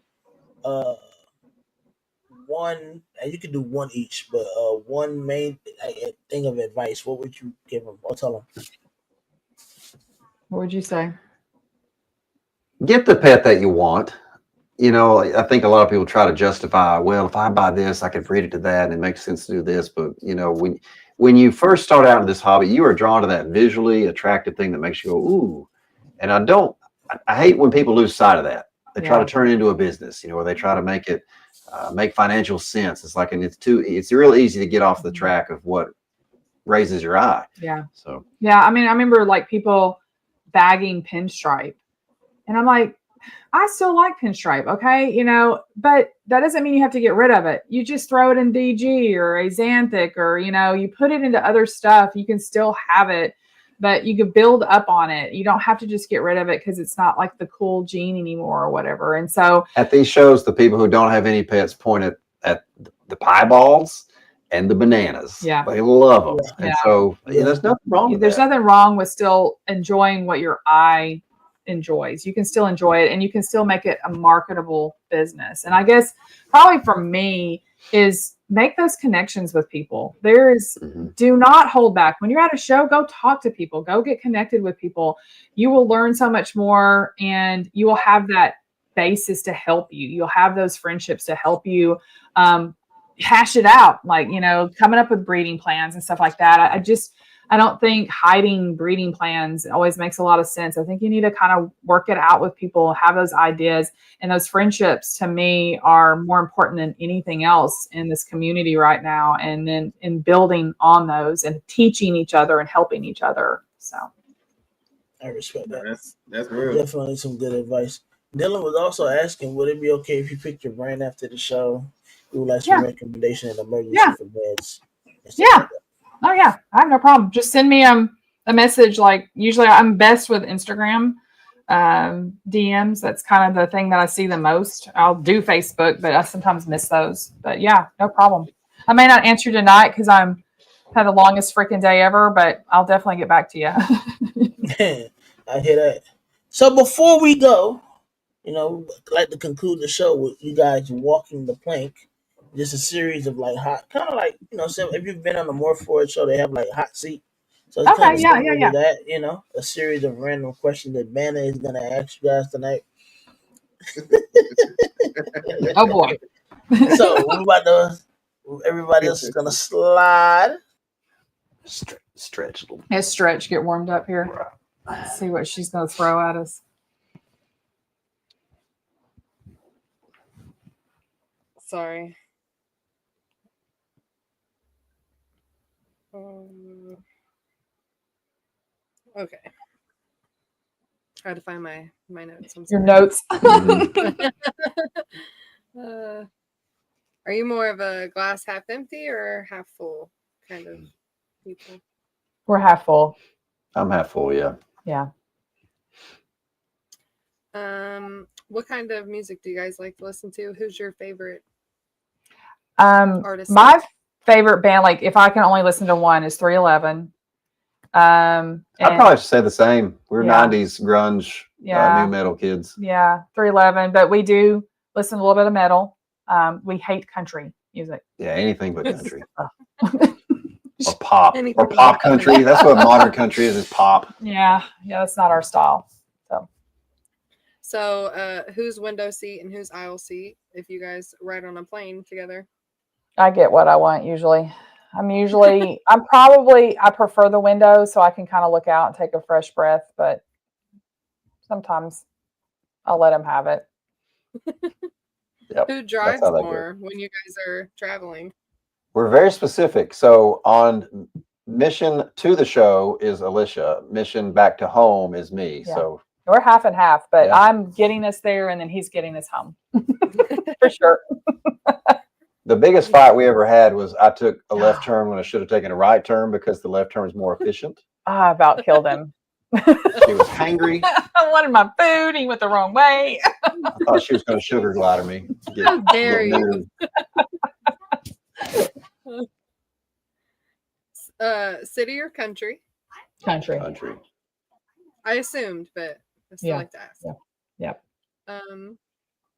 one, and you could do one each, but one main thing of advice, what would you give them or tell them? What would you say? Get the pet that you want. I think a lot of people try to justify, well, if I buy this, I can breed it to that, and it makes sense to do this. But when when you first start out in this hobby, you are drawn to that visually attractive thing that makes you go, ooh. And I hate when people lose sight of that. They try to turn it into a business, or they try to make it make financial sense. It's like, and it's real easy to get off the track of what raises your eye. Yeah. So, yeah. I mean, I remember like people bagging pinstripe, and I'm like, I still like pinstripe. Okay. But that doesn't mean you have to get rid of it. You just throw it in DG or a Xanthic, or, you put it into other stuff. You can still have it, but you can build up on it. You don't have to just get rid of it because it's not like the cool gene anymore or whatever. And so at these shows, the people who don't have any pets point at the pieballs and the bananas. Yeah. They love them. Yeah. And so there's nothing wrong with there's that. nothing wrong with still enjoying what your eye enjoys. You can still enjoy it, and you can still make it a marketable business. And I guess probably for me is make those connections with people. Do not hold back. When you're at a show, go talk to people, go get connected with people. You will learn so much more, and you will have that basis to help you. You'll have those friendships to help you hash it out, like, coming up with breeding plans and stuff like that. I don't think hiding breeding plans always makes a lot of sense. I think you need to kind of work it out with people, have those ideas, and those friendships to me are more important than anything else in this community right now. And then in building on those and teaching each other and helping each other. So I respect that. That's real. Definitely some good advice. Dylan was also asking, would it be okay if you picked your brand after the show? We would like some recommendation and emergency for beds. Yeah. Oh yeah, I have no problem. Just send me a message. Like, usually I'm best with Instagram DMs. That's kind of the thing that I see the most. I'll do Facebook, but I sometimes miss those. But yeah, no problem. I may not answer tonight because I'm had the longest freaking day ever, but I'll definitely get back to you. I hear that. So before we go, I'd like to conclude the show with you guys walking the plank. Just a series of like hot, kind of like, so if you've been on the More Forward show, they have like hot seat. So it's kind of similar to that, a series of random questions that Banner is going to ask you guys tonight. Oh boy. So everybody else is going to slide. Stretch a little. Let's stretch, get warmed up here. Let's see what she's going to throw at us. Sorry. Okay. Try to find my notes. Your notes. Are you more of a glass half empty or half full kind of people? We're half full. I'm half full, yeah. Yeah. What kind of music do you guys like to listen to? Who's your favorite artist? My favorite band, like if I can only listen to one, is 311. I'd probably say the same. We're 90s grunge, new metal kids. Yeah, 311. But we do listen to a little bit of metal. We hate country music. Yeah, anything but country. Or pop. Or pop country. That's what modern country is pop. Yeah, that's not our style. So who's window seat and who's aisle seat if you guys ride on a plane together? I get what I want usually. I prefer the window so I can kind of look out and take a fresh breath, but sometimes I'll let them have it. Yep, who drives more when you guys are traveling? We're very specific. So on mission to the show is Alicia. Mission back to home is me. Yeah. So we're half and half, but I'm getting us there and then he's getting us home. For sure. The biggest fight we ever had was I took a left turn when I should have taken a right turn because the left turn is more efficient. I about killed him. She was hangry. I wanted my food. He went the wrong way. I thought she was going to sugar glider me. How dare you? City or country? Country. I assumed, but I still like to ask. Yeah.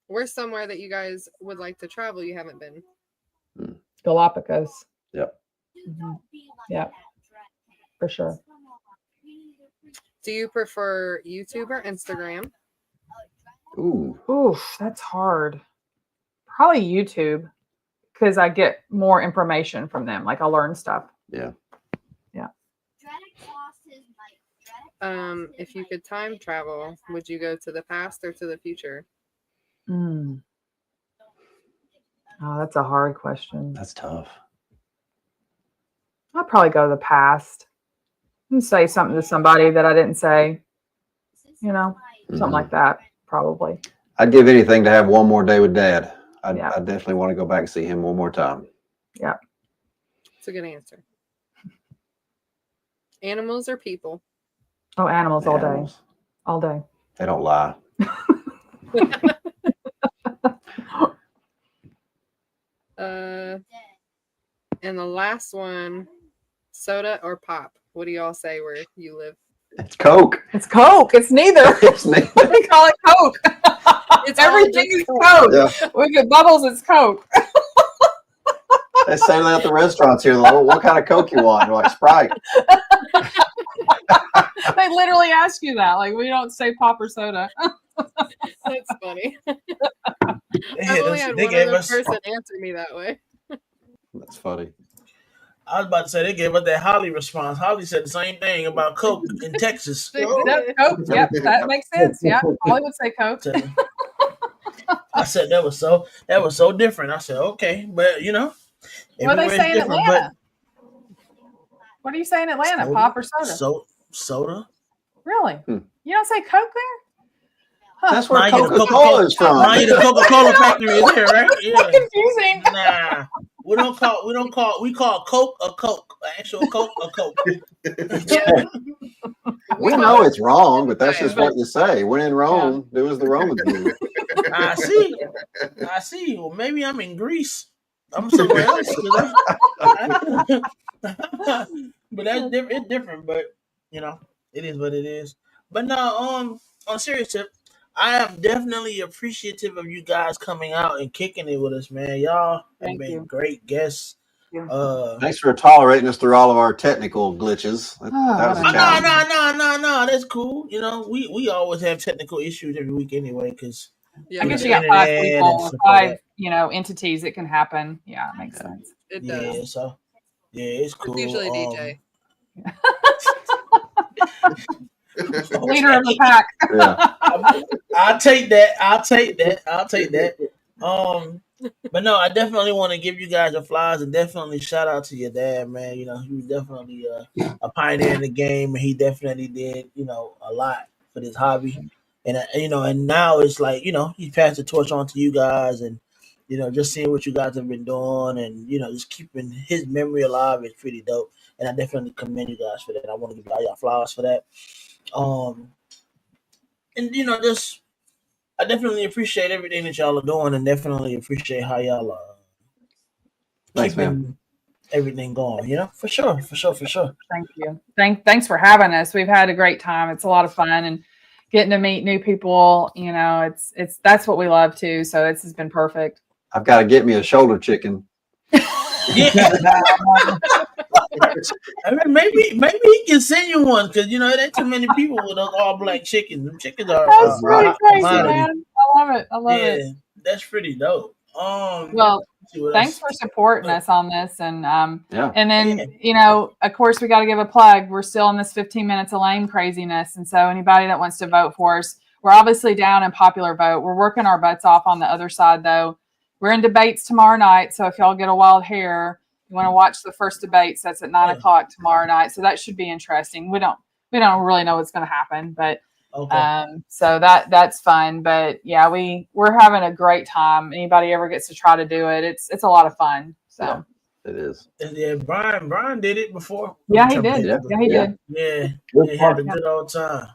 Where's somewhere that you guys would like to travel you haven't been? Galapagos. Yep. Mm-hmm. Yeah. For sure. Do you prefer YouTube or Instagram? Ooh, that's hard. Probably YouTube because I get more information from them. Like I'll learn stuff. Yeah. If you could time travel, would you go to the past or to the future? Oh, that's a hard question. That's tough. I'll probably go to the past and say something to somebody that I didn't say. Something like that, probably. I'd give anything to have one more day with Dad. I Yeah. definitely want to go back and see him one more time. Yeah. It's a good answer. Animals or people? Oh, animals all day. Animals. All day. They don't lie. And the last one, soda or pop? What do y'all say where you live? It's Coke. It's Coke. It's neither. It's neither. We call it Coke. It's all Everything just is Coke. Yeah. We get bubbles, it's Coke. They say that at the restaurants here. Like, what kind of Coke you want? You're like, Sprite. They literally ask you that. Like, we don't say pop or soda. That's funny. Yeah, I've only had they one gave other us. person answer me that way. That's funny. I was about to say they gave us that Holly response. Holly said the same thing about Coke in Texas. They Yep, did. Coke. Yep, that makes sense. Yeah, Holly would say Coke. I said that was so different. I said okay, but What do they everywhere's say in different, Atlanta? What do you say in but Atlanta? Pop or soda? Soda. Really? You don't say Coke there? Huh. That's where Mind you, the Coca-Cola is from. Mind you, the Coca-Cola factory is here, right? Yeah. Confusing. Nah, we call Coke a Coke, actual Coke a Coke. Yeah. We call know it- it's wrong, but that's just what you say. When in Rome, do as the Romans do. I see. Well, maybe I'm in Greece. I'm somewhere else. But it's different. But it is what it is. But no, on a serious tip, I am definitely appreciative of you guys coming out and kicking it with us, man. Y'all have Thank been you. great guests. Yeah. Thanks for tolerating us through all of our technical glitches. That was a challenge. No, that's cool. We always have technical issues every week anyway, because Yeah, I guess the you got 5 internet people, and or stuff like 5, entities. It can happen. Yeah, it makes sense. it yeah, does. so it's cool. It's usually DJ. Leader of the pack. Yeah. I'll take that. But no, I definitely want to give you guys your flowers and definitely shout out to your dad, man. He was definitely a pioneer in the game, and he definitely did, a lot for this hobby. And and now it's like, he passed the torch on to you guys, and just seeing what you guys have been doing, and just keeping his memory alive is pretty dope. And I definitely commend you guys for that. I want to give y'all flowers for that. And just I definitely appreciate everything that y'all are doing, and definitely appreciate how y'all are Thanks, keeping man. everything going. For sure. Thank you. Thanks for having us. We've had a great time. It's a lot of fun, and getting to meet new people. It's that's what we love too. So this has been perfect. I've got to get me a shoulder chicken. Yeah. I mean, maybe he can send you one, because it ain't too many people with those all black chickens. Them chickens are That's really a crazy, commodity. man. I love it. That's pretty dope. Well, let's see what thanks else. for supporting us on this, and Yeah. and then of course, we got to give a plug. We're still in this 15 minutes of lame craziness, and so anybody that wants to vote for us, we're obviously down in popular vote. We're working our butts off on the other side, though. We're in debates tomorrow night, so if y'all get a wild hair, you want to watch the first debates. That's at 9:00 tomorrow night, so that should be interesting. We don't really know what's going to happen, but Okay. so that's fun. But yeah, we're having a great time. Anybody ever gets to try to do it, it's a lot of fun. So It is. Yeah, Brian did it before. yeah, he did. Yeah. Yeah, he did. Yeah, Good he had fun. a good old time.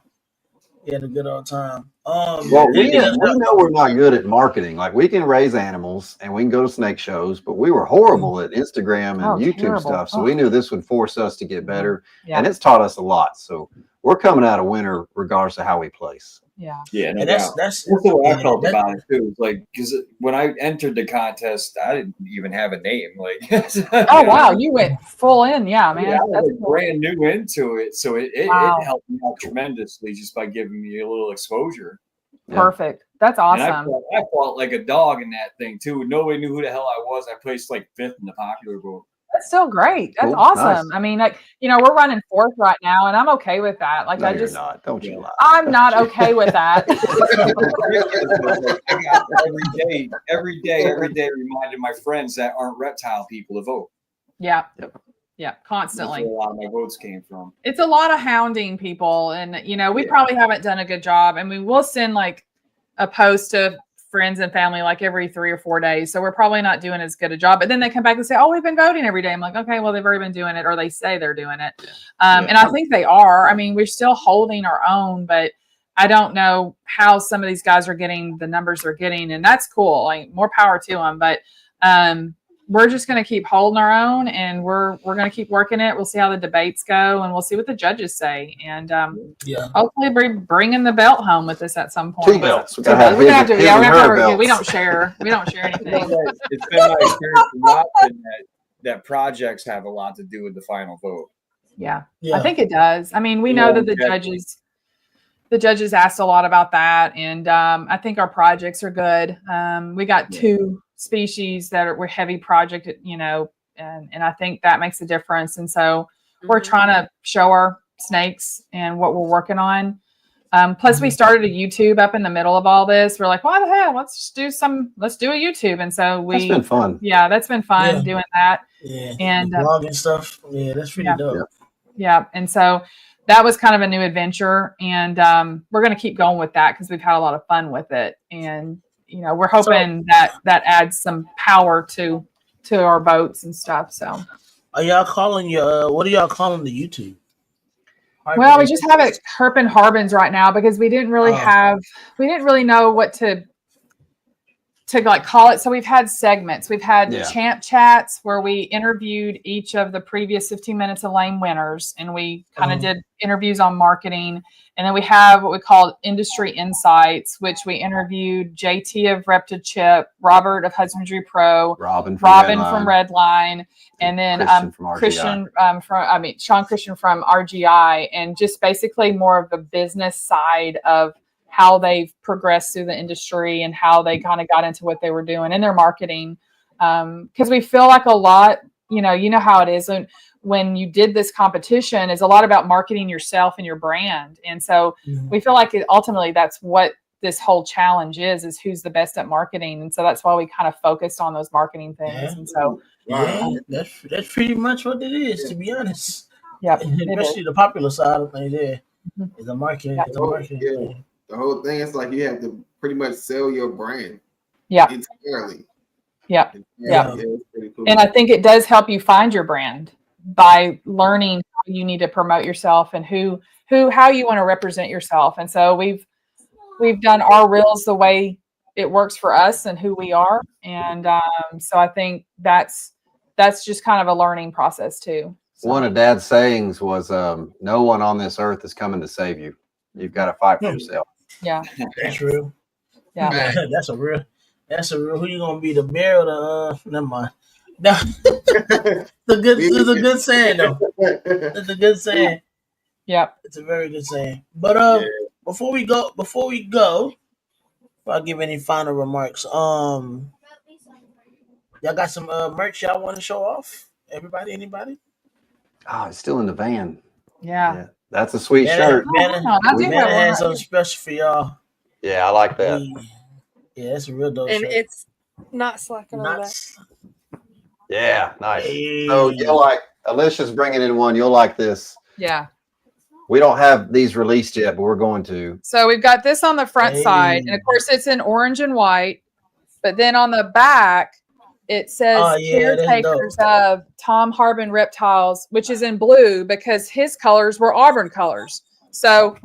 Well, we know we're not good at marketing. Like, we can raise animals and we can go to snake shows, but we were horrible at Instagram and YouTube terrible. stuff. So we knew this would force us to get better, Yeah. and it's taught us a lot. So we're coming out a winner regardless of how we place. Yeah. Yeah, no And doubt. that's That's what I felt that- about it too. It's like, because when I entered the contest, I didn't even have a name. Like, Oh wow, you went full in, yeah, man. Yeah, I was That's like cool. brand new into it, so it Wow. helped me out tremendously just by giving me a little exposure. Perfect. That's And awesome. I fought like a dog in that thing too. Nobody knew who the hell I was. I placed like 5th in the popular vote. That's still great. That's Cool. awesome. Nice. I mean, like, we're running 4th right now, and I'm okay with that. Like, No, you're not. Don't you lie. I'm not okay with that. every day reminding my friends that aren't reptile people to vote. Yeah. Yep. Yeah, That's constantly. where a lot of my votes came from. It's a lot of hounding people, and we probably haven't done a good job. I mean, we'll send like a post to friends and family like every 3 or 4 days, so we're probably not doing as good a job. But then they come back and say, "Oh, we've been voting every day." I'm like, "Okay, well, they've already been doing it," or they say they're doing it, and I think they are. I mean, we're still holding our own, but I don't know how some of these guys are getting the numbers they're getting, and that's cool. Like, more power to them, but we're just going to keep holding our own, and we're going to keep working it. We'll see how the debates go, and we'll see what the judges say. And hopefully bringing the belt home with us at some point. 2 belts. We're gonna have to. Yeah, we're gonna have to. We don't share. We don't share anything. It's been my experience watching that projects have a lot to do with the final vote. Yeah. I think it does. I mean, we know that the judges asked a lot about that, and I think our projects are good. We got 2 species that were heavy project, and I think that makes a difference. And so we're trying to show our snakes and what we're working on. Plus we started a YouTube up in the middle of all this. We're like, why the hell? Let's do a YouTube. And so that's been fun. Yeah, that's been fun doing that. Yeah. And vlogging stuff. Yeah, that's pretty dope. Yeah. And so that was kind of a new adventure, and we're going to keep going with that because we've had a lot of fun with it. And we're hoping that adds some power to our boats and stuff. So, are y'all calling what are y'all calling the YouTube? Well, we just have it Herpin Harbins right now because we didn't really know what to like call it. So we've had segments. We've had champ chats where we interviewed each of the previous 15 minutes of lane winners, and we kind of did interviews on marketing. And then we have what we call industry insights, which we interviewed JT of Repta Chip, Robert of Husbandry Pro, Robin from Redline, and then Sean Christian from RGI, and just basically more of the business side of how they've progressed through the industry and how they kind of got into what they were doing in their marketing. Because we feel like a lot, you know how it is when you did this competition is a lot about marketing yourself and your brand. And so we feel like ultimately that's what this whole challenge is who's the best at marketing. And so that's why we kind of focused on those marketing things. Yeah. And so that's pretty much what it is, to be honest. Yeah. Especially the popular side of things there. Is the marketing. Thing. The whole thing is like you have to pretty much sell your brand. Yeah. Entirely. Yeah. It's pretty cool. And I think it does help you find your brand by learning how you need to promote yourself and how you want to represent yourself. And so we've done our reels the way it works for us and who we are. And so I think that's just kind of a learning process too. So. One of Dad's sayings was, no one on this earth is coming to save you. You've got to fight for yourself. Yeah. That's real. Yeah. That's a real, who you going to be, the bear or the, never mind. It's a good saying though. It's a good saying. Yeah. It's a very good saying. But before we go, before I give any final remarks, y'all got some merch y'all want to show off? Anybody? Oh, it's still in the van. Yeah. That's a sweet shirt. Manna has something special for y'all. Yeah, I like that. Yeah, that's a real dope and shirt. it's not slacking on that. Yeah, nice. Hey. So you'll like, Alicia's bringing in one. You'll like this. Yeah. We don't have these released yet, but we're going to. So we've got this on the front side, and of course it's in orange and white. But then on the back, it says caretakers of Tom Harbin Reptiles, which is in blue because his colors were Auburn colors. So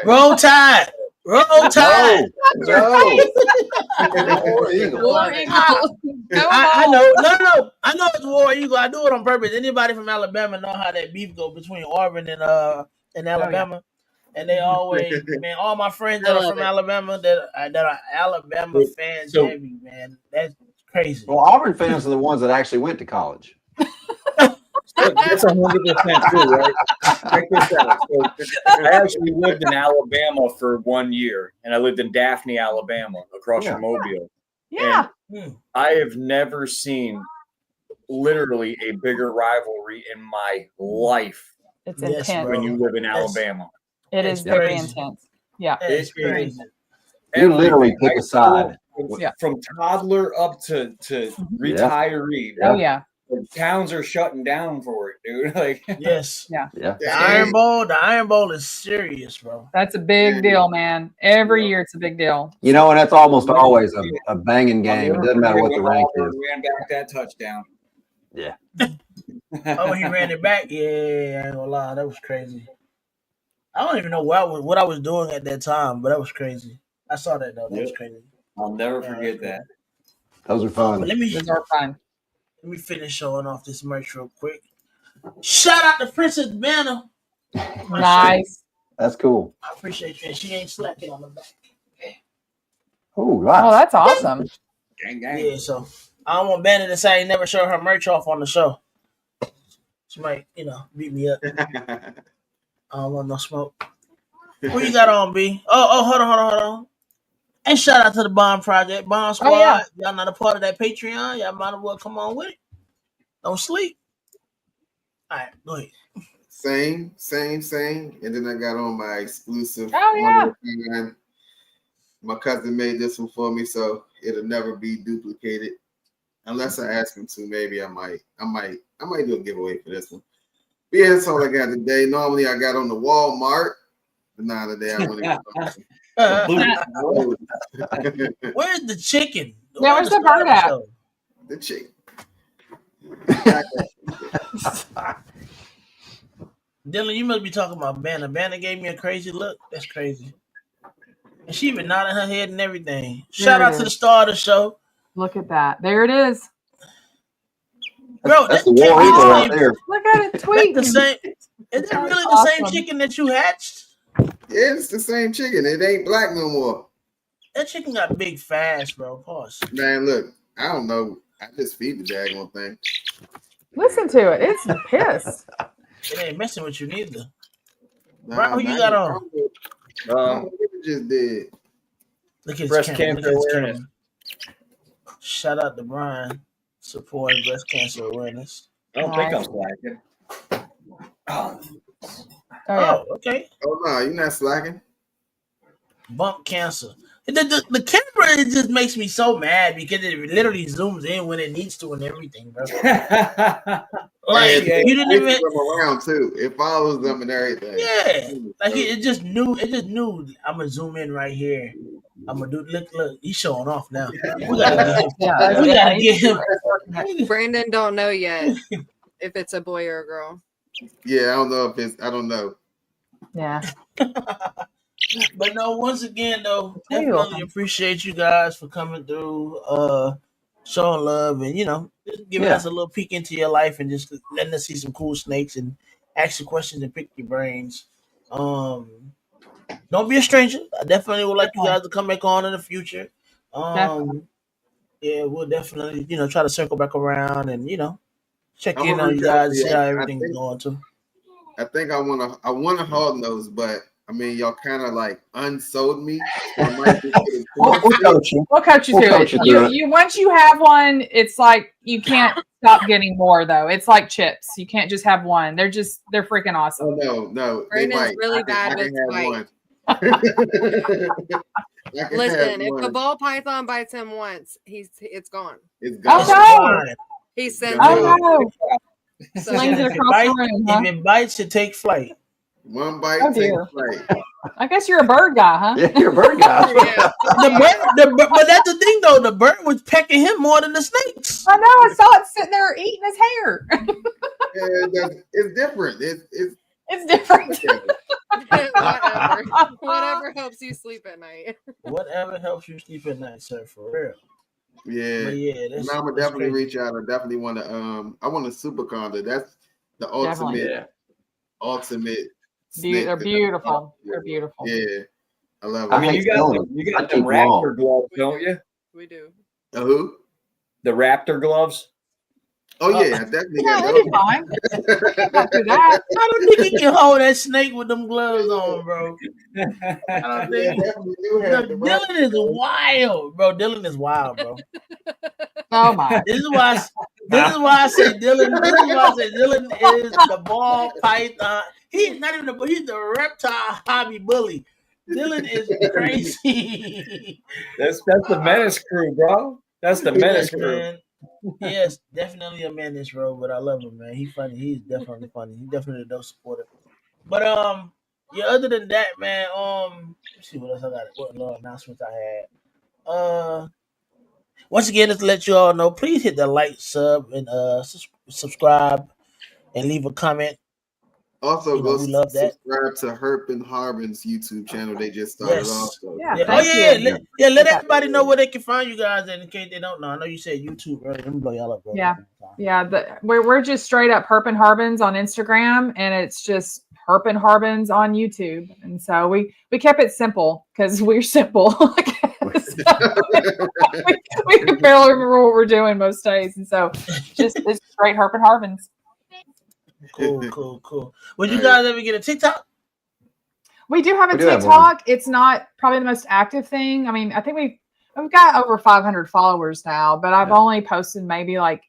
roll tide. Roll tide. War Eagle. I know. I know it's War Eagle. I do it on purpose. Anybody from Alabama know how that beef go between Auburn and Alabama. Oh, yeah. And they always, man, all my friends that are from Alabama that are Alabama fans heavy, man. That's crazy. Well, Auburn fans are the ones that actually went to college. That's 100% true, right? Check this out. So, I actually lived in Alabama for 1 year, and I lived in Daphne, Alabama, across from Mobile. Yeah. And I have never seen literally a bigger rivalry in my life It's Yes, intense. bro. when you live in Alabama. It It's is very crazy. intense. Yeah. It's It crazy. is You literally pick High a side. school, Yeah. From toddler up to retiree. Oh yeah. The towns are shutting down for it, dude. Like, Yes. Yeah. The Iron Bowl is serious, bro. That's a big deal, man. Every year it's a big deal. You know, and that's almost always a banging I'll game. It never doesn't matter forget what the when rank Auburn is. ran back that touchdown. Yeah. Oh, he ran it back. Yeah, I ain't gonna lie, that was crazy. I don't even know what I was doing at that time, but that was crazy. I saw that though. That was crazy. I'll never Yeah, forget that's that. Those are But fun. let me Those are fun. finish showing off this merch real quick. Shout out to Princess Banner. Nice. That's cool. I appreciate you. And she ain't slacking on the back. Oh, wow. Oh, that's awesome. Gang, gang. Yeah, so I don't want Banner to say I ain't never show her merch off on the show. She might, beat me up. I don't want no smoke. Who you got on, B? Oh, hold on. And shout out to the Bomb Project, Bomb Squad. yeah. Y'all not a part of that Patreon. Y'all might as well come on with it. Don't sleep. All right, go ahead. Same. And then I got on my exclusive. Oh, yeah. one. My cousin made this one for me, so it'll never be duplicated. Unless I ask him to, maybe I might do a giveaway for this one. But yeah, that's all I got today. Normally I got on the Walmart, but now today I want to Where's the chicken? Yeah, where's the bird at? the chicken. Dylan, you must be talking about Banner. Banner gave me a crazy look. That's crazy. And she even nodding her head and everything. Shout out to the star of the show. Look at that. There it is. Bro, That's that the War can't Eagle be right there. Look at it tweeting. the same. Is that really the same chicken that you hatched? Yeah, it's the same chicken. It ain't black no more. That chicken got big fast, bro. Pause. Man, look, I don't know. I just feed the daggone thing. Listen to it. It's pissed. It ain't messing with you neither. Nah, Bro, who you got on? Just did. Look at his Breast camera. cancer Look at his awareness. camera. Shout out to Brian supporting breast cancer awareness. I don't think I'm slacking. Oh, yeah. Oh, okay. Oh no, you're not slacking. Bump cancer. The camera, it just makes me so mad because it literally zooms in when it needs to and everything, bro. Like you didn't even them around too. It follows them and everything. Yeah. Like it just knew I'm gonna zoom in right here. I'm gonna do look, he's showing off now. We gotta get him. Brandon don't know yet if it's a boy or a girl. Yeah, I don't know. Yeah. But no, once again though, You're definitely welcome. appreciate you guys for coming through, showing love and just giving us a little peek into your life and just letting us see some cool snakes and ask you questions and pick your brains. Don't be a stranger. I definitely would like you guys to come back on in the future. Yeah, we'll definitely, try to circle back around and, check I'm in gonna on you reach out guys to and see you. how I everything's think- going too. I think I want to hard nose, but I mean y'all kind of like unsold me. So I might just get a We'll coach you. We'll coach you We'll through coach it. you through it. You once you have one, it's like you can't stop getting more though. It's like chips. You can't just have one. They're freaking awesome. Oh no, they Brandon's might. really I bad can with have bites. one. I can Listen, have if a one. ball python bites him once, it's gone. It's Oh, gone. no. He's sensitive. Oh no. So Slings it If it across bites, the room, huh? if it bites, it take flight. One bite, Oh, takes dear. flight. I guess you're a bird guy, huh? Yeah, you're a bird guy. yeah. But that's the thing though. The bird was pecking him more than the snakes. I know. I saw it sitting there eating his hair. Yeah, it's different. It's different. Whatever helps you sleep at night. Whatever helps you sleep at night, sir. For real. Yeah. But yeah, that's, And I'm gonna that's definitely crazy. reach out. I definitely want to. I want a super condor. That's the Definitely. ultimate. Snake. They're beautiful. They're beautiful. Yeah, I love it. I I mean, hate you got selling them, I them keep them raptor all. gloves, don't you? We do. Who? The raptor gloves. Oh yeah, I definitely Yeah, got it'll be those. fine. Go through that. I don't think he can hold that snake with them gloves on, bro. I don't Yeah, think. definitely do have the Dylan is raptor. wild, bro. Dylan is wild, bro. Oh my. This is why I say Dylan. This is why I say Dylan is the ball python. He's not even he's the reptile hobby bully. Dylan is crazy. That's the menace crew, bro. That's the menace Yes, crew. man. Yes, definitely a man this road, but I love him, man. He's funny. He's definitely funny. He's definitely a dope supporter. But yeah. Other than that, man. Let's see what else I got. What little announcements I had. Once again, just to let you all know, please hit the like, sub, and subscribe, and leave a comment. Also, You know, go we love that. subscribe to Herpin Harbins YouTube channel. They just started off. So. Yeah, Yeah. thank you. Let everybody know where they can find you guys in case they don't know. I know you said YouTube earlier. Let me blow y'all up, bro. Yeah. We're just straight up Herpin Harbins on Instagram, and it's just Herpin Harbins on YouTube. And so we kept it simple because we're simple. we can barely remember what we're doing most days, and so it's straight Herpin Harbins. Cool. Would you guys ever get a TikTok? We do have a TikTok. It's not probably the most active thing. I mean, I think we've got over 500 followers now, but I've only posted maybe like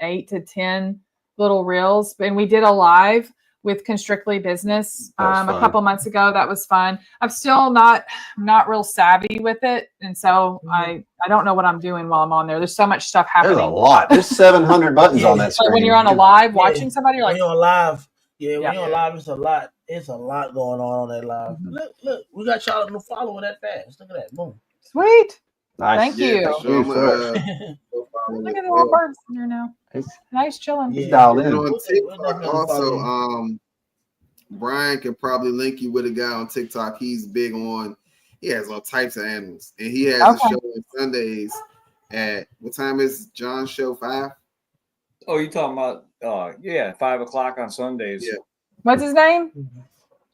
8 to 10 little reels. And we did a live with Constrictly Business a couple months ago. That was fun. I'm still not real savvy with it, and so I don't know what I'm doing while I'm on there. There's so much stuff happening. There's a lot. There's 700 buttons on that screen. When you're on a live watching somebody, you're like, when you're on live. Yeah, when you're on live, it's a lot. It's a lot going on that live. Look, we got y'all to follow that fast. Look at that, boom. Sweet. Nice. Thank you. Look at the little birds in there now. Nice chilling. He's dialed in. On TikTok also, Brian can probably link you with a guy on TikTok. He's big on. He has all types of animals, and he has a show on Sundays. At what time is John's show? 5. Oh, you talking about 5 o'clock on Sundays. Yeah. What's his name?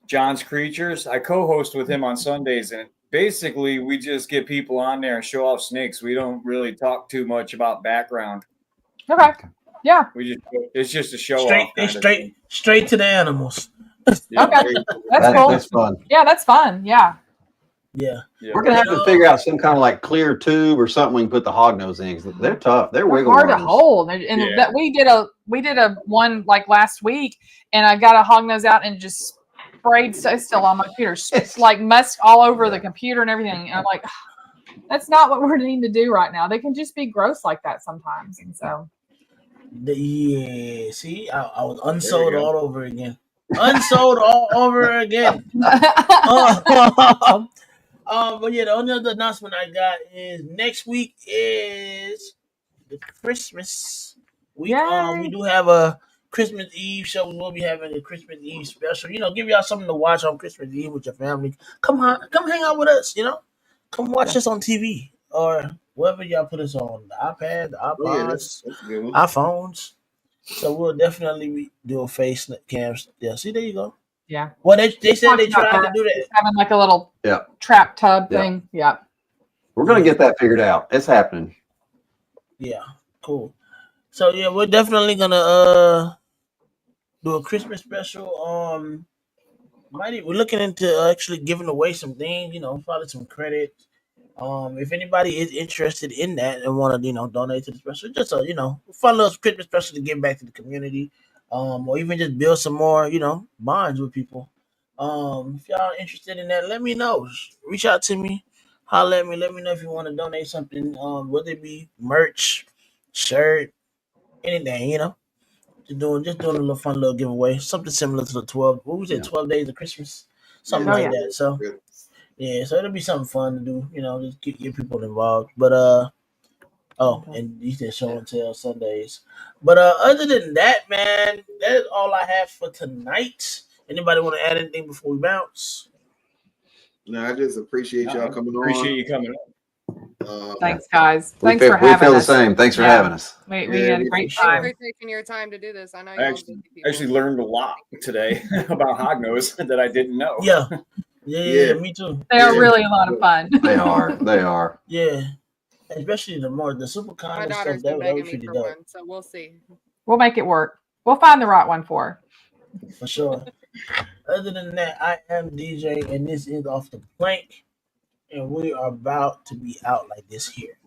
John's Creatures. I co-host with him on Sundays, and basically we just get people on there and show off snakes. We don't really talk too much about background. Okay. Yeah. It's just a show off. Straight to the animals. Yeah. Okay. That's cool. That's fun. Yeah, that's fun. Yeah. Yeah. We're gonna have to figure out some kind of like clear tube or something we can put the hognose eggs. They're tough. They're wiggle hard worms. to hold. And that we did a one like last week, and I got a hognose out and just sprayed still on my computer. It's like musk all over the computer and everything. And I'm like, that's not what we're needing to do right now. They can just be gross like that sometimes. And so see, I was unsold all over again. Unsold all over again. But yeah, the only other announcement I got is next week is the Christmas week. We do have a Christmas Eve show. We will be having a Christmas Eve special. You know, give y'all something to watch on Christmas Eve with your family. Come hang out with us. You know, come watch us on TV or wherever y'all put us on, the iPad, the iPods, iPhones. So we'll definitely do a face cams. Yeah, see, there you go. Yeah. Well, they said they tried to do that. Having like a little trap tub thing. Yeah. We're gonna get that figured out. It's happening. Yeah. Cool. So yeah, we're definitely gonna do a Christmas special. We're looking into actually giving away some things. You know, probably some credit. If anybody is interested in that and want to, donate to the special, just a fun little Christmas special to give back to the community. Or even just build some more, bonds with people. If y'all are interested in that, let me know. Reach out to me, holler at me. Let me know if you want to donate something. Whether it be merch, shirt, anything. Just doing a little fun little giveaway, something similar to the 12. What was it? 12 days of Christmas, something like that. So yeah, so it'll be something fun to do. Just get people involved. But and you said show and tell Sundays. But other than that, man, that is all I have for tonight. Anybody want to add anything before we bounce? No, I just appreciate y'all coming on. Appreciate you coming on. Thanks, guys. Thanks for having us. We feel the same. Thanks for having us. We had a great time. Thanks for taking your time to do this. I know I actually learned a lot today about hognose that I didn't know. Yeah, me too. They are really a lot of fun. They are. Yeah. Especially the super common My daughter's stuff been begging me for one, so we'll see. We'll make it work. We'll find the right one for her. For sure. Other than that, I am DJ, and this is Off the Plank, and we are about to be out like this here.